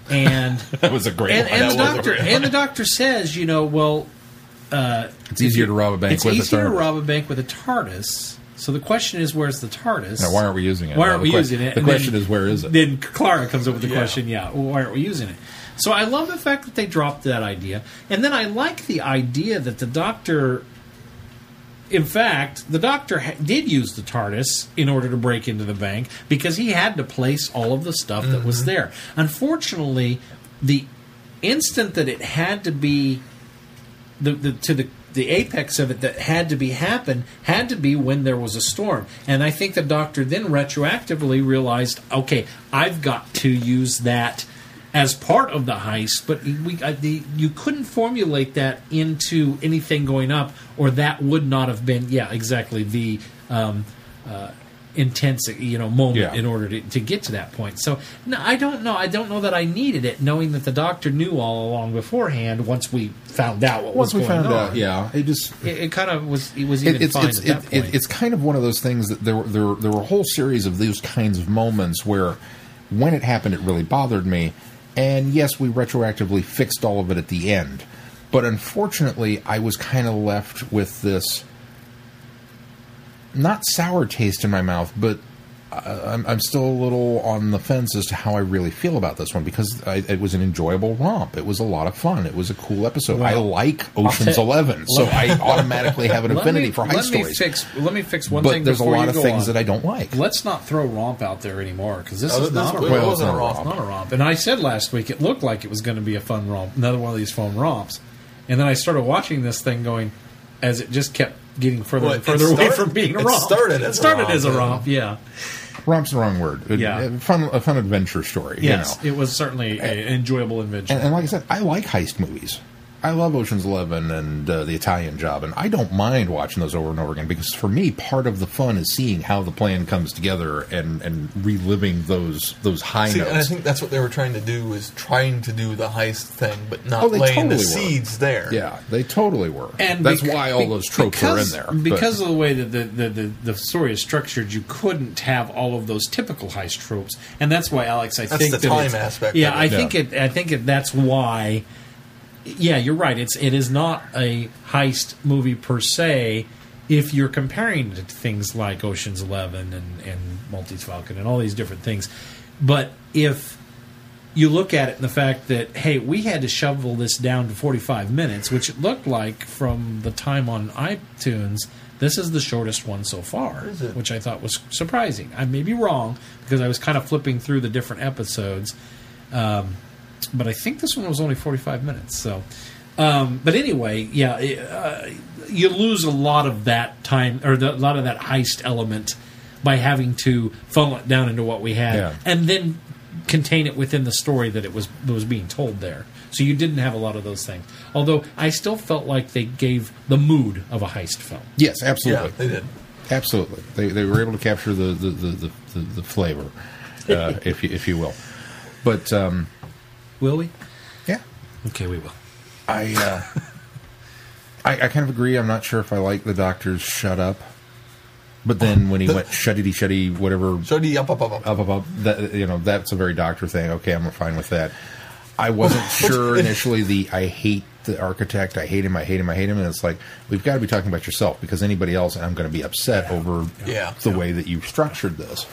and that was a great line. And the doctor says, it's easier to rob a bank with a TARDIS. It's easier to rob a bank with a TARDIS. So the question is, where's the TARDIS? Now, why aren't we using it? Why aren't we using it? The question is, where is it? Then Clara comes up with the question, why aren't we using it? So I love the fact that they dropped that idea. And then I like the idea that the doctor... In fact, the doctor did use the TARDIS in order to break into the bank because he had to place all of the stuff that was there. Unfortunately, the instant that it had to be the apex of it that had to be when there was a storm. And I think the doctor then retroactively realized, okay, I've got to use that as part of the heist, but you couldn't formulate that into anything going up, or that would not have been, exactly, the intense moment in order to get to that point. So no, I don't know that I needed it, knowing that the doctor knew all along beforehand. Once we found out what was going on, it kind of was. It was even fine at that point. It's kind of one of those things that there were a whole series of those kinds of moments where, when it happened, it really bothered me. And yes, we retroactively fixed all of it at the end. But unfortunately, I was kind of left with this, not sour taste in my mouth, but I'm still a little on the fence as to how I really feel about this one, because it was an enjoyable romp. It was a lot of fun. It was a cool episode. I like Ocean's 11, so I automatically have an affinity for heist stories. Let me fix one thing. But there's a lot of things on. that I don't like. Let's not throw romp out there anymore, because this is not a romp. Well, it's not a romp. It's not a romp. And I said last week it looked like it was going to be a fun romp, another one of these fun romps. And then I started watching this thing going, as it just kept getting further and further away from being a romp. It started as a romp, yeah. Romp's the wrong word. A fun adventure story. Yes, it was certainly an enjoyable adventure. And like I said, I like heist movies. I love Ocean's 11 and The Italian Job, and I don't mind watching those over and over again, because for me, part of the fun is seeing how the plan comes together and reliving those high notes. And I think that's what they were trying to do, is trying to do the heist thing, but not laying the seeds there. Yeah, they totally were. And that's why all those tropes are in there. Because of the way that the story is structured, you couldn't have all of those typical heist tropes, and that's why, Alex, I think that's the time aspect. Yeah, of it. I think that's why. Yeah, you're right. It is not a heist movie per se if you're comparing it to things like Ocean's 11 and Maltese Falcon and all these different things. But if you look at it in the fact that, hey, we had to shovel this down to 45 minutes, which it looked like from the time on iTunes, this is the shortest one so far, which I thought was surprising. I may be wrong, because I was kind of flipping through the different episodes. But I think this one was only 45 minutes. So, but anyway, you lose a lot of that time, or a lot of that heist element, by having to funnel it down into what we had, and then contain it within the story that was being told there. So you didn't have a lot of those things. Although I still felt like they gave the mood of a heist film. Yes, absolutely. Yeah, they did. Absolutely, they were able to capture the flavor, if you will. But Will we? yeah, Okay, we will. I kind of agree. I'm not sure if I like the Doctor's shut up. But then when he went shuddy, whatever, Shuddy up. that, that's a very Doctor thing. Okay, I'm fine with that. I wasn't sure initially. I hate the architect. I hate him. And it's like, we've got to be talking about yourself, because anybody else, I'm going to be upset over the way that you've structured this.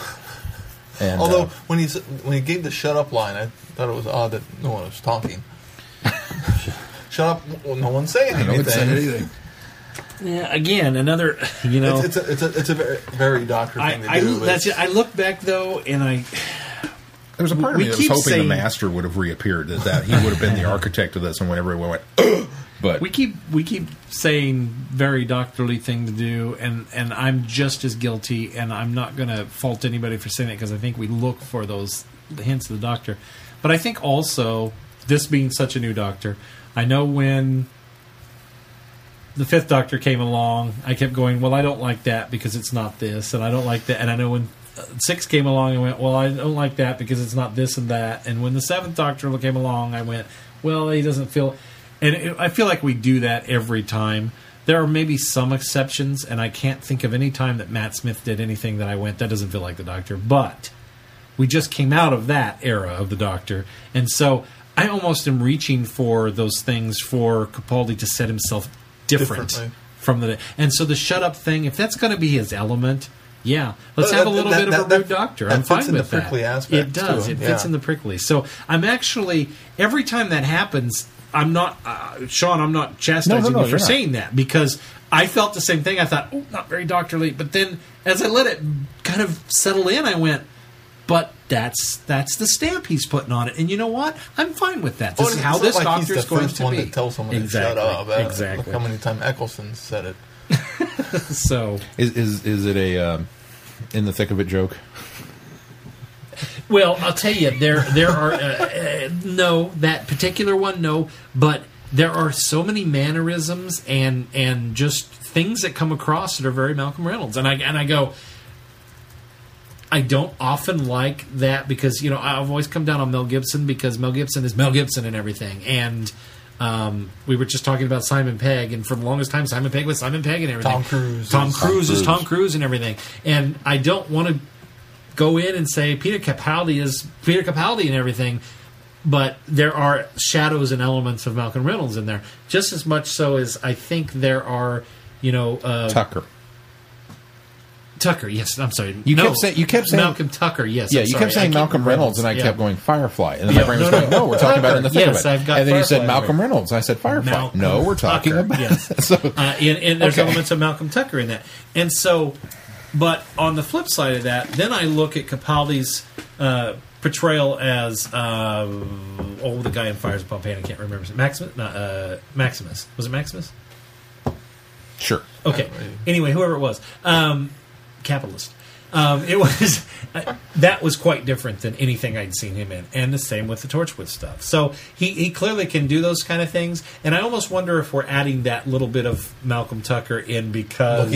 And, although when he gave the shut up line, I thought it was odd that no one was talking. Shut up! Well, no one's saying anything. No one's saying anything. Yeah, again, another, It's a very, very Doctor thing to do. That's it. I look back, though, and There was a part of me that was hoping the Master would have reappeared, that he would have been the architect of this, and whenever everyone went, but we keep saying very doctorly thing to do, and I'm just as guilty, and I'm not going to fault anybody for saying it, because I think we look for those hints of the Doctor. But I think also, this being such a new Doctor, I know when the fifth Doctor came along, I kept going, well, I don't like that because it's not this, and I don't like that. And I know when 6 came along, I went, well, I don't like that because it's not this and that. And when the 7th Doctor came along, I went, well, he doesn't feel... And I feel like we do that every time. There are maybe some exceptions, and I can't think of any time that Matt Smith did anything that I went, that doesn't feel like the Doctor. But we just came out of that era of the Doctor. And so I almost am reaching for those things for Capaldi to set himself different from the... And so the shut-up thing, if that's going to be his element... Yeah, let's have a little bit of a rude Doctor. I'm fine with that. It fits in the prickly aspect. It does. It fits in the prickly. So I'm actually, every time that happens, I'm not, Shaun, I'm not chastising you for saying that, because I felt the same thing. I thought, oh, not very doctorly. But then as I let it kind of settle in, I went, but that's the stamp he's putting on it. And you know what? I'm fine with that. This is how this Doctor's going to be. He's the first one to tell someone to shut up. Exactly. Look how many times Eccleston said it. So is it a in the thick of it joke? Well, I'll tell you, there are no, that particular one, no, but there are so many mannerisms and just things that come across that are very Malcolm Reynolds, and I go, I don't often like that, because I've always come down on Mel Gibson, because Mel Gibson is Mel Gibson and everything, and we were just talking about Simon Pegg, and for the longest time, Simon Pegg was Simon Pegg and everything. Tom Cruise is Tom Cruise and everything. And I don't want to go in and say Peter Capaldi is Peter Capaldi and everything, but there are shadows and elements of Malcolm Reynolds in there. Just as much so as I think there are, Tucker, yes, I'm sorry. You kept saying Malcolm Tucker, yes. Yeah, you kept saying Malcolm Reynolds, and I kept going Firefly, and then my brain was going, "No, we're talking about it in the thick of it." I've got and then you said Firefly Malcolm Reynolds, and I said Firefly. Malcolm no, we're talking Tucker, about yes. So, and there's elements of Malcolm Tucker in that, and so. But on the flip side of that, then I look at Capaldi's portrayal as the guy in Fires of Pompeii. I can't remember Maximus. Was it Maximus? Sure. Okay. Anyway, whoever it was, capitalist. It was that was quite different than anything I'd seen him in, and the same with the Torchwood stuff. So he clearly can do those kind of things, and I almost wonder if we're adding that little bit of Malcolm Tucker in because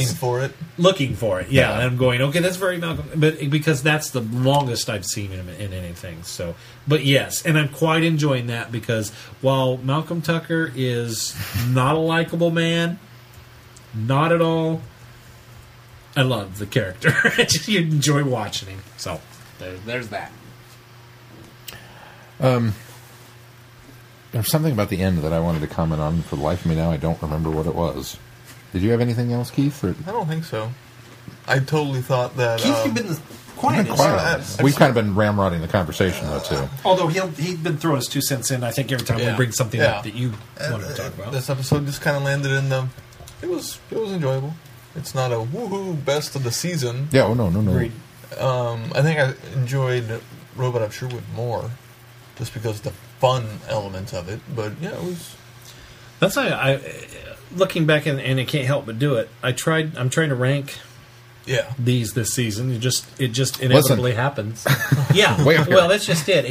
looking for it. Yeah, and I'm going, okay, that's very Malcolm, but because that's the longest I've seen him in anything. So, but yes, and I'm quite enjoying that, because while Malcolm Tucker is not a likable man, not at all. I love the character. You enjoy watching him. So, there's that. There's something about the end that I wanted to comment on. For the life of me now, I don't remember what it was. Did you have anything else, Keith? Or? I don't think so. I totally thought that... Keith, you've been quiet. We've kind of been ramrodding the conversation, though, too. Although he's been throwing his 2 cents in, I think, every time we bring something up that you wanted to talk about. This episode just kind of landed in the... It was enjoyable. It's not a woohoo best of the season. Yeah, no. Agreed. I think I enjoyed Robot of Sherwood more, just because of the fun elements of it. But yeah, it was. That's why I looking back and I can't help but do it. I'm trying to rank. Yeah. These this season, it just inevitably happens. Yeah. Well, that's just it.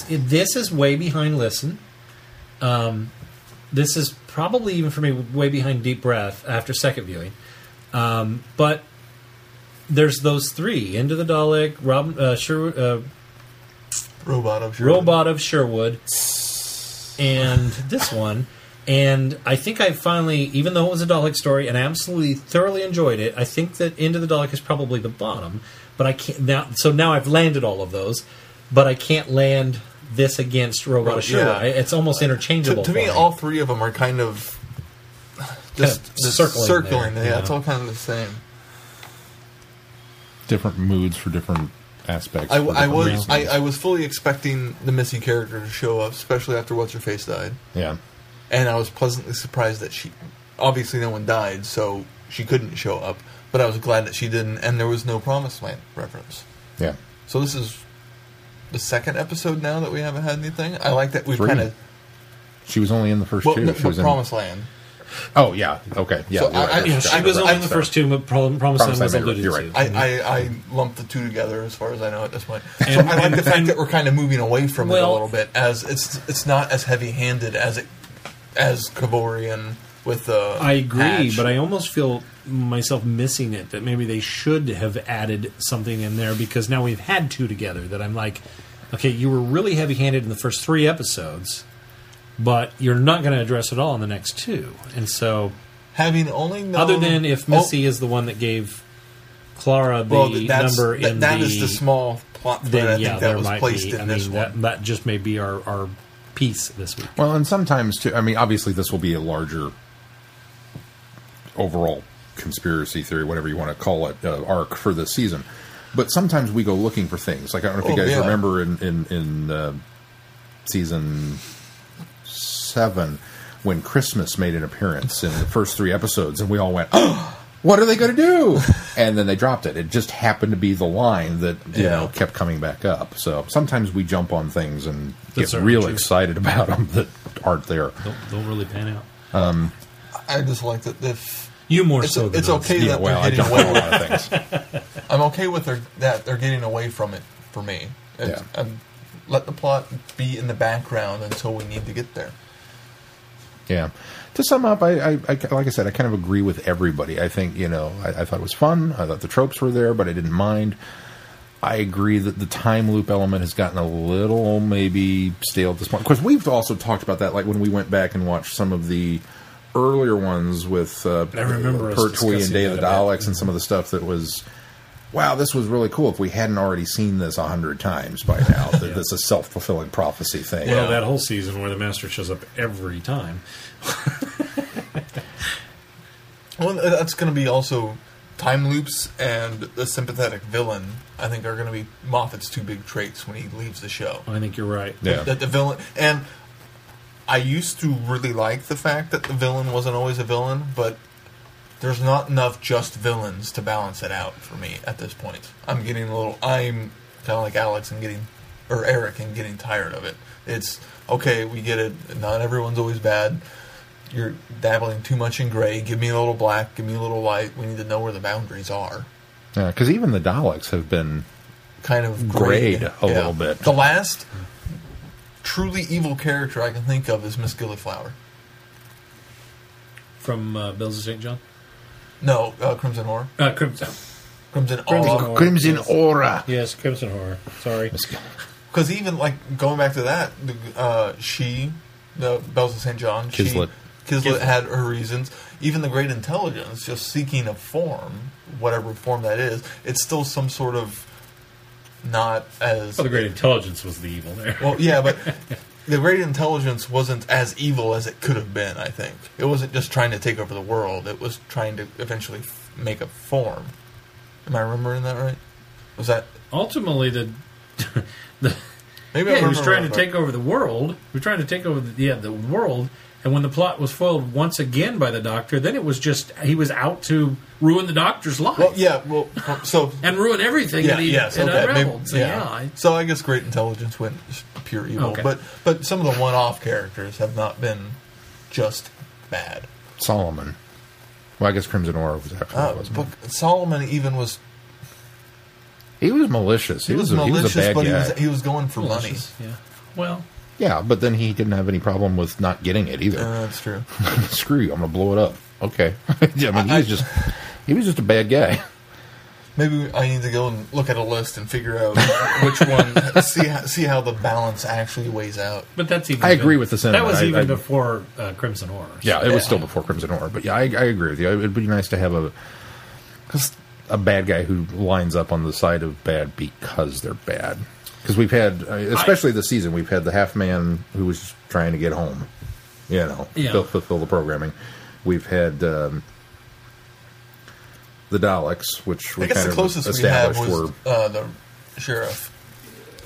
This is way behind Listen. This is probably even for me way behind Deep Breath after second viewing. But there's those three: Into the Dalek, Robot of Sherwood, and this one. And I think I finally, even though it was a Dalek story, and I absolutely thoroughly enjoyed it, I think that Into the Dalek is probably the bottom. But I can't now. So now I've landed all of those, but I can't land this against Robot of Sherwood. Yeah. It's almost interchangeable. To me, all three of them are kind of just circling. Yeah, it's all kind of the same. Different moods for different aspects. I was fully expecting the Missy character to show up, especially after What's Her Face died. Yeah. And I was pleasantly surprised that she... Obviously, no one died, so she couldn't show up. But I was glad that she didn't, and there was no Promised Land reference. Yeah. So this is the second episode now that we haven't had anything. I like that we've kind of... She was only in the first two. No, she was Promised Land. Oh, yeah. Okay. Yeah. So she was only in the first two, but Promised Land was alluded to. Right. I lumped the two together as far as I know at this point. So I like the fact that we're kind of moving away from it a little bit, as it's not as heavy-handed as Kavorian with I agree, Hatch. but I almost feel myself missing it, that maybe they should have added something in there, because now we've had two together that I'm like, okay, you were really heavy-handed in the first 3 episodes, but you're not going to address it all in the next 2. And so, having only known... Other than if Missy is the one that gave Clara the number in that is the small plot thread, I think that was placed in this one. That just may be our piece this week. Well, and sometimes, too, I mean, obviously this will be a larger overall conspiracy theory, whatever you want to call it, arc for this season. But sometimes we go looking for things. Like, I don't know if you guys remember in season 7 when Christmas made an appearance in the first 3 episodes, and we all went, oh, what are they going to do? And then they dropped it. It just happened to be the line that kept coming back up. So sometimes we jump on things and get real excited about them that aren't there. Don't really pan out. I just like that if you more so. It's okay that they're getting away with a lot of things. I'm okay with that they're getting away from it for me. Let the plot be in the background until we need to get there. Yeah. To sum up, I like I said, I kind of agree with everybody. I think, I thought it was fun. I thought the tropes were there, but I didn't mind. I agree that the time loop element has gotten a little maybe stale at this point. Of course, we've also talked about that, like when we went back and watched some of the earlier ones with Pertwee and Day of the Daleks and some of the stuff that was, wow, this was really cool. If we hadn't already seen this 100 times by now, that this is a self-fulfilling prophecy thing. Well, that whole season where the Master shows up every time. Well, that's going to be also time loops and the sympathetic villain. I think are going to be Moffat's 2 big traits when he leaves the show. I think you're right. Yeah. That the villain, and I used to really like the fact that the villain wasn't always a villain, but there's not enough just villains to balance it out for me at this point. I'm kind of like Alex and Eric and getting tired of it. It's, okay, we get it. Not everyone's always bad. You're dabbling too much in gray. Give me a little black. Give me a little white. We need to know where the boundaries are. Yeah, because even the Daleks have been kind of grayed a little bit. The last truly evil character I can think of is Miss Gilliflower. From Bells of St. John? No, Crimson Horror. Crimson Aura. Crimson Aura. Yes, Crimson Horror. Sorry. Because even, going back to that, the Bells of St. John, Kislet had her reasons. Even the Great Intelligence, just seeking a form, whatever form that is, it's still some sort of not as... Well, the Great Intelligence was the evil there. Well, yeah, but the Great Intelligence wasn't as evil as it could have been, I think. It wasn't just trying to take over the world. It was trying to eventually make a form. Am I remembering that right? Was that... Ultimately, Maybe he was trying to take over the world. He was trying to take over the world, and when the plot was foiled once again by the Doctor, then it was just he was out to ruin the Doctor's life. Well, and ruin everything that he unraveled. So I guess Great Intelligence went pure evil, but some of the one-off characters have not been just bad. Solomon. Well, I guess Crimson Aura was after that, wasn't it? Solomon even was... He was malicious. He was a bad guy. He was going for money. Yeah. Well... Yeah, but then he didn't have any problem with not getting it either. That's true. Screw you, I'm going to blow it up. Okay. I mean, he was just a bad guy. Maybe I need to go and look at a list and figure out which one. See how the balance actually weighs out. But that's even. I agree with the sentiment. That was even before Crimson Horror. Yeah, it was still before Crimson Horror. But yeah, I agree with you. It'd be nice to have a bad guy who lines up on the side of bad because they're bad. Because we've had, especially this season, we've had the half man who was trying to get home, fulfill the programming. We've had the Daleks, which we kind of established were the sheriff.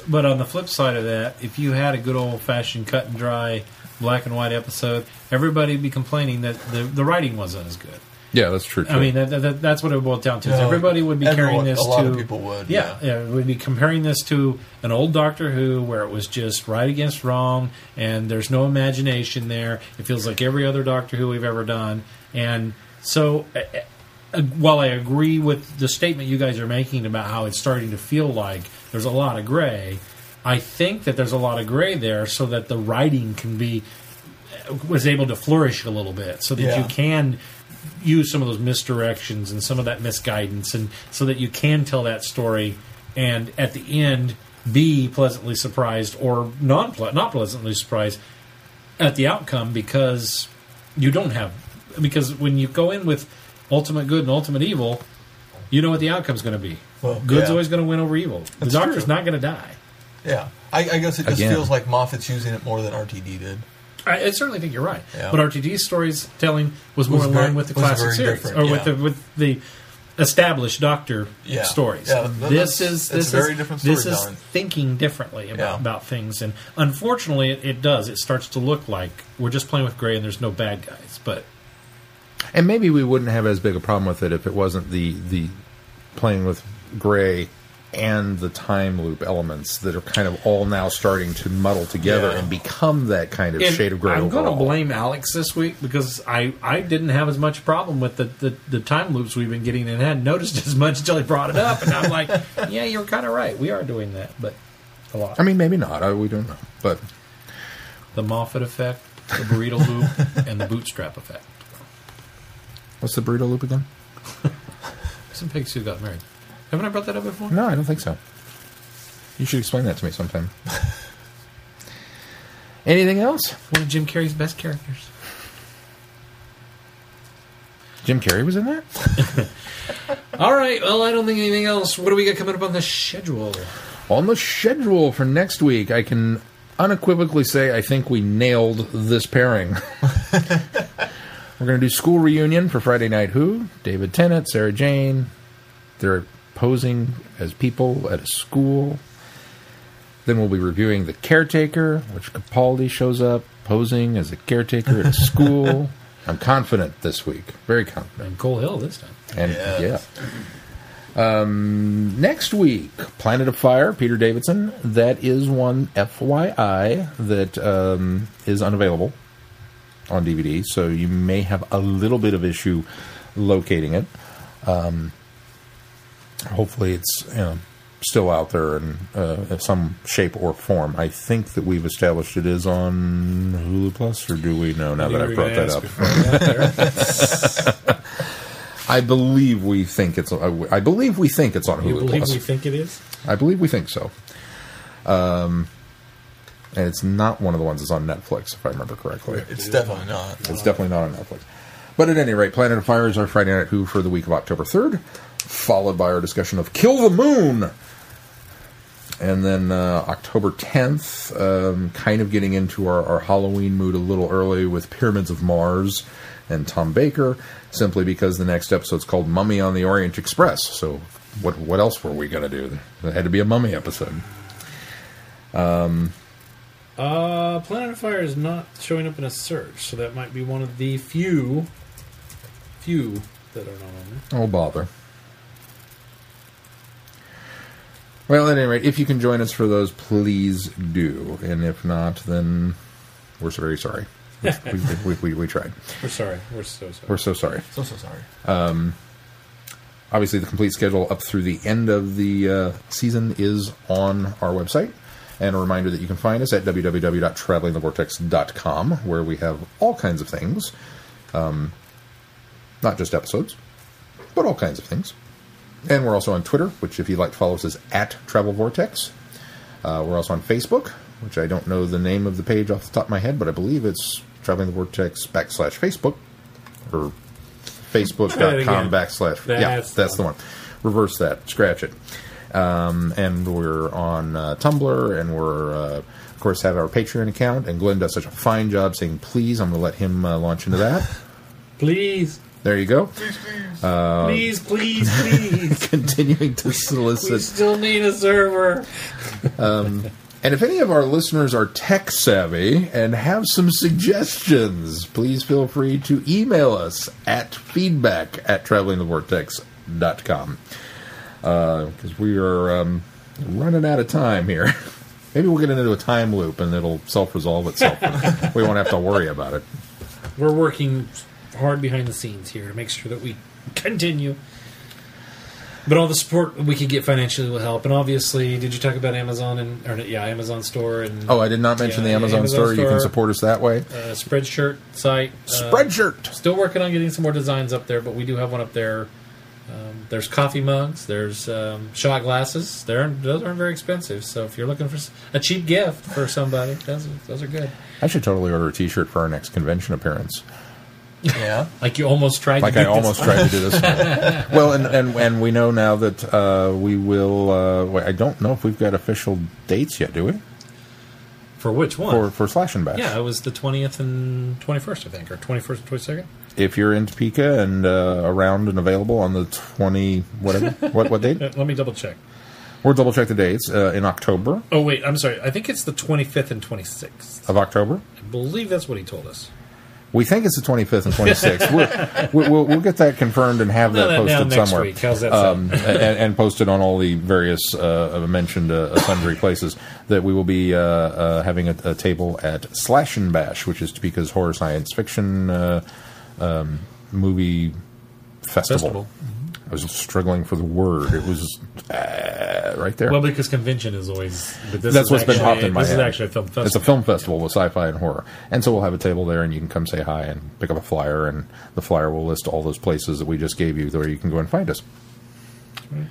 But on the flip side of that, if you had a good old-fashioned cut and dry black and white episode, everybody would be complaining that the writing wasn't as good. Yeah, that's true. I mean, that's what it boiled down to. So everybody would be comparing this to... A lot of people would. Yeah, would be comparing this to an old Doctor Who where it was just right against wrong and there's no imagination there. It feels like every other Doctor Who we've ever done. And so, while I agree with the statement you guys are making about how it's starting to feel like there's a lot of gray, I think that there's a lot of gray there so that the writing was able to flourish a little bit so that you can use some of those misdirections and some of that misguidance, and so that you can tell that story and at the end be pleasantly surprised or not pleasantly surprised at the outcome, because when you go in with ultimate good and ultimate evil, you know what the outcome's going to be. Well, Good's always going to win over evil. The Doctor's not going to die. Yeah, I guess it just feels like Moffat's using it more than RTD did. I certainly think you're right, but RTD's storytelling was more in line with the classic series, or with the established Doctor stories. Yeah, this is very different storytelling. This is thinking differently about things, and unfortunately, it does. It starts to look like we're just playing with gray, and there's no bad guys. And maybe we wouldn't have as big a problem with it if it wasn't the playing with gray and the time loop elements that are kind of all now starting to muddle together and become that kind of shade of gray. I'm going to blame Alex this week because I didn't have as much problem with the time loops we've been getting and hadn't noticed as much until he brought it up. And I'm like, yeah, you're kind of right. We are doing that, but a lot. I mean, maybe not. We don't know. But the Moffat effect, the burrito loop, and the bootstrap effect. What's the burrito loop again? Some pigs who got married. Haven't I brought that up before? No, I don't think so. You should explain that to me sometime. Anything else? One of Jim Carrey's best characters. Jim Carrey was in that? All right. Well, I don't think anything else. What do we got coming up on the schedule? On the schedule for next week, I can unequivocally say I think we nailed this pairing. We're going to do School Reunion for Friday Night Who. David Tennant, Sarah Jane. They're posing as people at a school. Then we'll be reviewing The Caretaker, which Capaldi shows up posing as a caretaker at a school. I'm confident this week. Very confident. And Cole Hill this time. And next week, Planet of Fire, Peter Davidson. That is one FYI that is unavailable on DVD, so you may have a little bit of issue locating it. Hopefully it's still out there in some shape or form. I think that we've established it is on Hulu Plus, or do we know now that I've brought that up? I believe we think it's on Hulu You believe Plus. we think it is? I believe we think so. And it's not one of the ones that's on Netflix, if I remember correctly. It's definitely not. It's definitely not on Netflix. But at any rate, Planet of Fire is our Friday Night Who for the week of October 3rd, followed by our discussion of Kill the Moon. And then October 10th, kind of getting into our Halloween mood a little early with Pyramids of Mars and Tom Baker, simply because the next episode's called Mummy on the Orient Express. So what else were we going to do? There had to be a Mummy episode. Planet of Fire is not showing up in a search, so that might be one of the few that are not on there. Oh, bother. Well, at any rate, if you can join us for those, please do. And if not, then we're very sorry. We tried. We're sorry. We're so sorry. We're so sorry. So sorry. Obviously, the complete schedule up through the end of the season is on our website. And a reminder that you can find us at www.travelingthevortex.com, where we have all kinds of things. Not just episodes, but all kinds of things. And we're also on Twitter, which if you'd like to follow us is at Travel Vortex. We're also on Facebook, which I don't know the name of the page off the top of my head, but I believe it's Traveling the Vortex /Facebook or Facebook.com / that's the one. Reverse that. Scratch it. And we're on Tumblr, and we're, of course, have our Patreon account. And Glenn does such a fine job saying please. I'm going to let him launch into that. Please. There you go. Please. Continuing to solicit. We still need a server. And if any of our listeners are tech savvy and have some suggestions, please feel free to email us at feedback@travelingthevortex.com. Because we are running out of time here. Maybe we'll get into a time loop and it'll self-resolve itself. We won't have to worry about it. We're working hard behind the scenes here to make sure that we continue. But all the support we can get financially will help. And obviously, did you talk about Amazon Amazon store? And I did not mention the Amazon store. You can support us that way. Spreadshirt site. Spreadshirt. Still working on getting some more designs up there, but we do have one up there. There's coffee mugs. There's shot glasses. Those aren't very expensive. So if you're looking for a cheap gift for somebody, those are good. I should totally order a T-shirt for our next convention appearance. Yeah, like you almost tried. Like I almost tried to do this. Well, and we know now that we will. I don't know if we've got official dates yet. Do we? For which one? For Slash and Bash. Yeah, it was the 20th and 21st, I think, or 21st and 22nd. If you're in Topeka and around and available on the 20 whatever, what date? Let me double check. We'll double check the dates in October. Oh wait, I'm sorry. I think it's the 25th and 26th of October. I believe that's what he told us. We think it's the 25th and 26th. We'll get that confirmed and have that posted next somewhere. Week. How's that sound? and posted on all the various mentioned sundry places that we will be having a table at Slash and Bash, which is Topeka's horror science fiction movie festival. I was struggling for the word. It was right there. Well, because convention is always... That's what's been popped in my head. This is actually a film festival. It's a film festival with sci-fi and horror. And so we'll have a table there, and you can come say hi and pick up a flyer, and the flyer will list all those places that we just gave you where you can go and find us. Right.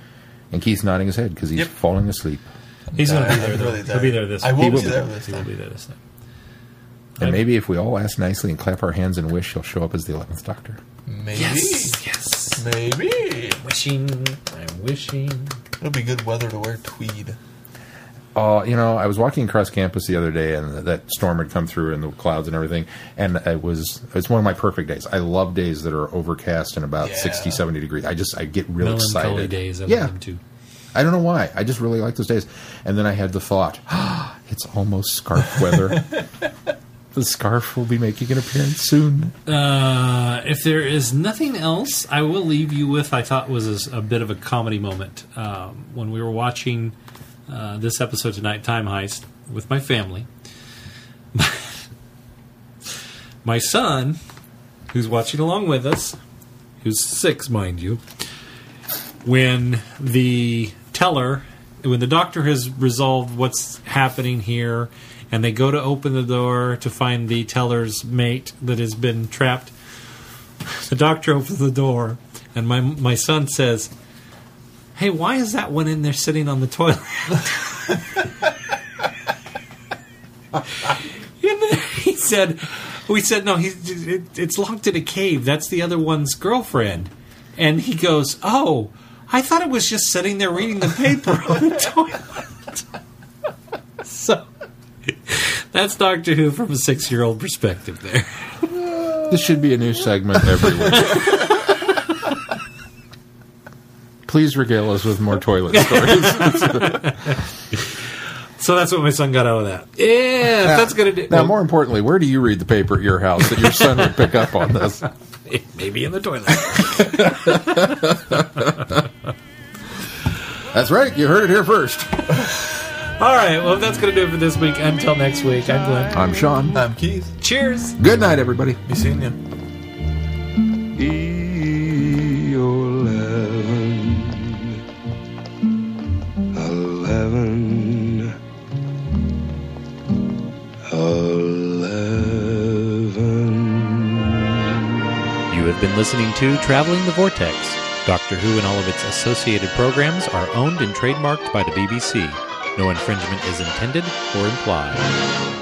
And Keith's nodding his head because he's falling asleep. He's going to be there. He'll be there this time. I will be there this time. He will be there this time. And maybe if we all ask nicely and clap our hands and wish, he'll show up as the 11th Doctor. Maybe. Yes. Maybe. I'm wishing. It'll be good weather to wear tweed. I was walking across campus the other day, and that storm had come through in the clouds and everything, and it's one of my perfect days. I love days that are overcast and about 60, 70 degrees. I get real excited. Melancholy days, I love them too. I don't know why. I just really like those days. And then I had the thought, it's almost scarf weather. The scarf will be making an appearance soon. If there is nothing else, I will leave you with, I thought was a bit of a comedy moment. When we were watching this episode tonight, Time Heist, with my family, my son, who's watching along with us, who's 6, mind you, when the doctor has resolved what's happening here, and they go to open the door to find the teller's mate that has been trapped, the doctor opens the door, and my son says, "Hey, why is that one in there sitting on the toilet?" We said, no, it's locked in a cave. That's the other one's girlfriend. And he goes, "Oh, I thought it was just sitting there reading the paper on the toilet." So that's Doctor Who from a 6-year-old perspective there. This should be a new segment every week. Please regale us with more toilet stories. So that's what my son got out of that. Yeah, now, that's going to do. Now, more importantly, where do you read the paper at your house that your son would pick up on this? Maybe in the toilet. That's right. You heard it here first. All right. Well, that's going to do it for this week. Until next week, I'm Glenn. I'm Sean. I'm Keith. Cheers. Good night, everybody. Be seeing you. You have been listening to Traveling the Vortex, Doctor Who and all of its associated programs are owned and trademarked by the BBC. No infringement is intended or implied.